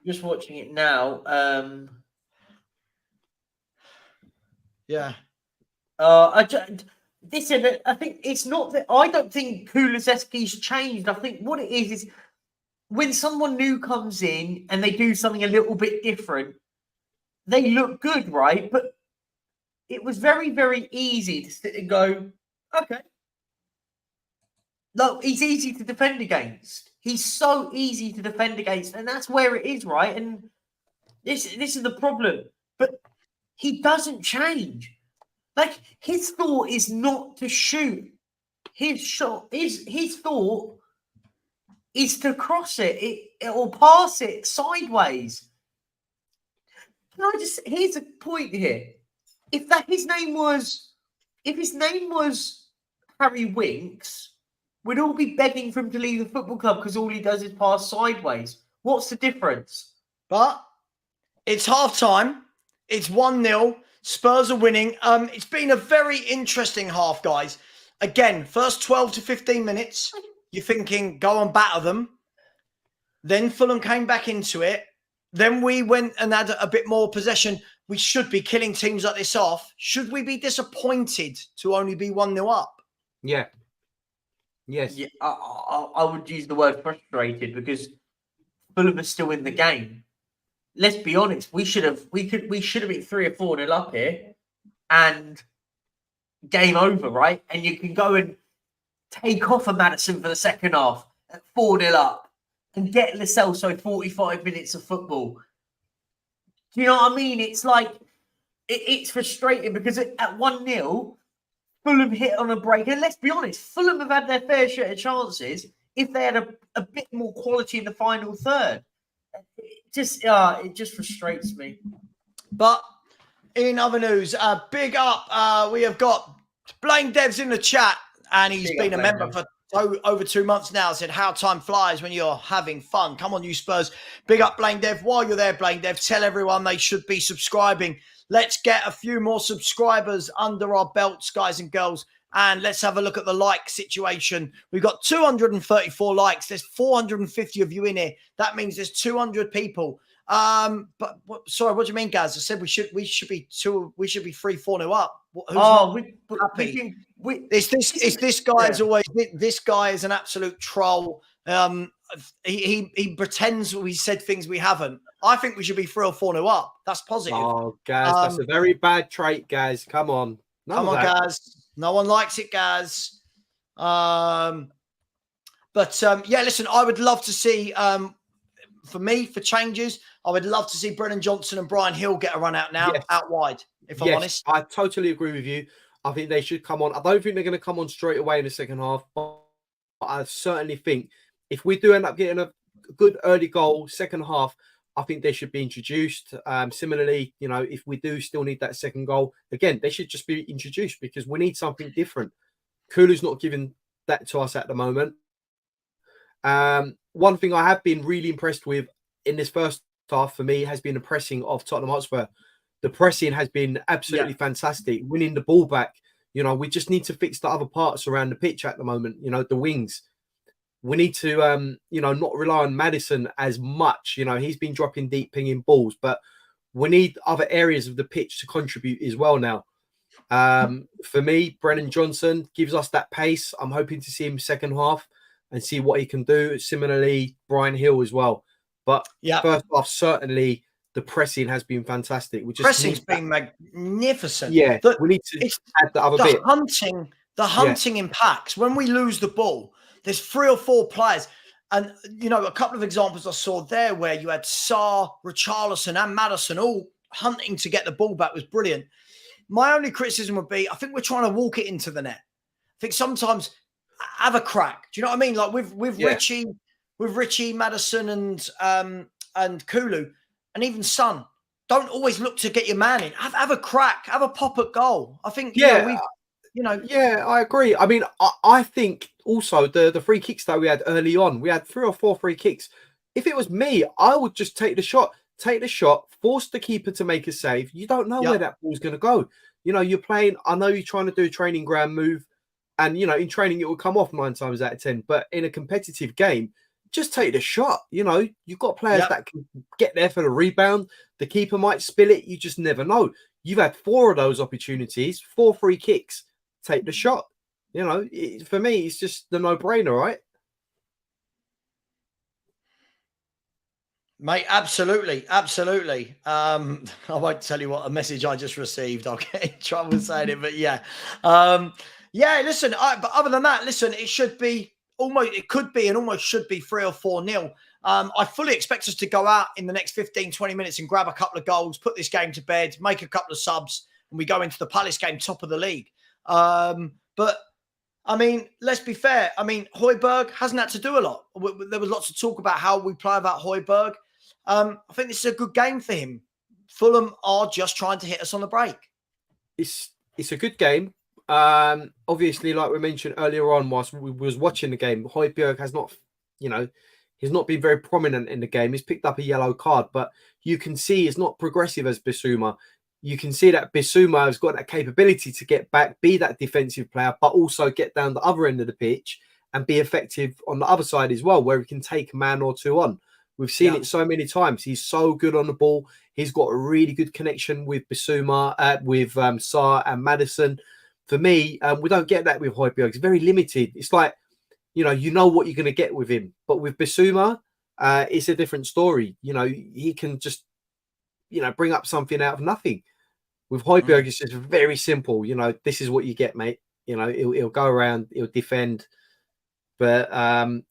C: Just watching it now.
B: Yeah.
C: I think it's not that. I don't think Kulusevski's changed. I think what it is when someone new comes in and they do something a little bit different, they look good, right? But it was very, very easy to sit and go, okay. No, he's easy to defend against. He's so easy to defend against, and that's where it is, right? And this is the problem. But he doesn't change. Like, his thought is not to shoot. His thought is to cross it or pass it sideways. Here's a point here. If his name was Harry Winks, we'd all be begging for him to leave the football club because all he does is pass sideways. What's the difference?
B: But it's half time. It's 1-0. Spurs are winning. It's been a very interesting half, guys. Again, first 12 to 15 minutes, you're thinking, go and batter them. Then Fulham came back into it. Then we went and had a bit more possession. We should be killing teams like this off. Should we be disappointed to only be 1-0 up?
D: Yeah. Yes.
C: Yeah, I would use the word frustrated because Fulham are still in the game. Let's be honest. We should have been 3 or 4-0 up here, and game over, right? And you can go and take off a Madison for the second half at 4-0 up and get Lo Celso 45 minutes of football. Do you know what I mean? It's like it's frustrating because at 1-0. Fulham hit on a break. And let's be honest, Fulham have had their fair share of chances if they had a bit more quality in the final third. It just frustrates me.
B: But In other news, big up. We have got Blaine Devs in the chat, and he's been a member for over 2 months now. Said how time flies when you're having fun. Come on, you Spurs. Big up, Blaine Dev. While you're there, Blaine Dev, tell everyone they should be subscribing. Let's get a few more subscribers under our belts, guys and girls. And let's have a look at the like situation. We've got 234 likes. There's 450 of you in here. That means there's 200 people. Sorry, what do you mean, guys? I said we should be 3-4-0 up. This guy is an absolute troll. He pretends we said things we haven't. I think we should be 3 or 4-0 up. That's positive.
D: Oh, guys, that's a very bad trait, guys. Come on.
B: Guys. No one likes it, guys. Yeah, listen, I would love to see, for changes, I would love to see Brennan Johnson and Brian Hill get a run out now, out wide, if I'm honest.
D: I totally agree with you. I think they should come on. I don't think they're going to come on straight away in the second half, but I certainly think if we do end up getting a good early goal, second half, I think they should be introduced. Similarly, if we do still need that second goal, again, they should just be introduced because we need something different. Kulu's not giving that to us at the moment. One thing I have been really impressed with in this first half for me has been the pressing of Tottenham Hotspur. The pressing has been absolutely fantastic. Winning the ball back, we just need to fix the other parts around the pitch at the moment. The wings. We need to, not rely on Madison as much. He's been dropping deep, pinging balls, but we need other areas of the pitch to contribute as well now. For me, Brennan Johnson gives us that pace. I'm hoping to see him second half and see what he can do. Similarly, Brian Hill as well. But first half, certainly the pressing has been fantastic.
B: Pressing's been magnificent.
D: Yeah, we need to add the other bit.
B: The hunting in packs. When we lose the ball, there's 3 or 4 players. And, a couple of examples I saw there where you had Sarr, Watchalong and Madison all hunting to get the ball back was brilliant. My only criticism would be, I think we're trying to walk it into the net. I think sometimes have a crack. Do you know what I mean? Like with Richie, Madison and Kulu and even Son. Don't always look to get your man in. Have a crack. Have a pop at goal. I think,
D: Yeah, I agree. I mean, I think also the free kicks that we had early on, we had 3 or 4 free kicks. If it was me, I would just take the shot, force the keeper to make a save. You don't know where that ball's going to go. You're playing, I know you're trying to do a training ground move and, in training, it will come off 9 times out of 10. But in a competitive game, just take the shot. You've got players that can get there for the rebound. The keeper might spill it. You just never know. You've had 4 of those opportunities, 4 free kicks. Take the shot. For me, it's just the no-brainer, right?
B: Mate, absolutely. I won't tell you what a message I just received. I'll get in trouble saying it, but yeah. Listen, but other than that, listen, it could be and almost should be 3 or 4-0. I fully expect us to go out in the next 15, 20 minutes and grab a couple of goals, put this game to bed, make a couple of subs, and we go into the Palace game top of the league. But I mean, let's be fair. I mean, Højbjerg hasn't had to do a lot. There was lots of talk about how we play about Højbjerg. I think this is a good game for him. Fulham are just trying to hit us on the break.
D: It's a good game. Obviously, like we mentioned earlier on, whilst we was watching the game, Højbjerg has not, he's not been very prominent in the game. He's picked up a yellow card, but you can see it's not progressive as Bissouma. You can see that Bissouma has got that capability to get back, be that defensive player, but also get down the other end of the pitch and be effective on the other side as well, where he can take a man or two on. We've seen it so many times. He's so good on the ball. He's got a really good connection with Bissouma, with Sarr and Madison. For me, we don't get that with Højbjerg. It's very limited. It's like, you know what you're going to get with him. But with Bissouma, it's a different story. He can just, bring up something out of nothing. With Højbjerg, it's just very simple. This is what you get, mate. He'll go around, he'll defend. But,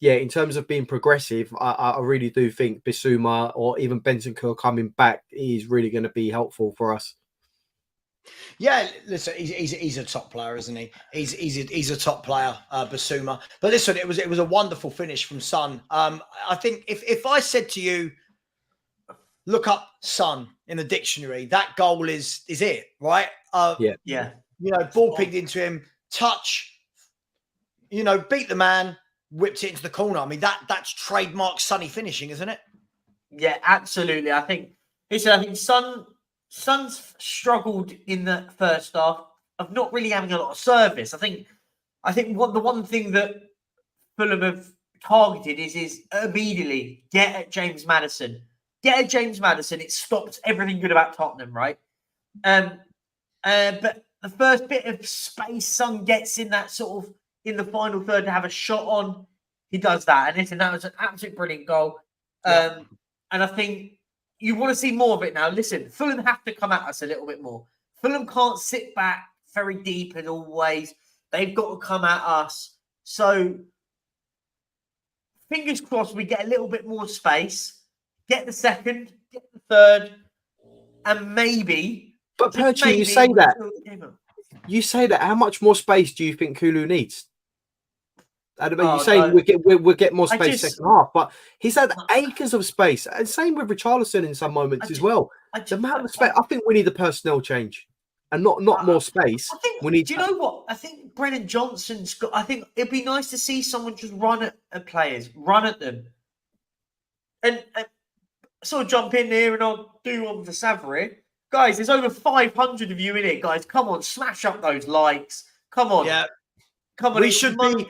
D: in terms of being progressive, I really do think Bissouma or even Bentancur coming back is really going to be helpful for us.
B: Yeah, listen, he's a top player, isn't he? He's a top player, Bissouma. But listen, it was a wonderful finish from Son. I think if I said to you, look up Son in the dictionary. That goal is it, right?
C: Yeah.
B: Ball pinged into him, touch, beat the man, whipped it into the corner. I mean, that's trademark Sonny finishing, isn't it?
C: Yeah, absolutely. I think Son's struggled in the first half of not really having a lot of service. I think the one thing that Fulham have targeted is immediately get at James Madison. Get at James Madison. It stops everything good about Tottenham, right? But the first bit of space Son gets in that sort of in the final third to have a shot on, he does that. And listen, that was an absolute brilliant goal. And I think you want to see more of it now. Listen, Fulham have to come at us a little bit more. Fulham can't sit back very deep in all ways. They've got to come at us. So fingers crossed we get a little bit more space, get the second, get the third, and maybe.
D: But Perchi, you say that. How much more space do you think Kulu needs? You say we'll get more space second half, but he's had acres of space, and same with Richarlison in some moments as well. The amount of space, I think we need a personnel change, and not more space.
C: Do you know what? I think Brennan Johnson's got. I think it'd be nice to see someone just run at players, run at them, and sort of jump in here, and I'll do one for Savva. Guys, there's over 500 of you in here, guys. Come on, smash up those likes. Come on.
B: Yeah.
C: Come on.
B: We should be.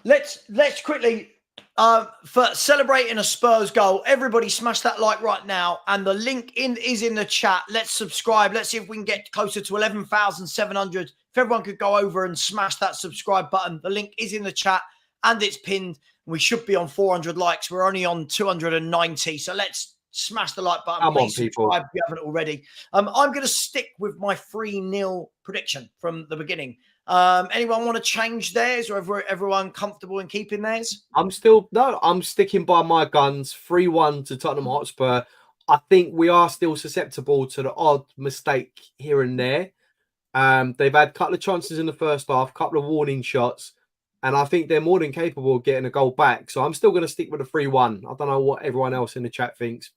B: Let's quickly, for celebrating a Spurs goal, everybody smash that like right now. And the link is in the chat. Let's subscribe. Let's see if we can get closer to 11,700. If everyone could go over and smash that subscribe button. The link is in the chat and it's pinned. We should be on 400 likes. We're only on 290. So let's smash the like button.
D: Come
B: Please
D: on, people.
B: subscribe if you haven't already. I'm going to stick with my 3-0 prediction from the beginning. Anyone want to change theirs, or everyone comfortable in keeping theirs?
D: I'm sticking by my guns. 3-1 to Tottenham Hotspur. I think we are still susceptible to the odd mistake here and there. They've had a couple of chances in the first half, a couple of warning shots, and I think they're more than capable of getting a goal back. So I'm still going to stick with the 3-1. I don't know what everyone else in the chat thinks.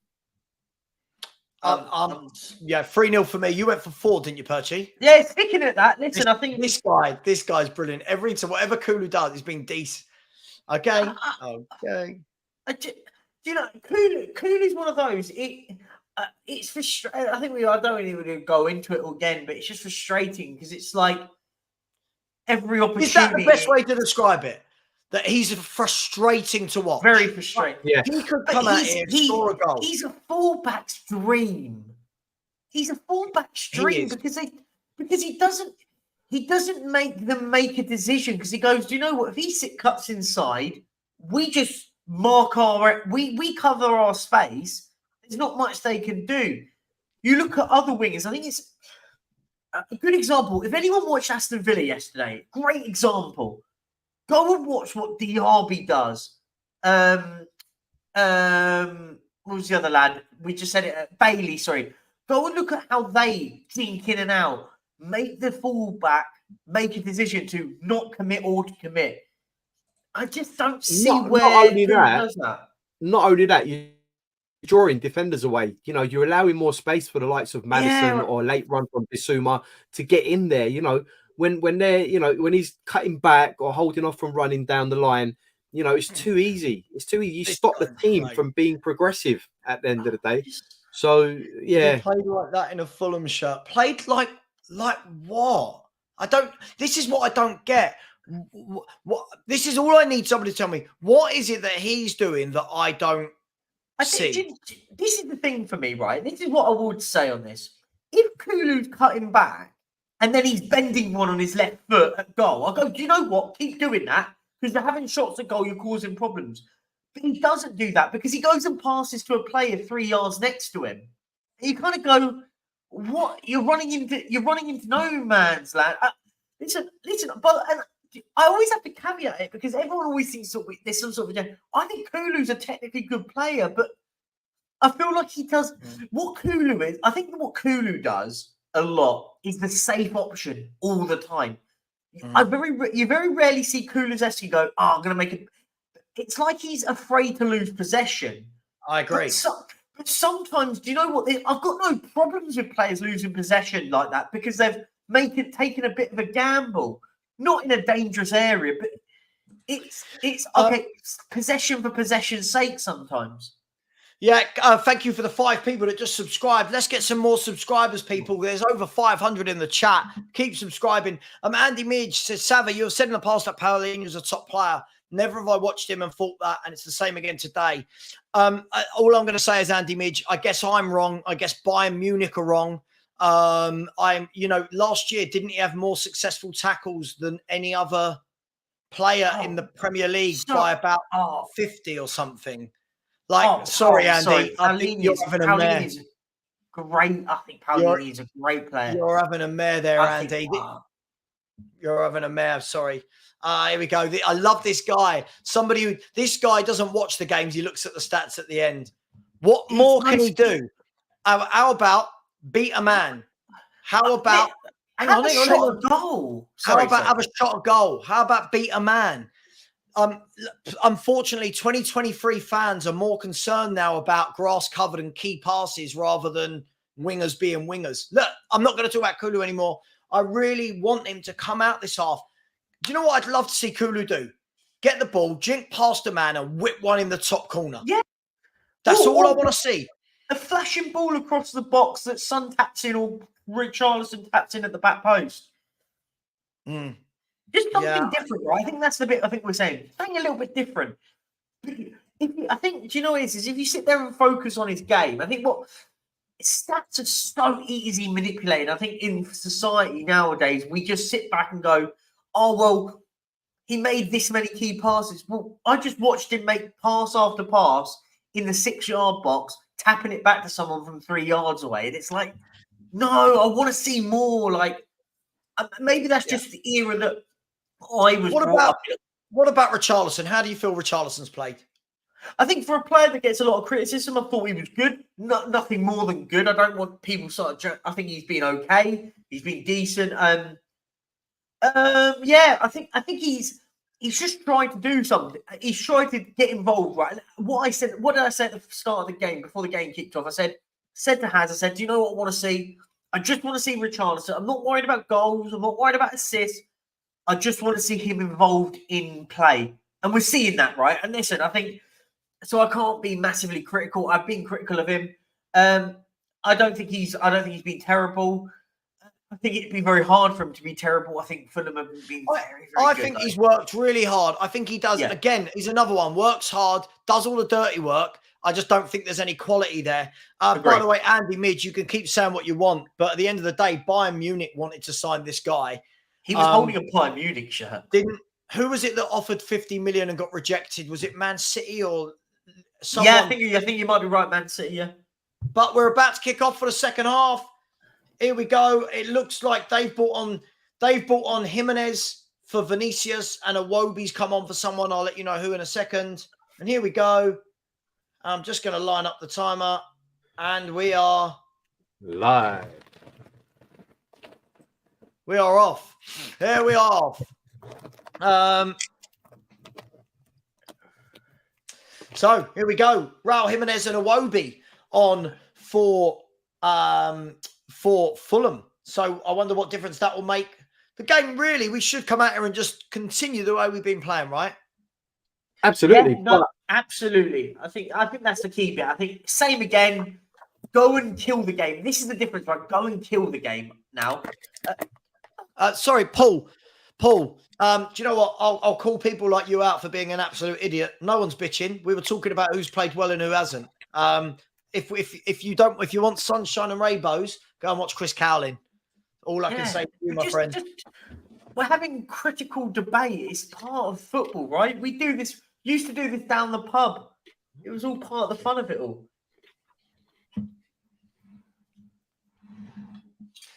B: 3-0 for me. You went for 4, didn't you, Perchi?
C: Yeah, sticking at that. Listen, I think
B: this guy's brilliant. Every time, whatever Kulu does, he's been decent. Okay. Okay.
C: Do you know, Kulu's one of those. It's frustrating. I think I don't even go into it again, but it's just frustrating because it's like every opportunity.
B: Is that the best way to describe it? That he's frustrating to watch.
C: Very frustrating.
D: Yeah.
B: He could come out here and score a goal.
C: He's a fullback's dream. He's a fullback's dream because he doesn't make them make a decision because he goes, do you know what? If he cuts inside, we just we cover our space. There's not much they can do. You look at other wingers. I think it's a good example. If anyone watched Aston Villa yesterday, great example. Go and watch what Diaby does. What was the other lad? We just said it. Bailey, sorry. Go and look at how they think in and out. Make the fullback make a decision to not commit or to commit. I just don't see where he does that.
D: Not only that, you're drawing defenders away. You know, you're allowing more space for the likes of Madison or a late run from Bissouma to get in there. You know, when they're, you know, when he's cutting back or holding off from running down the line, you know, it's too easy. It's too easy. You stop the team from being progressive at the end of the day. So, yeah.
B: He played like that in a Fulham shirt. Played like what? This is what I don't get. This is all I need somebody to tell me. What is it that he's doing that I don't see?
C: This is the thing for me, right? This is what I would say on this. If Kulu's cutting back, and then he's bending one on his left foot at goal, I go, do you know what? Keep doing that because they're having shots at goal, you're causing problems. But he doesn't do that because he goes and passes to a player 3 yards next to him. And you kind of go, what? You're running into no man's land. Listen, but I always have to caveat it because everyone always thinks there's some sort of. I think Kulu's a technically good player, but I feel like he does what Kulu is. I think what Kulu does a lot is the safe option all the time. You very rarely see Kulusevski go, I'm going to make it. It's like he's afraid to lose possession.
B: I agree.
C: But sometimes, do you know what? I've got no problems with players losing possession like that because they've taken a bit of a gamble, not in a dangerous area, but it's okay. Possession for possession's sake sometimes.
B: Yeah, thank you for the 5 people that just subscribed. Let's get some more subscribers, people. There's over 500 in the chat. Keep subscribing. Andy Midge says, Savva, you have said in the past that Paulinho's a top player. Never have I watched him and thought that, and it's the same again today. All I'm going to say is, Andy Midge, I guess I'm wrong. I guess Bayern Munich are wrong. Last year, didn't he have more successful tackles than any other player in the Premier League by about 50 or something? Sorry, Andy. I think you're having a mare.
C: Great. I think Paulinho is a great player.
B: You're having a mare there, Andy. You're having a mare. Sorry. Here we go. I love this guy. This guy doesn't watch the games. He looks at the stats at the end. What more can he do? How about beat a man? How about
C: have a shot at goal?
B: How about have a shot at goal? How about beat a man? Unfortunately, 2023 fans are more concerned now about grass covered and key passes rather than wingers being wingers. Look, I'm not going to talk about Kulu anymore. I really want him to come out this half. Do you know what I'd love to see Kulu do? Get the ball, jink past a man and whip one in the top corner.
C: Yeah.
B: That's all I want to see.
C: A flashing ball across the box that Son taps in or Richarlison taps in at the back post. Just something different, right? I think that's the bit I think we're saying. Something a little bit different. I think, do you know what it is if you sit there and focus on his game, I think stats are so easy manipulated. I think in society nowadays, we just sit back and go, oh, well, he made this many key passes. Well, I just watched him make pass after pass in the 6-yard box, tapping it back to someone from 3 yards away. And it's like, no, I want to see more. Like, maybe that's just the era that I was.
B: What about Richarlison? How do you feel Richarlison's played?
C: I think for a player that gets a lot of criticism, I thought he was good. Nothing more than good. I don't want people I think he's been okay. He's been decent. I think he's just trying to do something. He's trying to get involved, right? What did I say at the start of the game before the game kicked off? I said to Haz, do you know what I want to see? I just want to see Richarlison. I'm not worried about goals. I'm not worried about assists. I just want to see him involved in play. And we're seeing that, right? And listen, I think so. I can't be massively critical. I've been critical of him. I don't think he's been terrible. I think it'd be very hard for him to be terrible. I think Fulham have been very good.
B: I think he's worked really hard. I think he does. Yeah. Again, he's another one. Works hard, does all the dirty work. I just don't think there's any quality there. By the way, Andy Midge, you can keep saying what you want, but at the end of the day, Bayern Munich wanted to sign this guy.
C: He was holding a Bayern Munich shirt.
B: Who was it that offered 50 million and got rejected? Was it Man City or someone?
C: Yeah, I think you might be right, Man City, yeah.
B: But we're about to kick off for the second half. Here we go. It looks like they've brought on Jimenez for Vinicius and Iwobi's come on for someone. I'll let you know who in a second. And here we go. I'm just going to line up the timer. And we are
D: live.
B: We are off. Here we are. So here we go. Raul Jimenez and Iwobi on for Fulham. So I wonder what difference that will make. The game, really, we should come out here and just continue the way we've been playing, right?
D: Absolutely.
C: Yeah, no, absolutely. I think that's the key bit. I think same again. Go and kill the game. This is the difference, right? Go and kill the game now.
B: Sorry, Paul. Do you know what? I'll call people like you out for being an absolute idiot. No one's bitching. We were talking about who's played well and who hasn't. If you want sunshine and rainbows, go and watch Chris Cowling. All I can say to you, my friend.
C: We're having critical debate. It's part of football, right? We used to do this down the pub. It was all part of the fun of it all.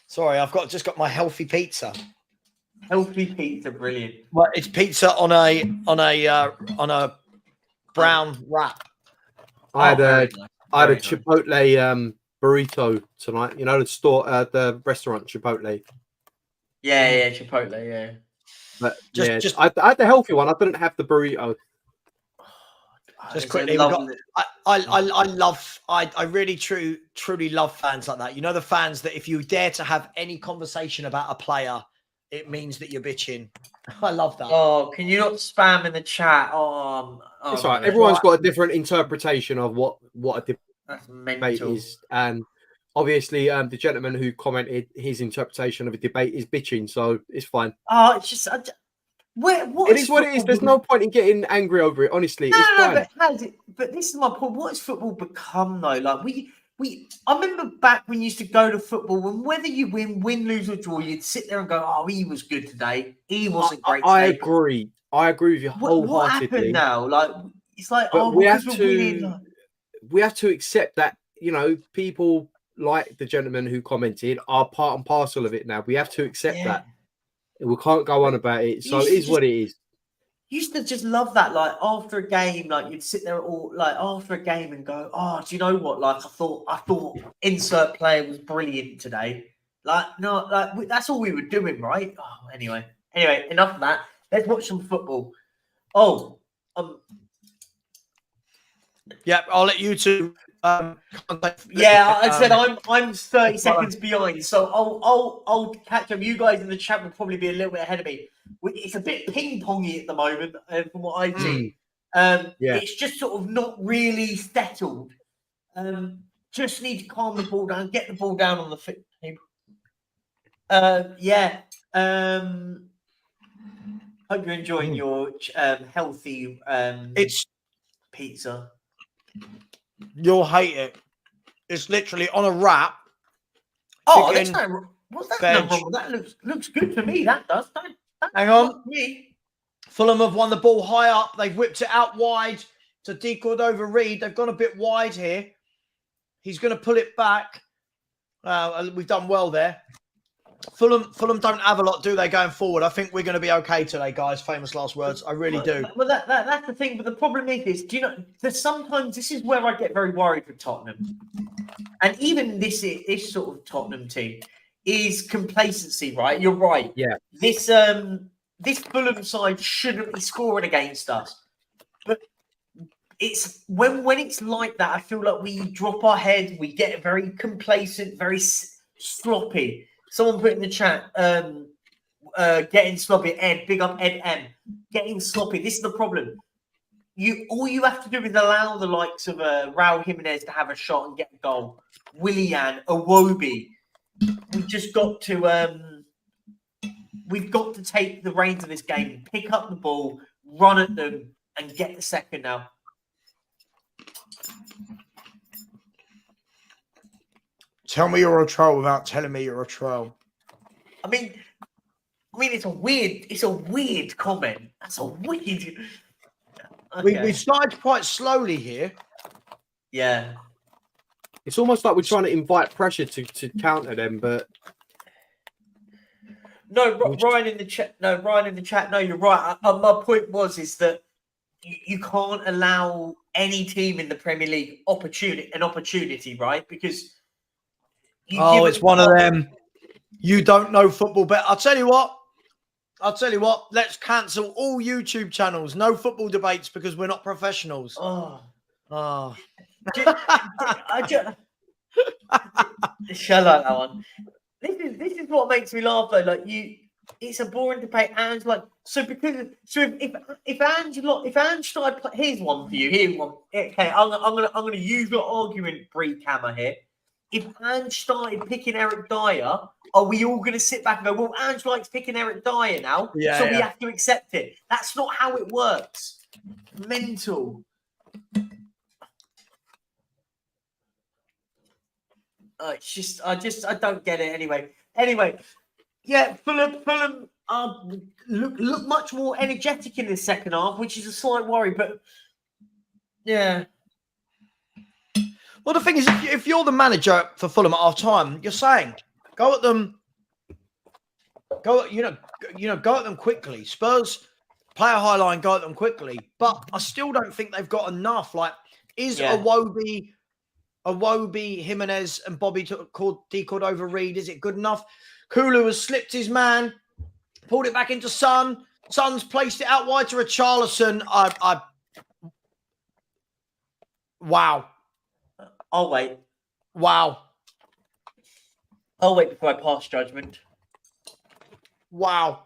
B: Sorry, I've just got my healthy pizza.
C: Healthy pizza, brilliant.
B: Well, it's pizza on a brown wrap.
D: I had a Chipotle burrito tonight. You know the store, the restaurant Chipotle.
C: Yeah, Chipotle, yeah.
D: But I had the healthy one. I didn't have the burrito.
B: Just quickly, I really truly love fans like that. You know, the fans that if you dare to have any conversation about a player, it means that you're bitching. I love that.
C: Oh, can you not spam in the chat?
D: It's all right. Everyone's got a different interpretation of what a debate is, and obviously, the gentleman who commented, his interpretation of a debate is bitching, so it's fine.
C: Oh, it's just
D: it is what it is. There's no point in getting angry over it. Honestly, it's fine.
C: But this is my point. What has football become though? Like I remember back when you used to go to football, and whether you win, lose, or draw, you'd sit there and go, "Oh, he was good today. He wasn't great today."
D: I agree with you wholeheartedly.
C: What happened now? Like it's like,
D: but we have to accept that, you know, people like the gentleman who commented are part and parcel of it now. We have to accept that. We can't go on about it. So it is what it is.
C: Used to just love that. Like after a game, like you'd sit there all like after a game and go, "Oh, do you know what? Like I thought insert player was brilliant today." Like no, like that's all we were doing, right? Oh, anyway, enough of that. Let's watch some football.
B: Yeah, I'll let you two.
C: I said I'm 30 seconds behind, so I'll catch up. You guys in the chat will probably be a little bit ahead of me. It's a bit ping pongy at the moment, from what I've seen. It's just sort of not really settled. Just need to calm the ball down, get the ball down on the fit. Hope you're enjoying your healthy
B: it's
C: pizza.
B: You'll hate it. It's literally on a wrap.
C: Oh, what's that number? That looks good to me. That does.
B: Hang on. Fulham have won the ball high up. They've whipped it out wide to decored over Reed. They've gone a bit wide here. He's going to pull it back. We've done well there. Fulham don't have a lot, do they, going forward? I think we're going to be okay today, guys. Famous last words. I really do.
C: Well, that's the thing. But the problem is, do you know, that sometimes this is where I get very worried with Tottenham. And even this sort of Tottenham team is complacency, right? You're right.
D: Yeah.
C: This Fulham side shouldn't be scoring against us. But it's when it's like that, I feel like we drop our head, we get very complacent, very sloppy. Someone put in the chat, getting sloppy. Ed, big up Ed M. Getting sloppy. This is the problem. All you have to do is allow the likes of Raul Jimenez to have a shot and get a goal. Willian, Iwobi. We've just got to take the reins of this game, pick up the ball, run at them, and get the second now.
B: Tell me you're a troll without telling me you're a troll.
C: I mean, it's a weird comment. That's a weird. Okay.
B: We started quite slowly here.
C: Yeah.
D: It's almost like we're trying to invite pressure to counter them, but
C: no, Ryan in the chat. No, you're right. My point is that you can't allow any team in the Premier League an opportunity, right? Because
B: it's one of them. You don't know football, but I'll tell you what. Let's cancel all YouTube channels. No football debates because we're not professionals.
C: Shall I that one? This is what makes me laugh though. Like it's a boring debate. Ange if Ange started, here's one for you. Here's one. Okay, I'm gonna use your argument, Bree Cammer here. If Ange started picking Eric Dyer, are we all going to sit back and go, well, Ange likes picking Eric Dyer now, we have to accept it? That's not how it works. Mental. It's just, I don't get it anyway. Anyway, yeah, Fulham look much more energetic in the second half, which is a slight worry, but yeah.
B: Well, the thing is, if you're the manager for Fulham at half time, you're saying, go at them quickly. Spurs play a high line, go at them quickly. But I still don't think they've got enough. Like, is Iwobi, Jimenez, and Bobby decored over Reed? Is it good enough? Kulu has slipped his man, pulled it back into Son. Son's placed it out wide to Richarlison. Wow.
C: I'll wait.
B: Wow.
C: I'll wait before I pass judgment.
B: Wow.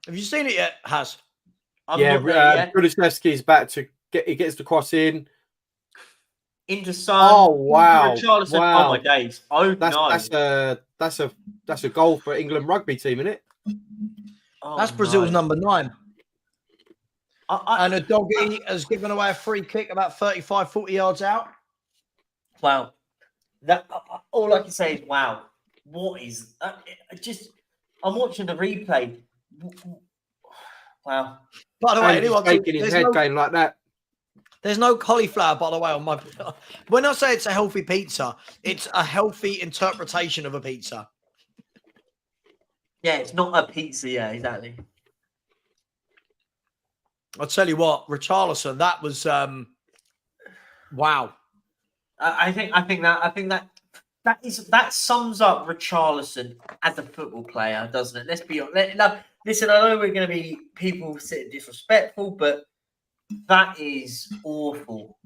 B: Have you seen it yet, Has?
D: Kulusevski's back to get. He gets the cross in.
C: Into Son.
D: Oh wow!
C: Richarlison.
D: Wow.
C: Oh my days! Oh
D: That's a goal for England rugby team, isn't it?
C: Oh,
B: that's Brazil's number 9. And a doggy has given away a free kick about 35, 40 yards out.
C: Wow. That all I can say is wow. What is that? I'm watching the replay. Wow.
B: By the way, anyone
D: shaking his head going like that.
B: There's no cauliflower, by the way, on my. When I say it's a healthy pizza, it's a healthy interpretation of a pizza.
C: Yeah, it's not a pizza. Yeah, exactly.
B: I'll tell you what, Richarlison, that was wow.
C: I think that sums up Richarlison as a football player, doesn't it? Let's be honest. Listen, I know we're going to be people sitting disrespectful, but that is awful.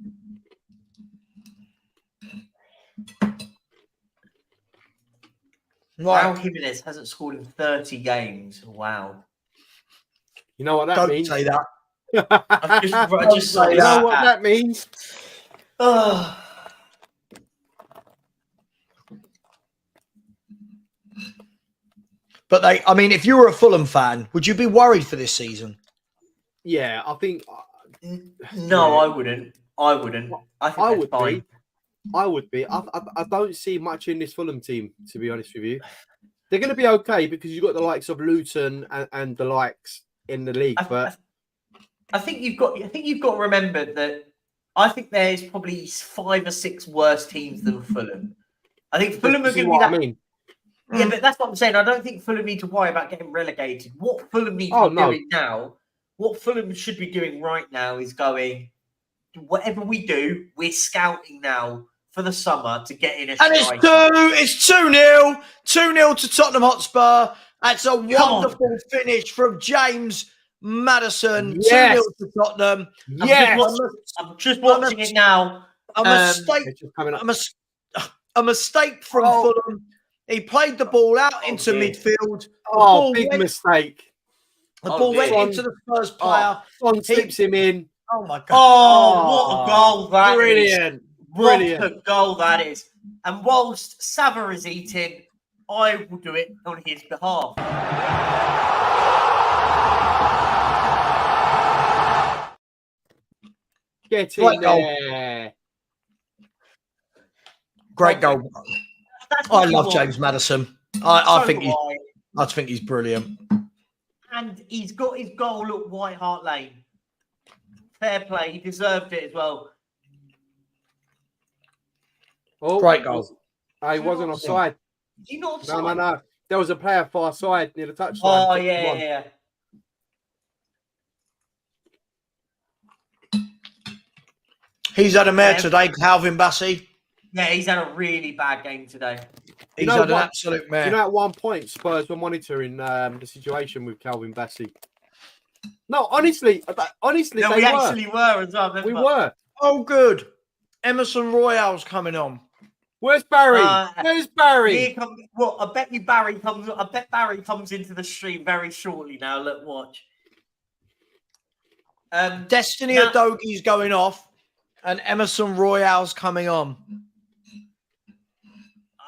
C: Raul Jimenez hasn't scored in 30 games. Wow.
D: You know what that means?
B: Don't say that.
C: I just saw
D: you know what that means?
B: But if you were a Fulham fan, would you be worried for this season?
D: Yeah, I think.
C: No, I wouldn't. I think
D: I would be. I would be. I don't see much in this Fulham team, to be honest with you. They're going to be okay because you've got the likes of Luton and the likes in the league.
C: I think you've got to remember that I think there's probably 5 or 6 worse teams than Fulham. I think Fulham are going to be that.
D: I mean.
C: Yeah, but that's what I'm saying. I don't think Fulham need to worry about getting relegated. What Fulham need to be doing now, what Fulham should be doing right now is going, whatever we do, we're scouting now for the summer to get in a strike.
B: And it's 2-0. 2-0 to Tottenham Hotspur. That's a wonderful finish from James Madison.
D: Yes.
B: 2-0 to Tottenham.
D: Yes.
C: I'm just watching it now.
B: A mistake from Fulham. He played the ball out into midfield.
D: Big mistake.
B: The ball went into the first player.
D: Son slips him in.
B: Oh, my God.
C: Oh, what a goal that
D: brilliant.
C: is.
D: Brilliant.
C: What a goal that is. And whilst Savva is eating, I will do it on his behalf.
D: Get in there.
B: Great goal. I love James Madison. I think he's brilliant.
C: And he's got his goal at White Hart Lane. Fair play. He deserved it as well.
B: Oh, great goal.
D: He wasn't offside.
C: Is he not offside?
D: No. There was a player far side near the touchline.
C: Oh, yeah.
B: He's had a mare today, Calvin Bassey.
C: Yeah, he's had a really bad game today.
B: He's had an absolute mare.
D: You know, at one point, Spurs were monitoring the situation with Calvin Bassey. No, honestly,
C: no, we actually were as well.
D: We were.
B: Oh, good. Emerson Royale's coming on.
D: Where's Barry? Where's Barry?
C: I bet Barry comes into the stream very shortly now. Look, watch.
B: Destiny Udogi's going off, and Emerson Royale's coming on.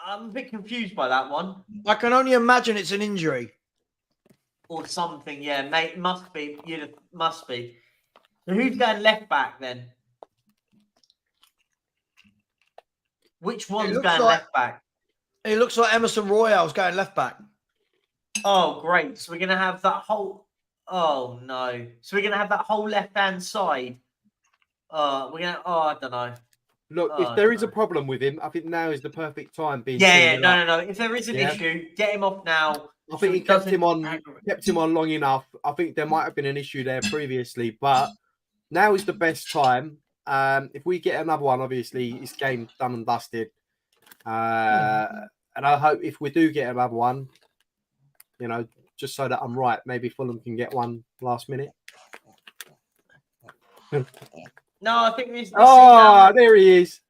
C: I'm a bit confused by that one.
B: I can only imagine it's an injury.
C: Or something, yeah, mate. Must be. Must be. So who's going left back then? Which one's going left back?
B: It looks like Emerson Royale's going left back.
C: Oh, great. So we're going to have that whole... Oh, no. So we're going to have that whole left-hand side. We're going to... Oh, I don't know.
D: Look, if there is a problem with him, I think now is the perfect time.
C: No. If there is an issue, get him off now.
D: I think he kept him on long enough. I think there might have been an issue there previously, but now is the best time. If we get another one, obviously, it's game done and dusted. And I hope if we do get another one, just so that I'm right. Maybe Fulham can get one last minute.
C: No, I think this
D: there he is.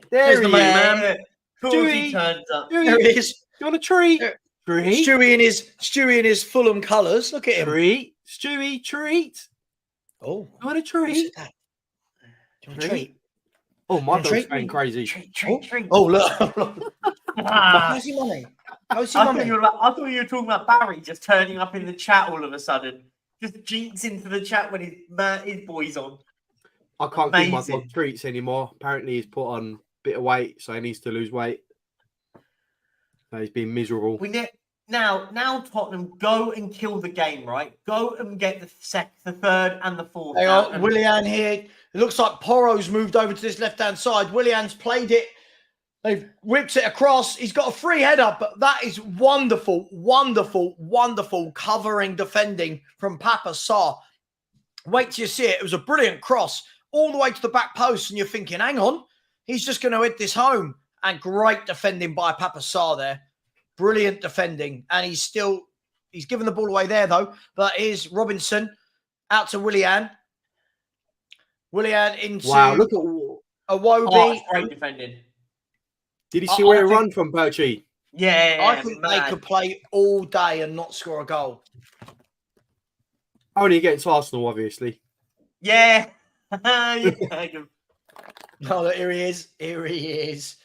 B: There's the main man.
C: Stewie turns up.
B: There he is.
D: You want a treat? Treat.
B: Stewie in his Fulham colours. Look at him.
D: Treat. Stewie, treat.
B: Oh,
D: You want a treat?
B: do you want a treat?
D: Oh, my dog's going crazy.
C: Treat.
B: Oh, look. How's your mummy? How's your mummy?
C: I thought you were talking about Barry just turning up in the chat all of a sudden. Just jinx into the chat when his boy's on.
D: I can't give my dog treats anymore. Apparently, he's put on a bit of weight, so he needs to lose weight. So he's been miserable.
C: Now Tottenham go and kill the game, right? Go and get the third and the fourth.
B: Hang on, Willian here. It looks like Porro's moved over to this left-hand side. Willian's played it. They've whipped it across. He's got a free header, but that is wonderful, wonderful, wonderful covering defending from Papa Sarr. Wait till you see it. It was a brilliant cross all the way to the back post, and you're thinking, hang on, he's just going to hit this home. And great defending by Papa Sarr there. Brilliant defending. And he's given the ball away there, though. But here's Robinson out to Willian. Willian into
D: look at
B: Iwobi.
C: Great defending.
D: Did you see where he run from, Perchy?
C: Yeah.
B: I think they could play all day and not score a goal.
D: Only against Arsenal, obviously.
C: Yeah.
B: Oh, here he is. Here he is.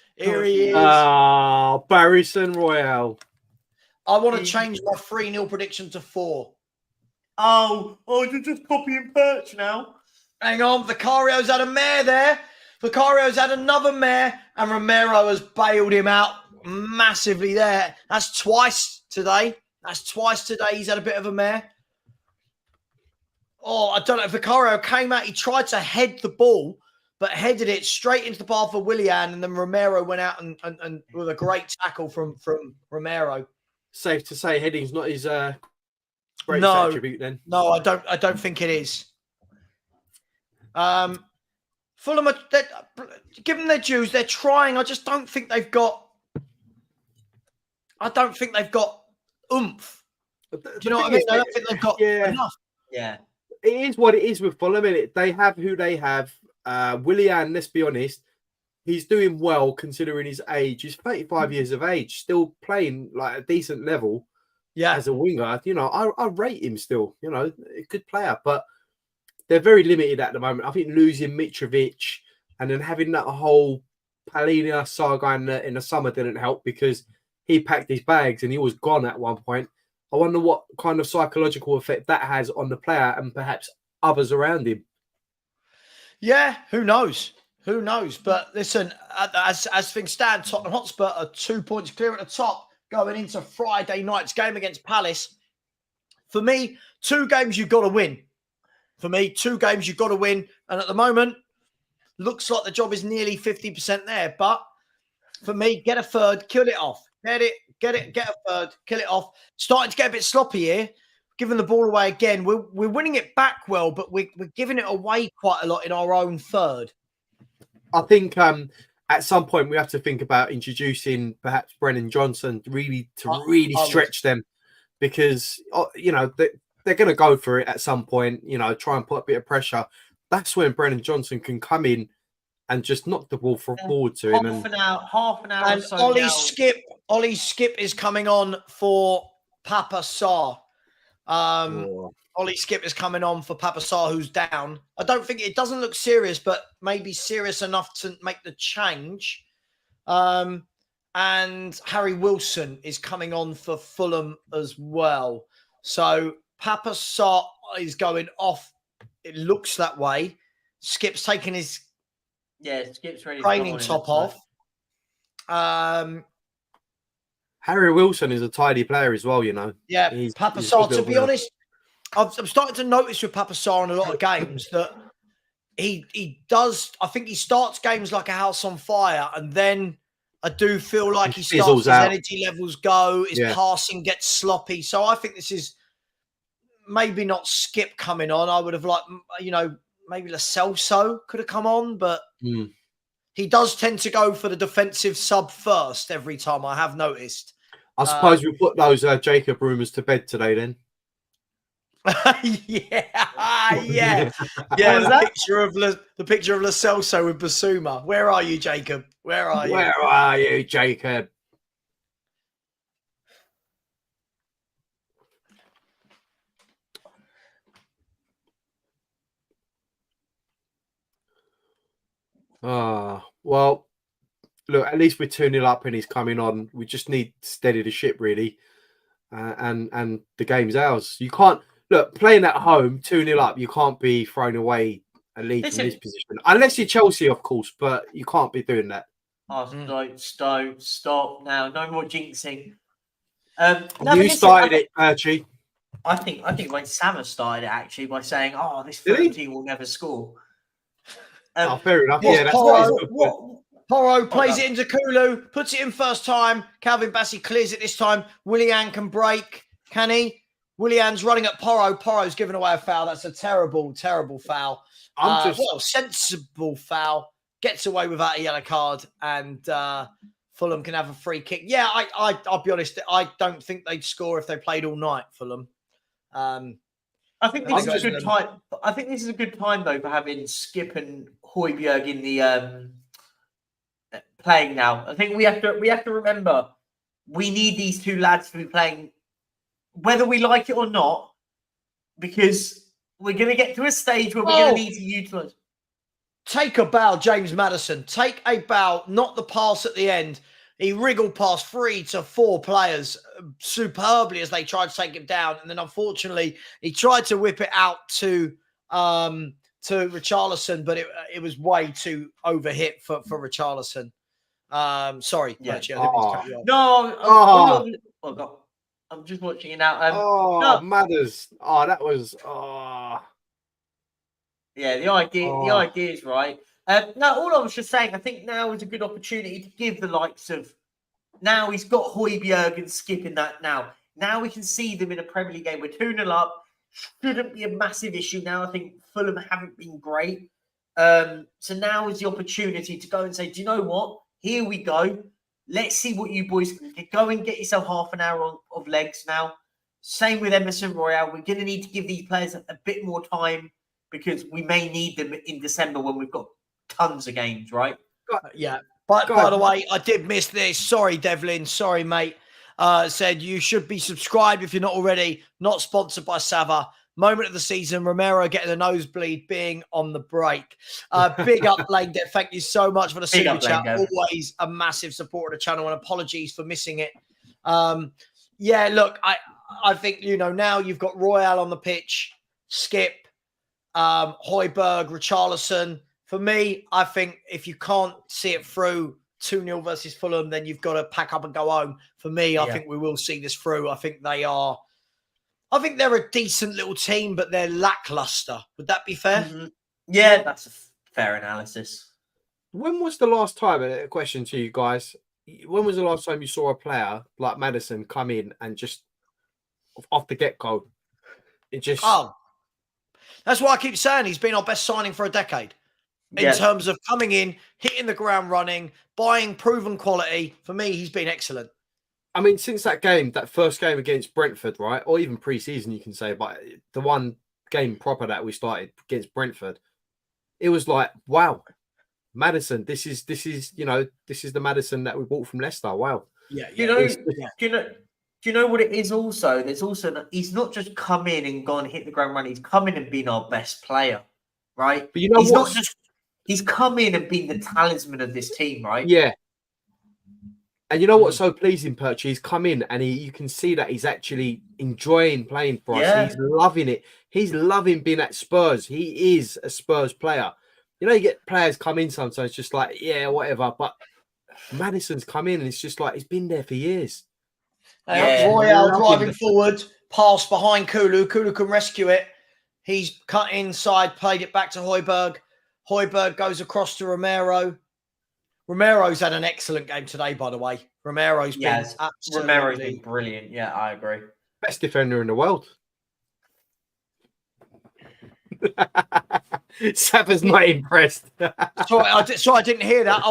D: Barrison Royale.
B: I want to change my 3-0 prediction to 4.
C: Oh, you're just copying Perch now.
B: Hang on. Vicario's had a mare there. Vicario's had another mare, and Romero has bailed him out massively there. That's twice today. He's had a bit of a mare. Oh, I don't know. Vicario came out. He tried to head the ball, but headed it straight into the path of Willian, and then Romero went out and with a great tackle from Romero.
D: Safe to say, heading's not his greatest attribute then.
B: No, I don't think it is. Fulham, give them their dues. They're trying. I just don't think they've got. I don't think they've got oomph. Do you know what I mean? I don't think they've got enough.
C: Yeah,
D: it is what it is with Fulham. They have who they have. Willian, let's be honest, he's doing well considering his age. He's 35 years of age, still playing like a decent level. Yeah, as a winger, I rate him still. A good player, but they're very limited at the moment. I think losing Mitrovic and then having that whole Palhinha saga in the summer didn't help because he packed his bags and he was gone at one point. I wonder what kind of psychological effect that has on the player and perhaps others around him.
B: Yeah, who knows? But listen, as things stand, Tottenham Hotspur are 2 points clear at the top going into Friday night's game against Palace. For me, 2 games you've got to win. And at the moment, looks like the job is nearly 50% there. But for me, get a third, kill it off. Get a third, kill it off. Starting to get a bit sloppy here. Giving the ball away again. We're winning it back well, but we're giving it away quite a lot in our own third.
D: I think at some point we have to think about introducing perhaps Brennan Johnson really stretch them because they're going to go for it at some point. Try and put a bit of pressure. That's when Brennan Johnson can come in and just knock the ball forward to him.
C: Half an hour.
B: And Ollie Skip is coming on for Papa Sarr. Ollie Skip is coming on for Papa Sarr, who's down. I don't think it doesn't look serious, but maybe serious enough to make the change. And Harry Wilson is coming on for Fulham as well. So Papa Sarr is going off. It looks that way. Skip's taking his
C: Skip's ready
B: training top off.
D: Harry Wilson is a tidy player as well,
B: Yeah, Papa Sarr, to be honest, I'm starting to notice with Papa Sarr in a lot of games that he does. I think he starts games like a house on fire, and then I do feel like his energy levels go, his passing gets sloppy. So I think this is maybe not Skip coming on. I would have liked, maybe Lo Celso could have come on, but he does tend to go for the defensive sub first every time, I have noticed.
D: I suppose we put those Jacob rumours to bed today then.
B: yeah. The picture of Lo Celso with Basuma. Where are you, Jacob? Where are you?
D: Where are you, Jacob? Well, look, at least we're 2-0 up and he's coming on. We just need to steady the ship, really. And the game's ours. You can't, look, playing at home, 2-0 up, you can't be throwing away a lead from this position. Unless you're Chelsea, of course, but you can't be doing that.
C: Stop now. No more jinxing.
D: You started it, Archie.
C: I think when Savva started it, actually, by saying, this Fulham team will never score.
D: Fair enough. Yeah, that's
B: Porro plays it into Kulu, puts it in first time. Calvin Bassey clears it this time. Willian can break. Can he? Willian's running at Porro. Porro's given away a foul. That's a terrible, terrible foul. Sensible foul. Gets away without a yellow card. And Fulham can have a free kick. Yeah, I'll be honest. I don't think they'd score if they played all night, Fulham.
C: I think this is a good time. I think this is a good time, though, for having Skip and Højbjerg in the playing now. I think we have to remember we need these two lads to be playing, whether we like it or not, because we're going to get to a stage where we're going to need to utilise.
B: Take a bow, James Madison. Take a bow, not the pass at the end. He wriggled past 3 to 4 players superbly as they tried to take him down. And then, unfortunately, he tried to whip it out to Richarlison, but it was way too overhit for Richarlison. Sorry.
C: Yeah.
B: Percy, I didn't mean to cut you off.
C: I'm just watching it now.
D: Matters. That was.
C: Yeah, the idea is right. No, all I was just saying, I think now is a good opportunity to give the likes of. Now he's got Højbjerg and Skip in that now. Now we can see them in a Premier League game. We're 2-0 up. Shouldn't be a massive issue now. I think Fulham haven't been great. So now is the opportunity to go and say, do you know what? Here we go. Let's see what you boys can go and get yourself half an hour of legs now. Same with Emerson Royale. We're going to need to give these players a bit more time because we may need them in December when we've got tons of games, right?
B: Yeah. By the way, I did miss this. Sorry, Devlin. Sorry, mate. Said you should be subscribed if you're not already. Not sponsored by Savva. Moment of the season, Romero getting a nosebleed, being on the break. Big up, Lane Debt. Thank you so much for the super chat. Always a massive supporter of the channel, and apologies for missing it. Yeah, look, I think, now you've got Royale on the pitch, Skip, Højbjerg, Richarlison. For me, I think if you can't see it through 2-0 versus Fulham, then you've got to pack up and go home. For me, I think we will see this through. I think they're a decent little team, but they're lackluster. Would that be fair?
C: Mm-hmm. Yeah, that's a fair analysis.
D: When was the last time, a question to you guys, when was the last time you saw a player like Madison come in and just off the get-go,
B: that's why I keep saying he's been our best signing for a decade. In terms of coming in, hitting the ground running, buying proven quality. For me, he's been excellent.
D: I mean, since that first game against Brentford, right? Or even pre-season, you can say, but the one game proper that we started against Brentford, it was like, wow, Madison, this is the Madison that we bought from Leicester. Wow.
C: Yeah. Do you know what it is also? There's also, he's not just come in and gone hit the ground running. He's come in and been our best player, right?
D: But
C: he's come in and been the talisman of this team, right?
D: Yeah. And you know what's so pleasing, Perch? He's come in and you can see that he's actually enjoying playing for us. Yeah. He's loving it. He's loving being at Spurs. He is a Spurs player. You get players come in sometimes just like, yeah, whatever. But Madison's come in and it's just like he's been there for years.
B: Royale driving forward, pass behind Kulu. Kulu can rescue it. He's cut inside, played it back to Højbjerg. Højbjerg goes across to Romero. Romero's had an excellent game today, by the way. Romero's
C: been brilliant. Yeah, I agree.
D: Best defender in the world. Savva's not impressed.
B: Sorry, I didn't hear that.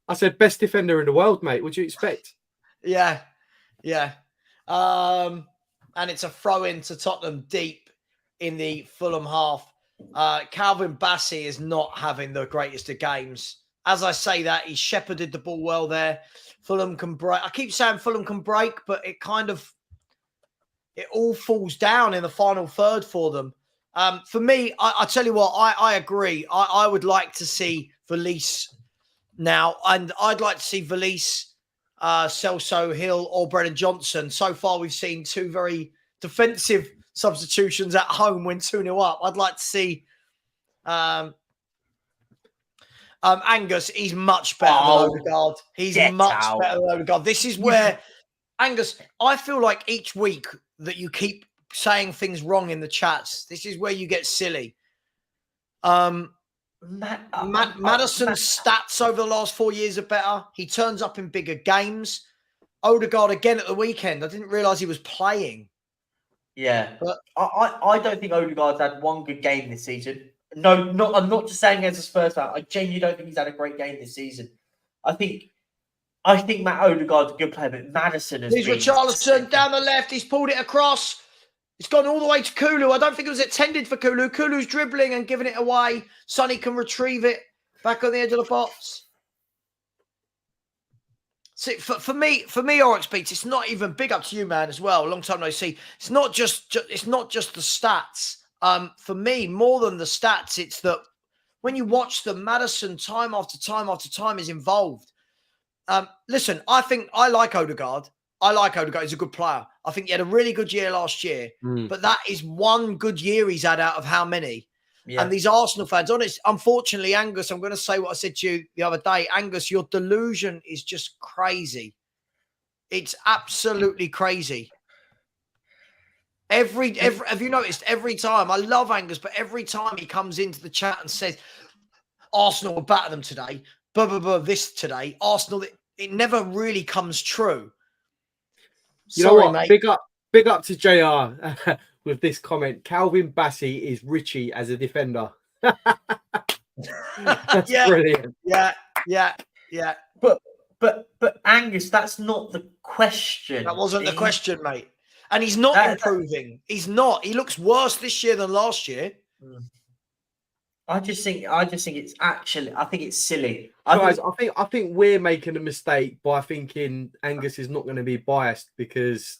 B: I said
D: best defender in the world, mate. What do you expect?
B: Yeah. And it's a throw into Tottenham deep in the Fulham half. Calvin Bassey is not having the greatest of games. As I say that, he shepherded the ball well there. Fulham can break. I keep saying Fulham can break, but it all falls down in the final third for them. For me, I tell you what, I agree. I would like to see Valise now, and I'd like to see Valise, Celso, Hill, or Brennan Johnson. So far, we've seen two very defensive substitutions at home when 2-0 up. I'd like to see Angus. He's much better than Odegaard. He's much better than Odegaard. This is where, Angus, I feel like each week that you keep saying things wrong in the chats, this is where you get silly. Madison's stats over the last 4 years are better. He turns up in bigger games. Odegaard again at the weekend. I didn't realise he was playing.
C: Yeah, but I don't think Odegaard's had one good game this season. No, I'm not just saying as a Spurs fan. I genuinely don't think he's had a great game this season. I think Matt Odegaard's a good player, but Madison has been...
B: Richarlison down the left. He's pulled it across. It's gone all the way to Kulu. I don't think it was intended for Kulu. Kulu's dribbling and giving it away. Sonny can retrieve it back on the edge of the box. See, for me, Oryx Beats, it's not even big up to you, man, as well. A long time no see. It's not just the stats. For me, more than the stats, it's that when you watch the Madison time after time after time is involved. Listen, I like Odegaard. He's a good player. I think he had a really good year last year, but that is one good year he's had out of how many? Yeah. And these Arsenal fans, unfortunately, Angus, I'm going to say what I said to you the other day. Angus, your delusion is just crazy. It's absolutely crazy. Every have you noticed every time? I love Angus, but every time he comes into the chat and says, Arsenal will batter them today, this today, Arsenal, it never really comes true.
D: You know what? Mate. Big up to JR with this comment. Calvin Bassey is Richie as a defender. That's brilliant.
B: Yeah.
C: But Angus, that's not the question.
B: That wasn't the question, mate. And he's not improving. He's not. He looks worse this year than last year.
C: I just think it's actually. I think it's silly.
D: Guys, I think we're making a mistake by thinking Angus is not going to be biased because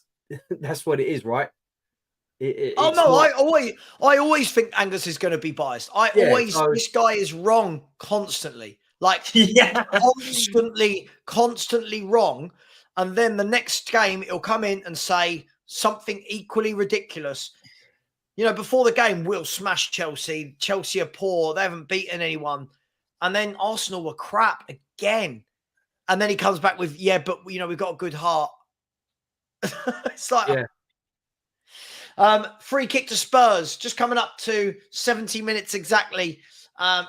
D: that's what it is, right? I
B: always think Angus is going to be biased. This guy is wrong constantly, constantly wrong. And then the next game, he'll come in and say something equally ridiculous. You know, before the game, we'll smash Chelsea. Chelsea are poor. They haven't beaten anyone. And then Arsenal were crap again. And then he comes back with, but, we've got a good heart. It's like... free kick to Spurs. Just coming up to 70 minutes exactly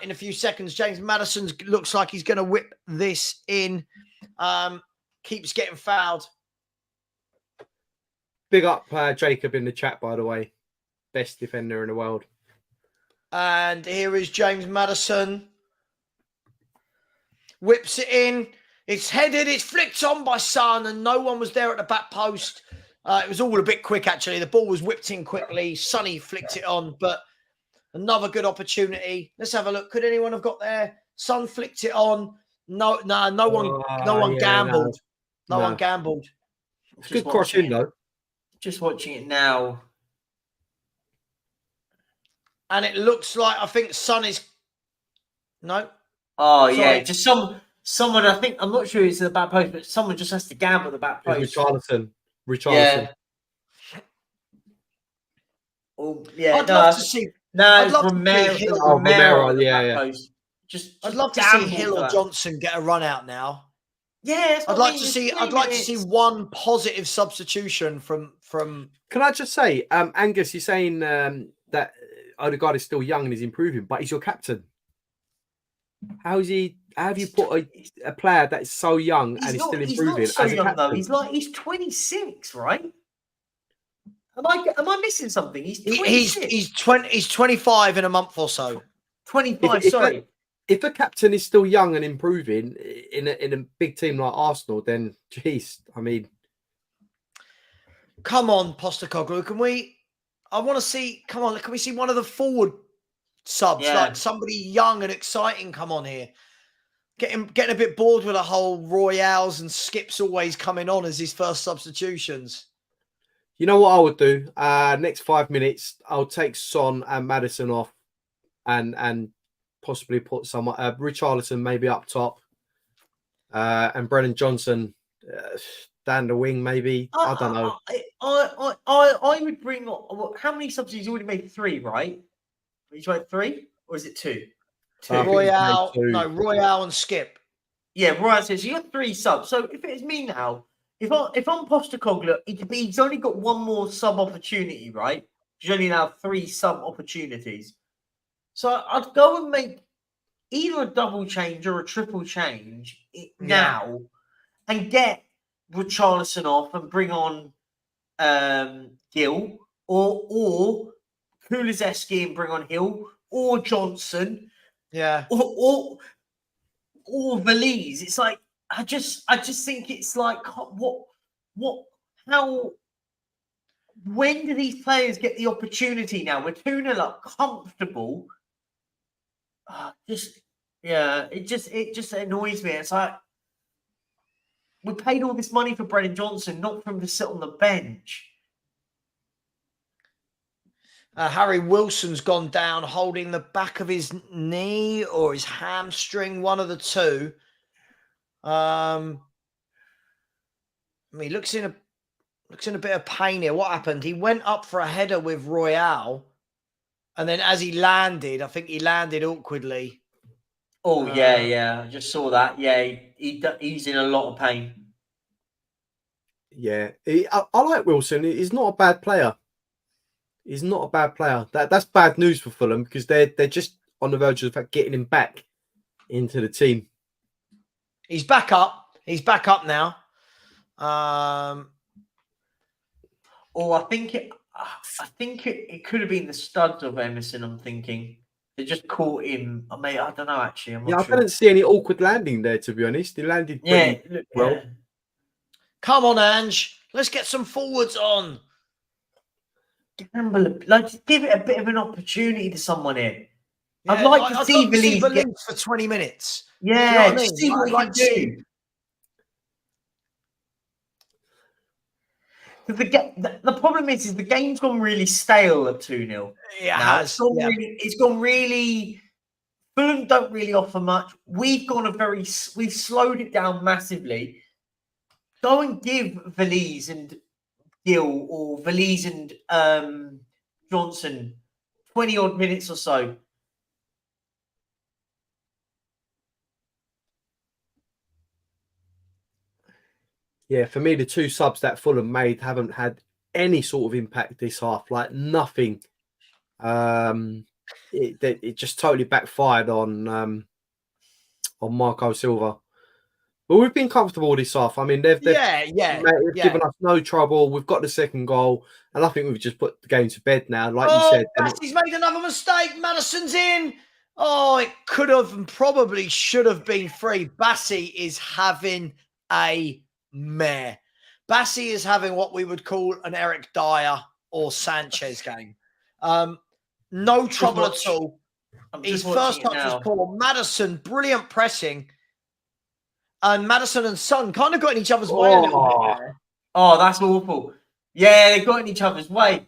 B: in a few seconds. James Madison looks like he's going to whip this in. Keeps getting fouled.
D: Big up Jacob in the chat, by the way. Best defender in the world.
B: And here is James Madison. Whips it in. It's headed. It's flicked on by Son, and no one was there at the back post. It was all a bit quick, actually. The ball was whipped in quickly. Sonny flicked it on, but another good opportunity. Let's have a look. Could anyone have got there? Son flicked it on. No one gambled. No one gambled.
D: It's good crossing, though.
C: Just watching it now.
B: And it looks like, I think Son is... No.
C: Oh, sorry. Yeah. Just someone, I think, I'm not sure it's the back post, but someone just has to gamble the back post.
D: Richarlison.
C: Yeah. Oh, yeah.
B: I'd love to see...
C: No, Romero.
D: Yeah.
B: I'd love to see Hill or Johnson get a run out now.
C: Yeah,
B: I'd like to see one positive substitution from.
D: Can I just say, Angus, you're saying that Odegaard is still young and he's improving, but he's your captain. How have you put a player that is so young and is still improving
C: he's not so
D: as a
C: young,
D: captain?
C: Though. He's 26, right? Am I missing something? He's 26.
B: He's 25 in a month or so.
C: 25. Sorry.
D: if a captain is still young and improving in a big team like Arsenal, then geez, I mean,
B: come on, Postecoglou, can we? I want to see. Come on, can we see one of the forward subs, like somebody young and exciting, come on here? Getting a bit bored with the whole Royales and Skips always coming on as his first substitutions.
D: You know what I would do? Next 5 minutes, I'll take Son and Madison off, and possibly put someone, Richarlison maybe up top, and Brennan Johnson down the wing maybe. I don't know.
C: I would bring. How many subs? He's already made 3, right? He's made 3, or is it 2?
B: Royale and Skip.
C: Yeah, Royale says you got 3 subs. So if it's me now, if I'm Postecoglou, he's only got 1 more sub opportunity, right? He's only now 3 sub opportunities. So I'd go and make either a double change or a triple change now, and get Richarlison off and bring on Gill or Kulizeski and bring on Hill or Johnson.
B: Yeah.
C: Or Valise. It's like I just think it's like how when do these players get the opportunity now? We're 2-0 up, comfortable. It just annoys me. It's like we paid all this money for Brennan Johnson, not for him to sit on the bench.
B: Harry Wilson's gone down holding the back of his knee or his hamstring, one of the two. He looks in a bit of pain here. What happened? He went up for a header with Royale, and then as he landed, I think he landed awkwardly.
C: Oh, yeah. I just saw that. Yeah, he's in a lot of pain.
D: Yeah, I like Wilson. He's not a bad player. He's not a bad player. That's bad news for Fulham because they're just on the verge of getting him back into the team.
B: He's back up. He's back up now.
C: I think it could have been the studs of Emerson. I'm thinking they just caught him. I don't know. Actually, I'm not sure.
D: I didn't see any awkward landing there. To be honest, he landed pretty well. Yeah.
B: Come on, Ange. Let's get some forwards on.
C: Gamble, give it a bit of an opportunity to someone here. Yeah, I'd like to see Valise
B: for 20 minutes.
C: Yeah, you know see what he can do. The problem is the game's gone really stale at 2-0.
B: Yeah,
C: it's gone really. Fulham don't really offer much. We've slowed it down massively. Go and give Valise and Gill or Valise and Johnson 20 odd minutes or so.
D: Yeah, for me, the 2 subs that Fulham made haven't had any sort of impact this half, like nothing. It just totally backfired on Marco Silva. But we've been comfortable this half. I mean, they've given us no trouble. We've got the second goal, and I think we've just put the game to bed now. Like you said,
B: Bassey's made another mistake. Madison's in. Oh, it could have and probably should have been free. Bassey is having a mare. Bassey is having what we would call an Eric Dyer or Sanchez game. No trouble at all. His first touch was poor. Madison, brilliant pressing. And Madison and Son kind of got in each other's way a little bit there.
C: Oh, that's awful. Yeah, they got in each other's way.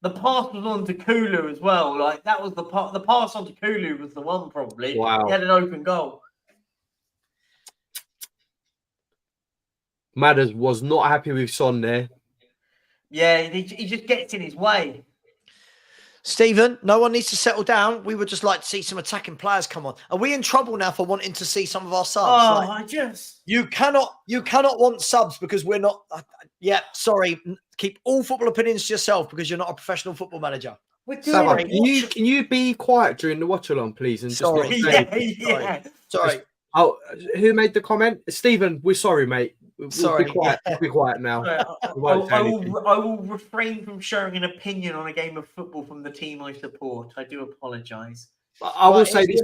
C: The pass was on to Kulu as well. Like that was the pass on to Kulu was the one probably.
D: Wow.
C: He had an open goal.
D: Madders was not happy with Son there.
C: Yeah, he just gets in his way.
B: Stephen, no one needs to settle down. We would just like to see some attacking players come on. Are we in trouble now for wanting to see some of our subs? You cannot want subs because we're not. Sorry. Keep all football opinions to yourself because you're not a professional football manager.
D: Savva, can you be quiet during the watch-along, please? And
B: sorry. Sorry.
D: Oh, who made the comment? Stephen, we're sorry, mate.
B: Sorry.
D: Be quiet now.
C: I will refrain from sharing an opinion on a game of football from the team I support. I do apologise.
D: I will say this.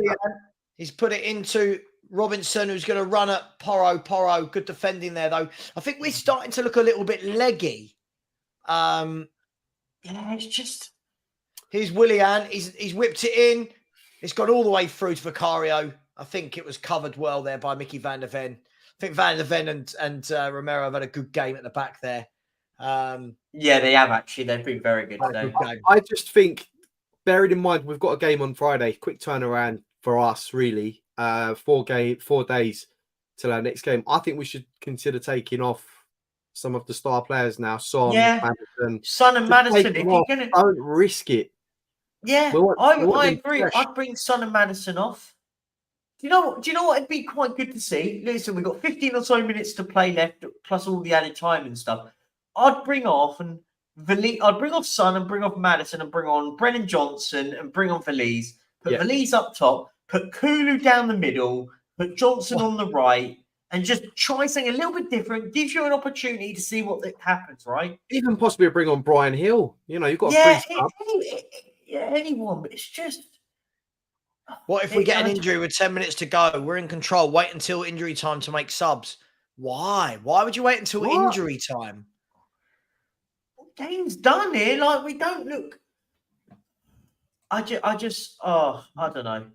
B: He's put it into Robinson, who's going to run at Porro. Porro, good defending there, though. I think we're starting to look a little bit leggy.
C: Yeah, it's just...
B: Here's Willian. He's whipped it in. It's gone all the way through to Vicario. I think it was covered well there by Mickey van der Ven. I think van der Ven and Romero have had a good game at the back there.
C: Yeah, they have actually. They've been very good today.
D: I just think, bearing in mind, we've got a game on Friday. Quick turnaround for us, really. 4 days till our next game. I think we should consider taking off some of the star players now. Son, Madison.
C: Son and Madison. If you're gonna...
D: Don't risk it.
C: Yeah, I agree. I'd bring Son and Madison off. Do you know what it'd be quite good to see? Listen, we've got 15 or so minutes to play left, plus all the added time and stuff. I'd bring off Son and bring off Madison and bring on Brennan Johnson and bring on Valise. Put Valise up top, put Kulu down the middle, put Johnson on the right, and just try something a little bit different. Gives you an opportunity to see what happens, right?
D: Even possibly bring on Brian Hill. You know, you've got
C: anyone, but it's just...
B: What if we get an injury with 10 minutes to go? We're in control. Wait until injury time to make subs. Why? Why would you wait until injury time?
C: Game's done here. Like, we don't look... I don't know.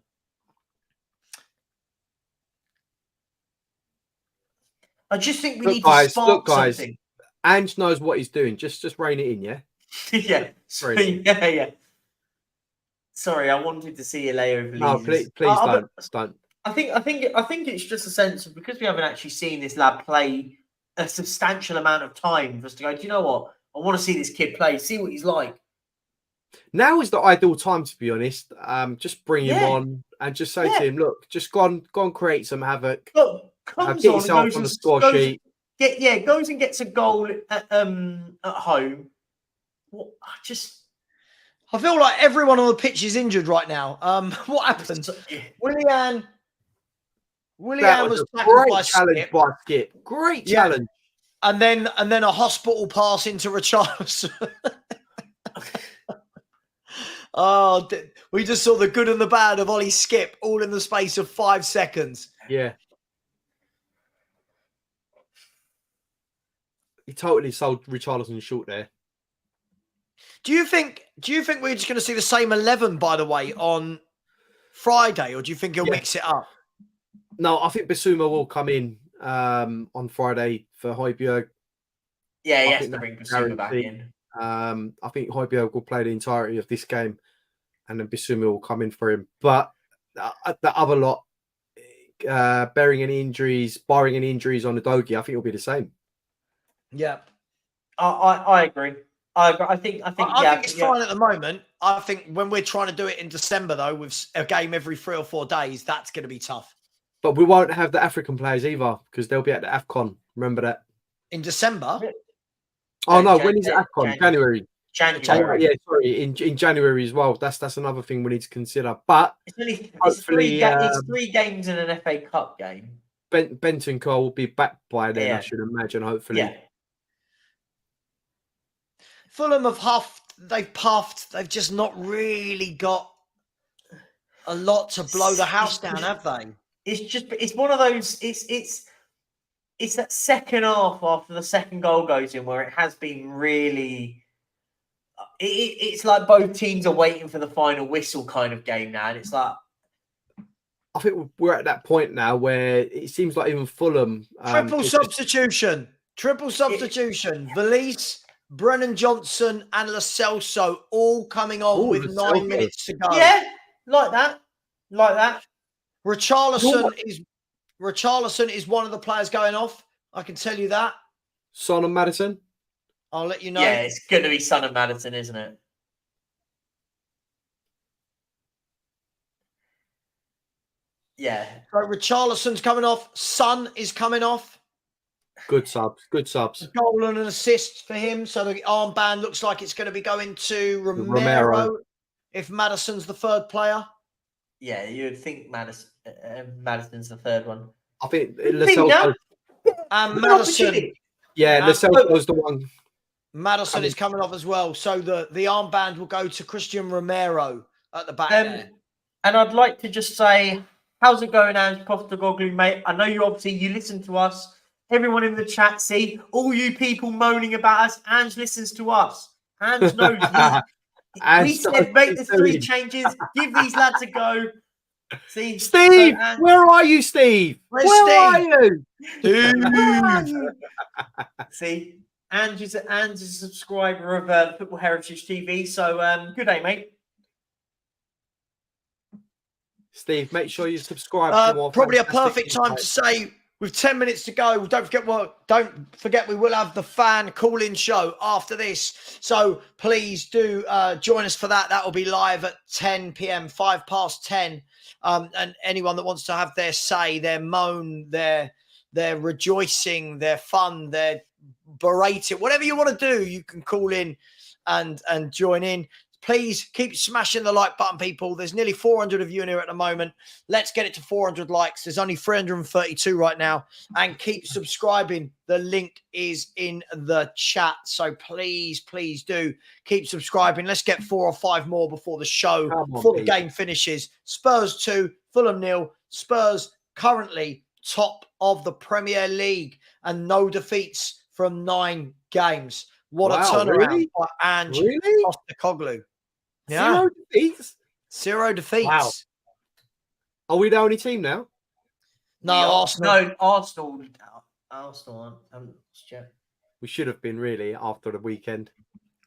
C: I just think we need to spark something.
D: Ange knows what he's doing. Just rein it in, yeah?
C: Yeah. Yeah. Sorry, I wanted to see you lay over.
D: No, please don't.
C: I think it's just a sense of, because we haven't actually seen this lad play a substantial amount of time for us to go, do you know what? I want to see this kid play, see what he's like.
D: Now is the ideal time, to be honest. Just bring him on and just say to him, look, just go on, create some havoc.
C: Look,
D: get yourself on the score sheet.
C: Goes and gets a goal at home.
B: I feel like everyone on the pitch is injured right now. What happened? Willian was tackled by Skip.
D: Great challenge.
B: And then a hospital pass into Richarlison. We just saw the good and the bad of Ollie Skip all in the space of 5 seconds.
D: Yeah. He totally sold Richarlison short there.
B: Do you think we're just going to see the same 11, by the way, on Friday, or do you think he'll mix it up?
D: No, I think Bissouma will come in on Friday for Højbjerg.
C: Yeah, he has to bring Bissouma back in.
D: I think Højbjerg will play the entirety of this game, and then Bissouma will come in for him. But the other lot, barring any injuries on the Dogi, I think it'll be the same.
B: Yeah,
C: I agree. I think it's
B: fine at the moment. I think when we're trying to do it in December, though, with a game every 3 or 4 days, that's going to be tough.
D: But we won't have the African players either, because they'll be at the AFCON. Remember that?
B: In December?
D: Oh, no. When is it AFCON? January.
C: January.
D: Yeah, sorry. In January as well. That's another thing we need to consider. But
C: it's 3 games in an FA Cup game.
D: Bentancur will be back by then, I should imagine, hopefully.
C: Yeah.
B: Fulham have huffed, they've puffed, they've just not really got a lot to blow the house down, have they?
C: It's one of those, it's that second half after the second goal goes in where it has been really, it's like both teams are waiting for the final whistle kind of game now. And it's like,
D: I think we're at that point now where it seems like even Fulham.
B: Triple substitution. Valise, Brennan Johnson and Lo Celso all coming on with 9 minutes to go.
C: Yeah, like that.
B: Richarlison is one of the players going off. I can tell you that.
D: Son and Madison.
B: I'll let you know.
C: Yeah, it's going to be Son and Madison, isn't it? Yeah.
B: So Richarlison's coming off. Son is coming off.
D: Good subs.
B: A goal and an assist for him. So the armband looks like it's going to be going to Romero. If Madison's the third player.
C: Yeah, you would think Madison's the third one.
D: I think Lo Celso.
B: And Madison.
D: Yeah, Lo Celso's the one.
B: Madison is coming off as well. So the armband will go to Christian Romero at the back there.
C: And I'd like to just say, How's it going, Ange Postecoglou, mate? I know you listen to us. Everyone in the chat, see, all you people moaning about us, Ange listens to us. Ange knows. We said make the 3 changes, give these lads a go. See,
D: Steve,
C: so
D: where are you, Steve?
B: Where's
D: Where
B: Steve?
D: are you?
C: Where are you? See, Ange is a subscriber of Football Heritage TV. So good day, mate.
D: Steve, make sure you subscribe.
B: Probably a perfect time to say, with 10 minutes to go, don't forget we will have the fan call-in show after this. So please do join us for that. That will be live at 10 p.m., 10:05. And anyone that wants to have their say, their moan, their rejoicing, their fun, their berating, whatever you want to do, you can call in and join in. Please keep smashing the like button, people. There's nearly 400 of you in here at the moment. Let's get it to 400 likes. There's only 332 right now. And keep subscribing. The link is in the chat. So please do keep subscribing. Let's get 4 or 5 more before the show, before the game finishes. Spurs 2, Fulham 0. Spurs currently top of the Premier League and no defeats from 9 games. What a turnaround by Ange Postecoglou. Yeah.
D: 0 defeats?
B: 0 defeats.
D: Wow. Are we the only team now?
B: No, Arsenal.
C: No, Arsenal aren't.
D: We should have been really after the weekend.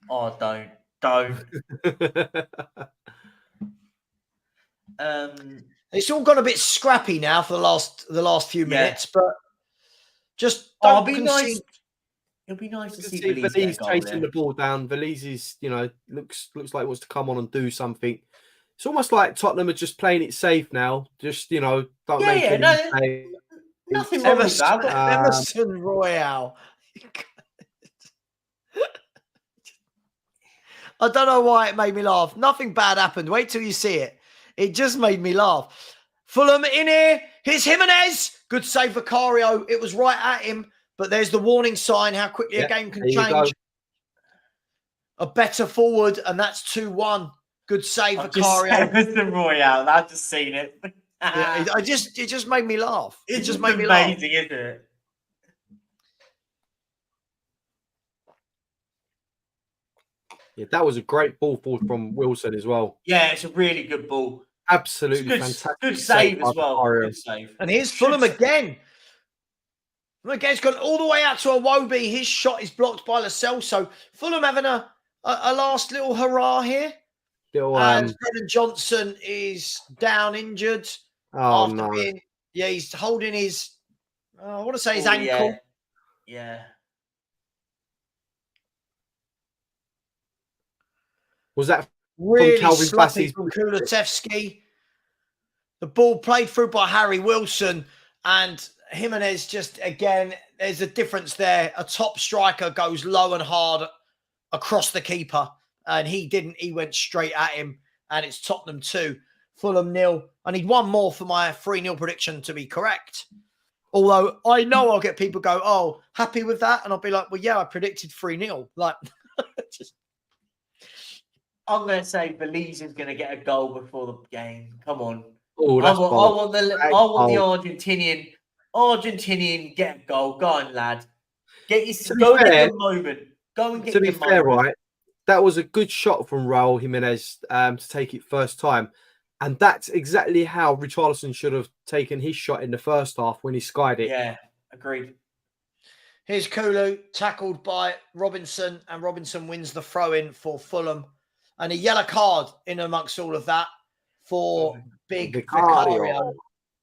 C: Oh, don't.
B: It's all gone a bit scrappy now for the last few minutes, but just don't concede.
C: It'll be nice to see
D: Veliz chasing the ball down. Veliz is, looks like he wants to come on and do something. It's almost like Tottenham are just playing it safe now. Just, don't make any mistakes.
C: Nothing wrong with that.
B: Emerson Royale. I don't know why it made me laugh. Nothing bad happened. Wait till you see it. It just made me laugh. Fulham in here. Here's Jimenez. Good save, Vicario. It was right at him. But there's the warning sign, how quickly a game can change. A better forward, and that's 2-1. Good save, Vicario.
C: It was the Royale. I've just seen it.
B: It just made me laugh.
C: It just made me laugh. Amazing, isn't it?
D: Yeah, that was a great ball forward from Wilson as well.
C: Yeah, it's a really good ball.
D: Absolutely fantastic.
C: Good save as well. Good save.
B: And here's Fulham again. Again, it's gone all the way out to Iwobi. His shot is blocked by Lascelles. So Fulham having a last little hurrah here. And Brennan Johnson is down injured.
D: Oh, no.
B: He's holding his, I want to say his ankle.
C: Yeah.
D: Was that
B: really
D: from Calvin
B: sloppy from Kulusevski? The ball played through by Harry Wilson, and Jimenez just, again, there's a difference there. A top striker goes low and hard across the keeper, and he didn't. He went straight at him, and it's Tottenham 2, Fulham 0. I need one more for my 3-0 prediction to be correct. Although I know I'll get people go, oh, happy with that? And I'll be like, well, yeah, I predicted 3-0. Like,
C: I'm going to say Belize is going to get a goal before the game. Come on.
D: Oh,
C: I want the Argentinian get a goal. Go on, lad. Get your moment. Go and get your moment. To be fair,
D: right, that was a good shot from Raul Jimenez to take it first time. And that's exactly how Richarlison should have taken his shot in the first half when he skied it.
C: Yeah, agreed.
B: Here's Kulu, tackled by Robinson, and Robinson wins the throw-in for Fulham. And a yellow card in amongst all of that for Big Vicario.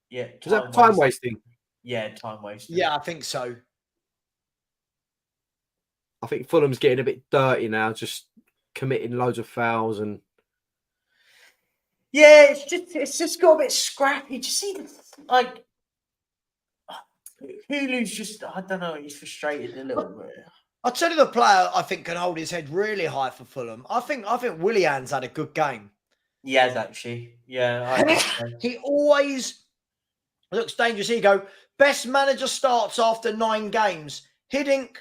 C: Yeah.
D: Was that time wasting?
C: Yeah, time wasting.
B: Yeah, I think so.
D: I think Fulham's getting a bit dirty now, just committing loads of fouls and.
C: Yeah, it's just got a bit scrappy. Do you see Hulu's just, I don't know, he's frustrated a little bit.
B: I'll tell you the player I think can hold his head really high for Fulham. I think Willian's had a good game.
C: He has actually. Yeah.
B: He always looks dangerous. Here you go. Best manager starts after 9 games. Hiddink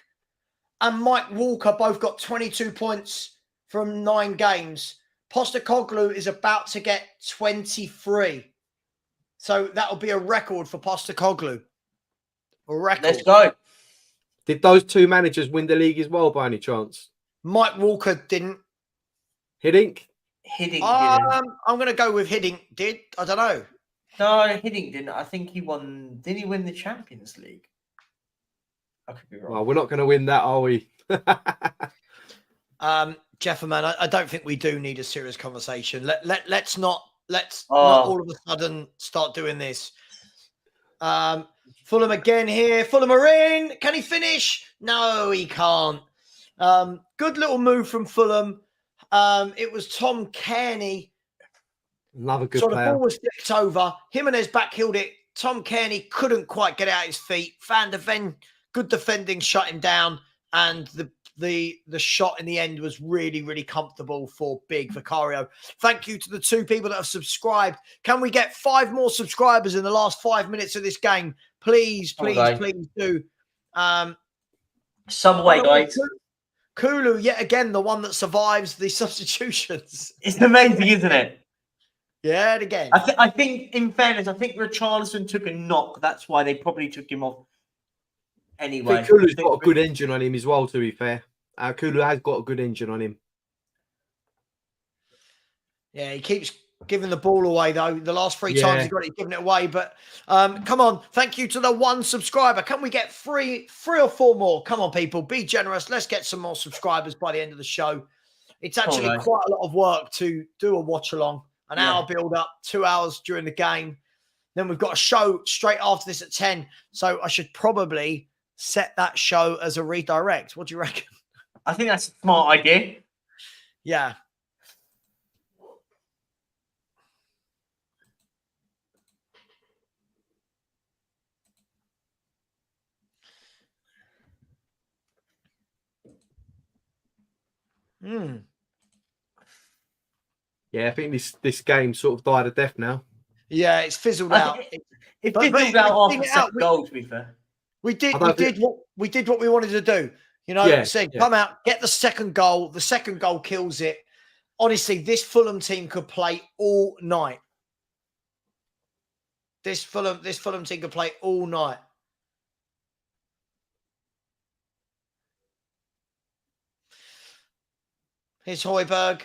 B: and Mike Walker both got 22 points from 9 games. Postecoglou is about to get 23. So that'll be a record for Postecoglou. A record.
C: Let's go.
D: Did those two managers win the league as well by any chance?
B: Mike Walker didn't.
D: Hiddink?
C: Hiddink didn't.
B: I'm going to go with Hiddink did. I don't know.
C: No, Hiddink didn't. I think he won. Did he win the Champions League? I could be wrong.
D: Well, we're not going to win that, are we?
B: Jefferman, I don't think we do need a serious conversation. Let's not all of a sudden start doing this. Fulham again here. Fulham are in. Can he finish? No, he can't. Good little move from Fulham. It was Tom Kearney.
D: Another good
B: player. The
D: player.
B: ball was flicked over. Jimenez backheeled it. Tom Kearney couldn't quite get out his feet. Van der Ven, good defending, shut him down. And the shot in the end was really, really comfortable for Big Vicario. Thank you to the 2 people that have subscribed. Can we get 5 more subscribers in the last 5 minutes of this game? Please, please, please do.
C: Some way, guys.
B: Kulu, yet again, the one that survives the substitutions.
C: It's amazing, isn't it?
B: Yeah, and again.
C: I think, in fairness, I think Richarlison took a knock. That's why they probably took him off. Anyway,
D: I think Kulu's got a good engine on him as well, to be fair. Kulu has got a good engine on him.
B: Yeah, he keeps giving the ball away, though. The last 3 times he got it, he's giving it away. But come on. Thank you to the 1 subscriber. Can we get 3 or 4 more? Come on, people. Be generous. Let's get some more subscribers by the end of the show. It's actually quite a lot of work to do a watch-along. An hour build-up, 2 hours during the game. Then we've got a show straight after this at 10. So I should probably set that show as a redirect. What do you reckon?
C: I think that's a smart idea.
B: Yeah.
D: Yeah, I think this game sort of died a death now.
B: Yeah, it's fizzled out.
C: It fizzled out after 7 goals, to be fair.
B: We did what we wanted to do. You know, come out, get the second goal. The second goal kills it. Honestly, this Fulham team could play all night. This Fulham team could play all night. Here's Højbjerg.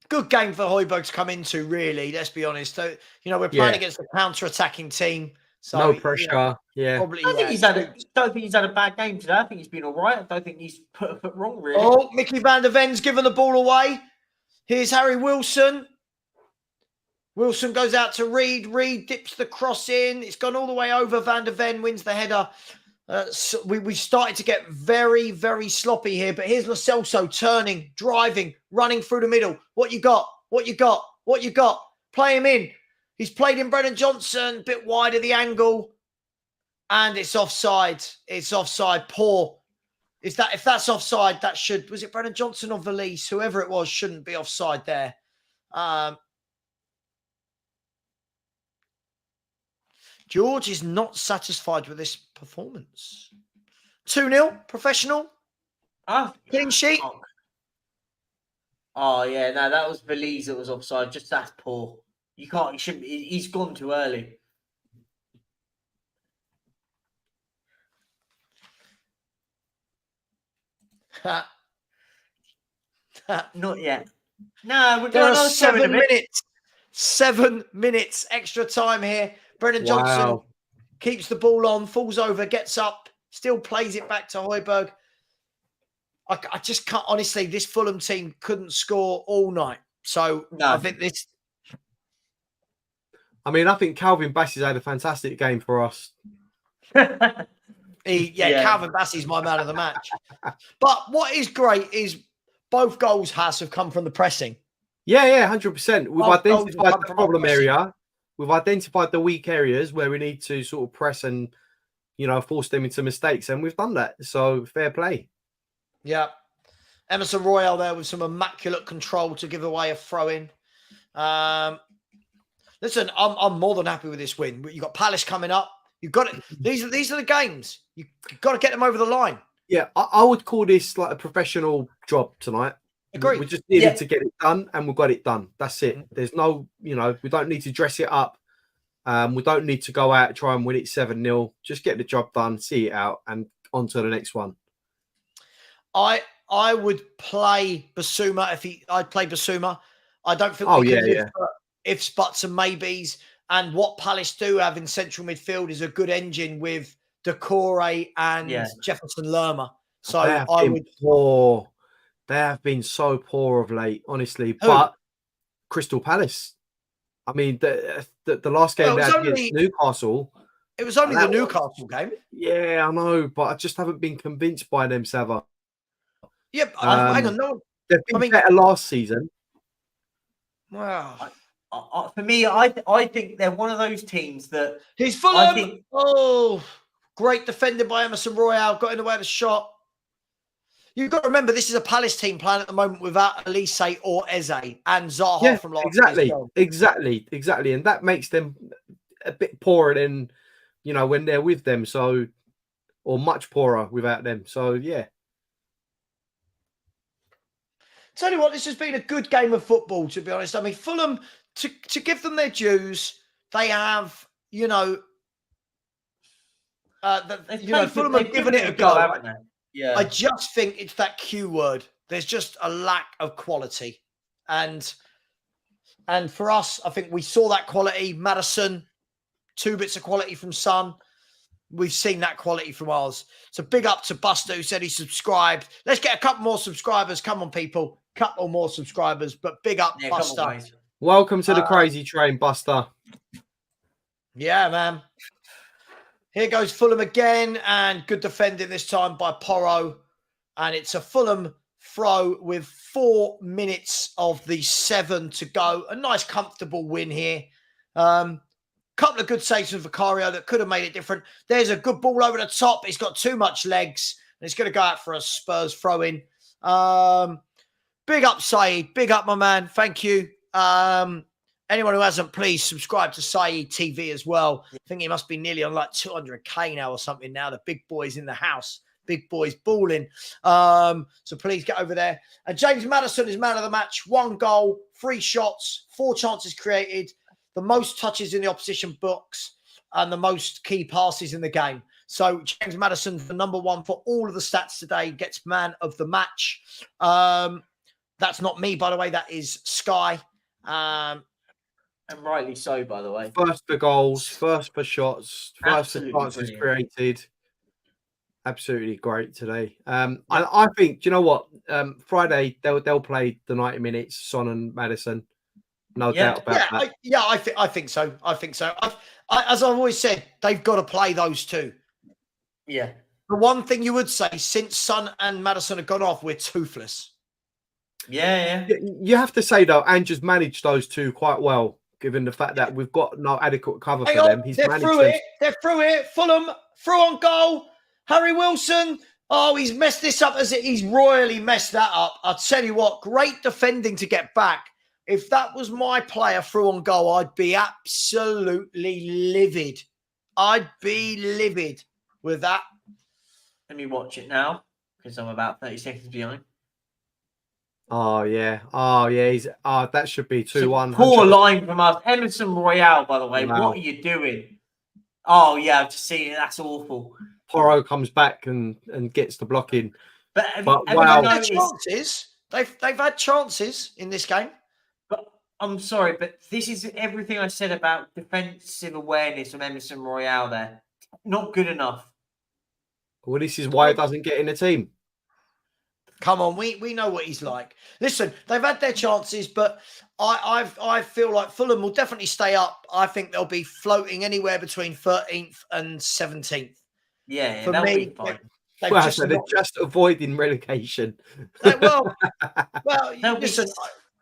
B: Good game for Højbjerg to come into, really. Let's be honest. So, you know, we're playing against a counter-attacking team. So,
D: no pressure.
B: Probably,
C: I think don't think he's had a bad game today. I think he's been all right. I don't think he's put a foot wrong, really.
B: Oh, Mickey van der Ven's given the ball away. Here's Harry Wilson. Wilson goes out to Reed. Reed dips the cross in. It's gone all the way over. Van der Ven wins the header. So we started to get very, very sloppy here. But here's Lo Celso turning, driving, running through the middle. What you got? What you got? What you got? Play him in. He's played in Brennan Johnson, bit wide of the angle. And it's offside. It's offside. Poor. If that's offside, that should... Was it Brennan Johnson or Valise? Whoever it was shouldn't be offside there. George is not satisfied with this performance. 2-0, professional. Clean sheet.
C: Oh, yeah. No, that was Valise that was offside. Just that's poor. You can't... He shouldn't... He's gone too early. Not yet. No, we're going on
B: 7 minutes. 7 minutes extra time here. Brennan Johnson keeps the ball on, falls over, gets up, still plays it back to Højbjerg. I just can't, honestly, this Fulham team couldn't score all night. So I think this...
D: I mean, I think Calvin Bassey's had a fantastic game for us.
B: Calvin Bassey's my man of the match. But what is great is both goals have come from the pressing.
D: Yeah, 100%. We've identified the problem area. We've identified the weak areas where we need to sort of press and, force them into mistakes. And we've done that. So fair play.
B: Yeah. Emerson Royale there with some immaculate control to give away a throw-in. Listen, I'm more than happy with this win. You've got Palace coming up. You've got it. These are the games. You've got to get them over the line.
D: Yeah, I would call this like a professional job tonight.
B: Agreed.
D: We just needed to get it done, and we got it done. That's it. There's no, we don't need to dress it up. We don't need to go out and try and win it 7-0. Just get the job done, see it out, and on to the next one.
B: I would play Basuma I'd play Basuma. I don't think we can live for ifs, buts, and maybes. And what Palace do have in central midfield is a good engine with Decore and Jefferson Lerma. So
D: poor. They have been so poor of late, honestly. But Crystal Palace. I mean, the last game they had against Newcastle.
B: It was only the Newcastle game.
D: Yeah, I know, but I just haven't been convinced by them, Savva.
B: Yeah, hang on. No,
D: they've been better last season.
B: Wow.
C: For me, I think they're one of those teams that
B: he's Fulham. Great defended by Emerson Royale, got in the way of the shot. You've got to remember, this is a Palace team playing at the moment without Elise or Eze and Zaha from last year.
D: Exactly. And that makes them a bit poorer than, when they're with them. So, or much poorer without them. So, yeah.
B: Tell you what, this has been a good game of football, to be honest. I mean, Fulham, to give them their dues, they have, Fulham have given it a go.
C: Haven't they? Yeah.
B: I just think it's that Q word. There's just a lack of quality. And for us, I think we saw that quality. Madison, 2 bits of quality from Son. We've seen that quality from ours. So big up to Buster, who said he subscribed. Let's get a couple more subscribers. Come on, people. Couple more subscribers. But big up, Buster.
D: Welcome to the crazy train, Buster.
B: Yeah, man. Here goes Fulham again, and good defending this time by Porro. And it's a Fulham throw with 4 minutes of the 7 to go. A nice, comfortable win here. Couple of good saves from Vicario that could have made it different. There's a good ball over the top. It's got too much legs, and it's going to go out for a Spurs throw-in. Big up, Saeed. Big up, my man. Thank you. Anyone who hasn't, please subscribe to Saeed TV as well. I think he must be nearly on like 200K now or something now. The big boys in the house. Big boys balling. So please get over there. And James Madison is man of the match. 1 goal, 3 shots, 4 chances created, the most touches in the opposition box, and the most key passes in the game. So James Madison's the number 1 for all of the stats today. Gets man of the match. That's not me, by the way. That is Sky.
C: And rightly so, by the way.
D: First for goals, first for shots, first for chances created. Absolutely great today. I think, do you know what? Friday they'll play the 90 minutes. Son and Madison, no doubt about that.
B: I think so. As I've always said, they've got to play those two.
C: Yeah.
B: The one thing you would say, since Son and Madison have gone off, we're toothless.
C: Yeah.
D: You have to say though, Andrew's managed those two quite well, given the fact that we've got no adequate cover for them.
B: They're through it. Fulham through on goal. Harry Wilson. Oh, he's messed this up. He's royally messed that up. I'll tell you what, great defending to get back. If that was my player through on goal, I'd be absolutely livid. I'd be livid with that.
C: Let me watch it now, because I'm about 30 seconds behind.
D: Oh yeah. That should be 2-1.
C: Poor line from us. Emerson Royale, by the way. Wow. What are you doing? Oh yeah, I've just seen it. That's awful.
D: Porro comes back and gets the blocking.
B: But wow. They've had chances. They've had chances in this game.
C: But I'm sorry, but this is everything I said about defensive awareness from Emerson Royale there. Not good enough.
D: Well, this is why it doesn't get in the team.
B: Come on, we know what he's like. Listen, they've had their chances, but I feel like Fulham will definitely stay up. I think they'll be floating anywhere between 13th and 17th.
C: Yeah, for me, be fine.
D: They're just avoiding relegation.
B: Well, listen,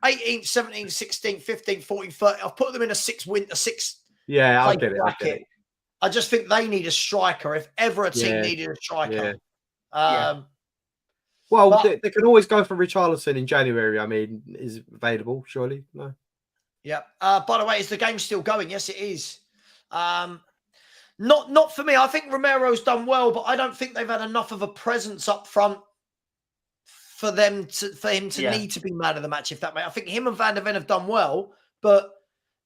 B: 18th, 17th, 16th, 15th, 14th, 13th. I've put them in a 6 win, a 6.
D: Yeah, I get it.
B: I just think they need a striker. If ever a team needed a striker.
D: Well, they can always go for Richarlison in January. I mean, is available, surely? No.
B: Yeah. By the way, is the game still going? Yes, it is. Not for me. I think Romero's done well, but I don't think they've had enough of a presence up front for him to need to be man of the match. If that makes, I think him and Van der Ven have done well, but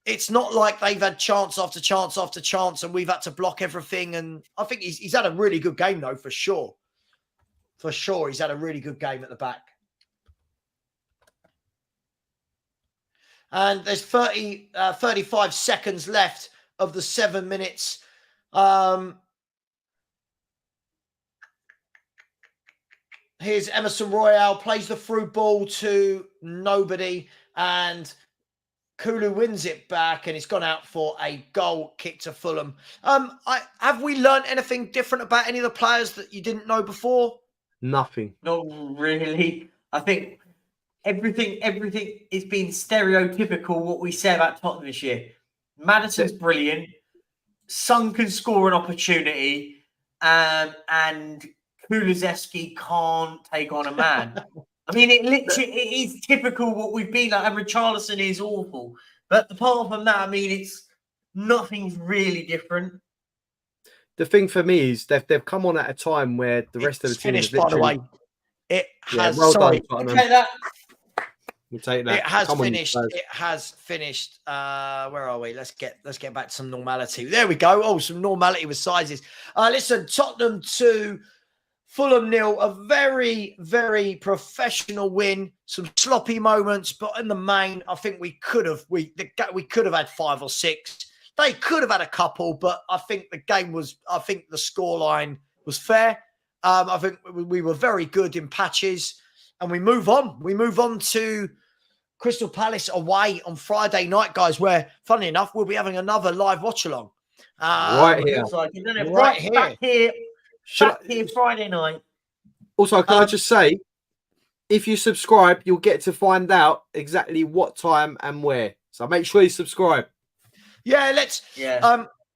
B: it's not like they've had chance after chance after chance and we've had to block everything. And I think he's had a really good game, though, for sure. For sure, he's had a really good game at the back. And there's 35 seconds left of the 7 minutes. Here's Emerson Royale, plays the through ball to nobody, and Kulu wins it back, and it's gone out for a goal kick to Fulham. Have we learned anything different about any of the players that you didn't know before?
D: Nothing.
C: Not really. I think everything is been stereotypical what we say about Tottenham this year. Madison's brilliant. Son can score an opportunity, and Kulusevski can't take on a man. I mean, it is typical what we've been like. And Richarlison is awful, but apart from that, I mean, nothing's really different.
D: The thing for me is they've come on at a time where the rest of the team
B: finished.
D: is
B: By the way, it has. Sorry,
D: done,
C: take that.
D: We'll take that.
B: It has finished. It has finished. Where are we? Let's get back to some normality. There we go. Oh, some normality with sizes. Listen, Tottenham 2, Fulham 0. A very, very professional win. Some sloppy moments, but in the main, I think we could have had 5 or 6. They could have had a couple, but I think the scoreline was fair. I think we were very good in patches, and we move on. We move on to Crystal Palace away on Friday night, guys, where, funny enough, we'll be having another live watch-along.
D: Right here.
C: Right here. Back here Friday night.
D: Also, can I just say, if you subscribe, you'll get to find out exactly what time and where. So make sure you subscribe.
B: Yeah,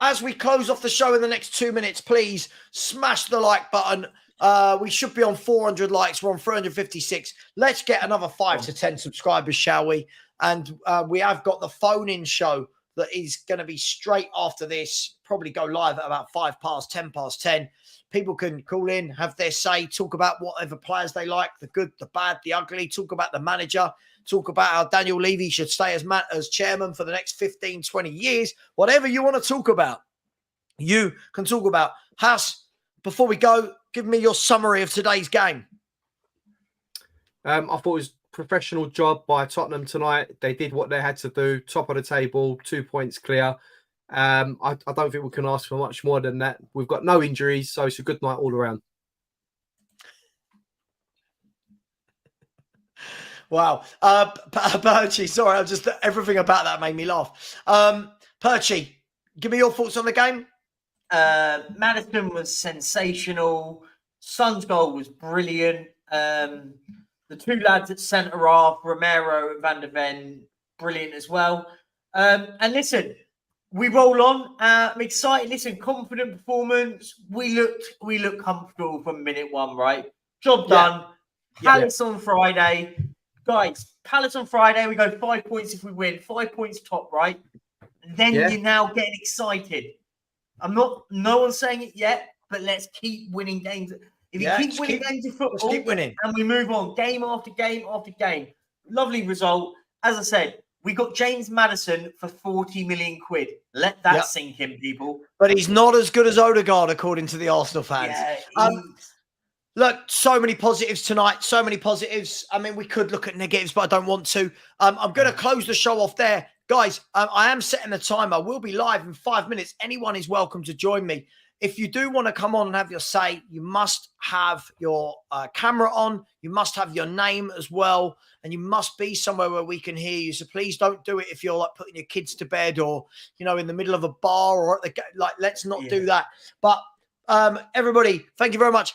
B: as we close off the show in the next 2 minutes, please smash the like button. We should be on 400 likes. We're on 356. Let's get another 5 to 10 subscribers, shall we? And we have got the phone-in show that is going to be straight after this. Probably go live at about 10 past 10. People can call in, have their say, talk about whatever players they like, the good, the bad, the ugly, talk about the manager, talk about how Daniel Levy should stay as chairman for the next 15, 20 years. Whatever you want to talk about, you can talk about. Has, before we go, give me your summary of today's game.
D: I thought it was a professional job by Tottenham tonight. They did what they had to do. Top of the table, 2 points clear. I don't think we can ask for much more than that. We've got no injuries, so it's a good night all around.
B: Wow. Perchy, sorry, everything about that made me laugh. Perchy, give me your thoughts on the game.
C: Madison was sensational. Son's goal was brilliant. The two lads at centre half, Romero and Van der Ven, brilliant as well. And listen, we roll on. I'm excited. Listen, confident performance. We looked comfortable from minute one, right? Job done. Palace on Friday. Guys, Palace on Friday. We go 5 points if we win. 5 points top, right? And then you're now getting excited. No one's saying it yet, but let's keep winning games. If you keep winning games of football,
B: keep winning.
C: And we move on game after game after game. Lovely result. As I said, we got James Madison for 40 million quid. Let that sink in, people.
B: But he's not as good as Odegaard, according to the Arsenal fans.
C: Yeah,
B: look, so many positives tonight. So many positives. I mean, we could look at negatives, but I don't want to. I'm going to close the show off there. Guys, I am setting the timer. We'll be live in 5 minutes. Anyone is welcome to join me. If you do want to come on and have your say, you must have your camera on. You must have your name as well. And you must be somewhere where we can hear you. So please don't do it if you're like putting your kids to bed or, in the middle of a bar or at the let's not do that. But everybody, thank you very much.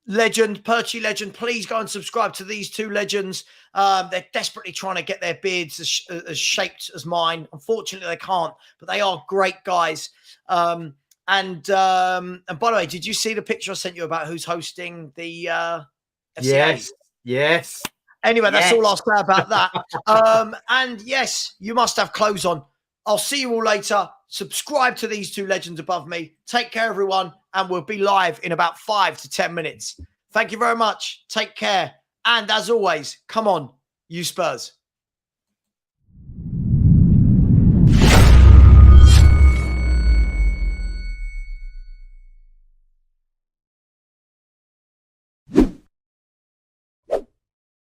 B: Legend, Perchy legend, please go and subscribe to these two legends. They're desperately trying to get their beards as shaped as mine. Unfortunately, they can't, but they are great guys. And by the way, did you see the picture I sent you about who's hosting the FCA?
D: Yes.
B: Anyway, that's all I'll say about that. And yes, you must have clothes on. I'll see you all later. Subscribe to these two legends above me. Take care, everyone. And we'll be live in about 5 to 10 minutes. Thank you very much. Take care. And as always, come on, you Spurs.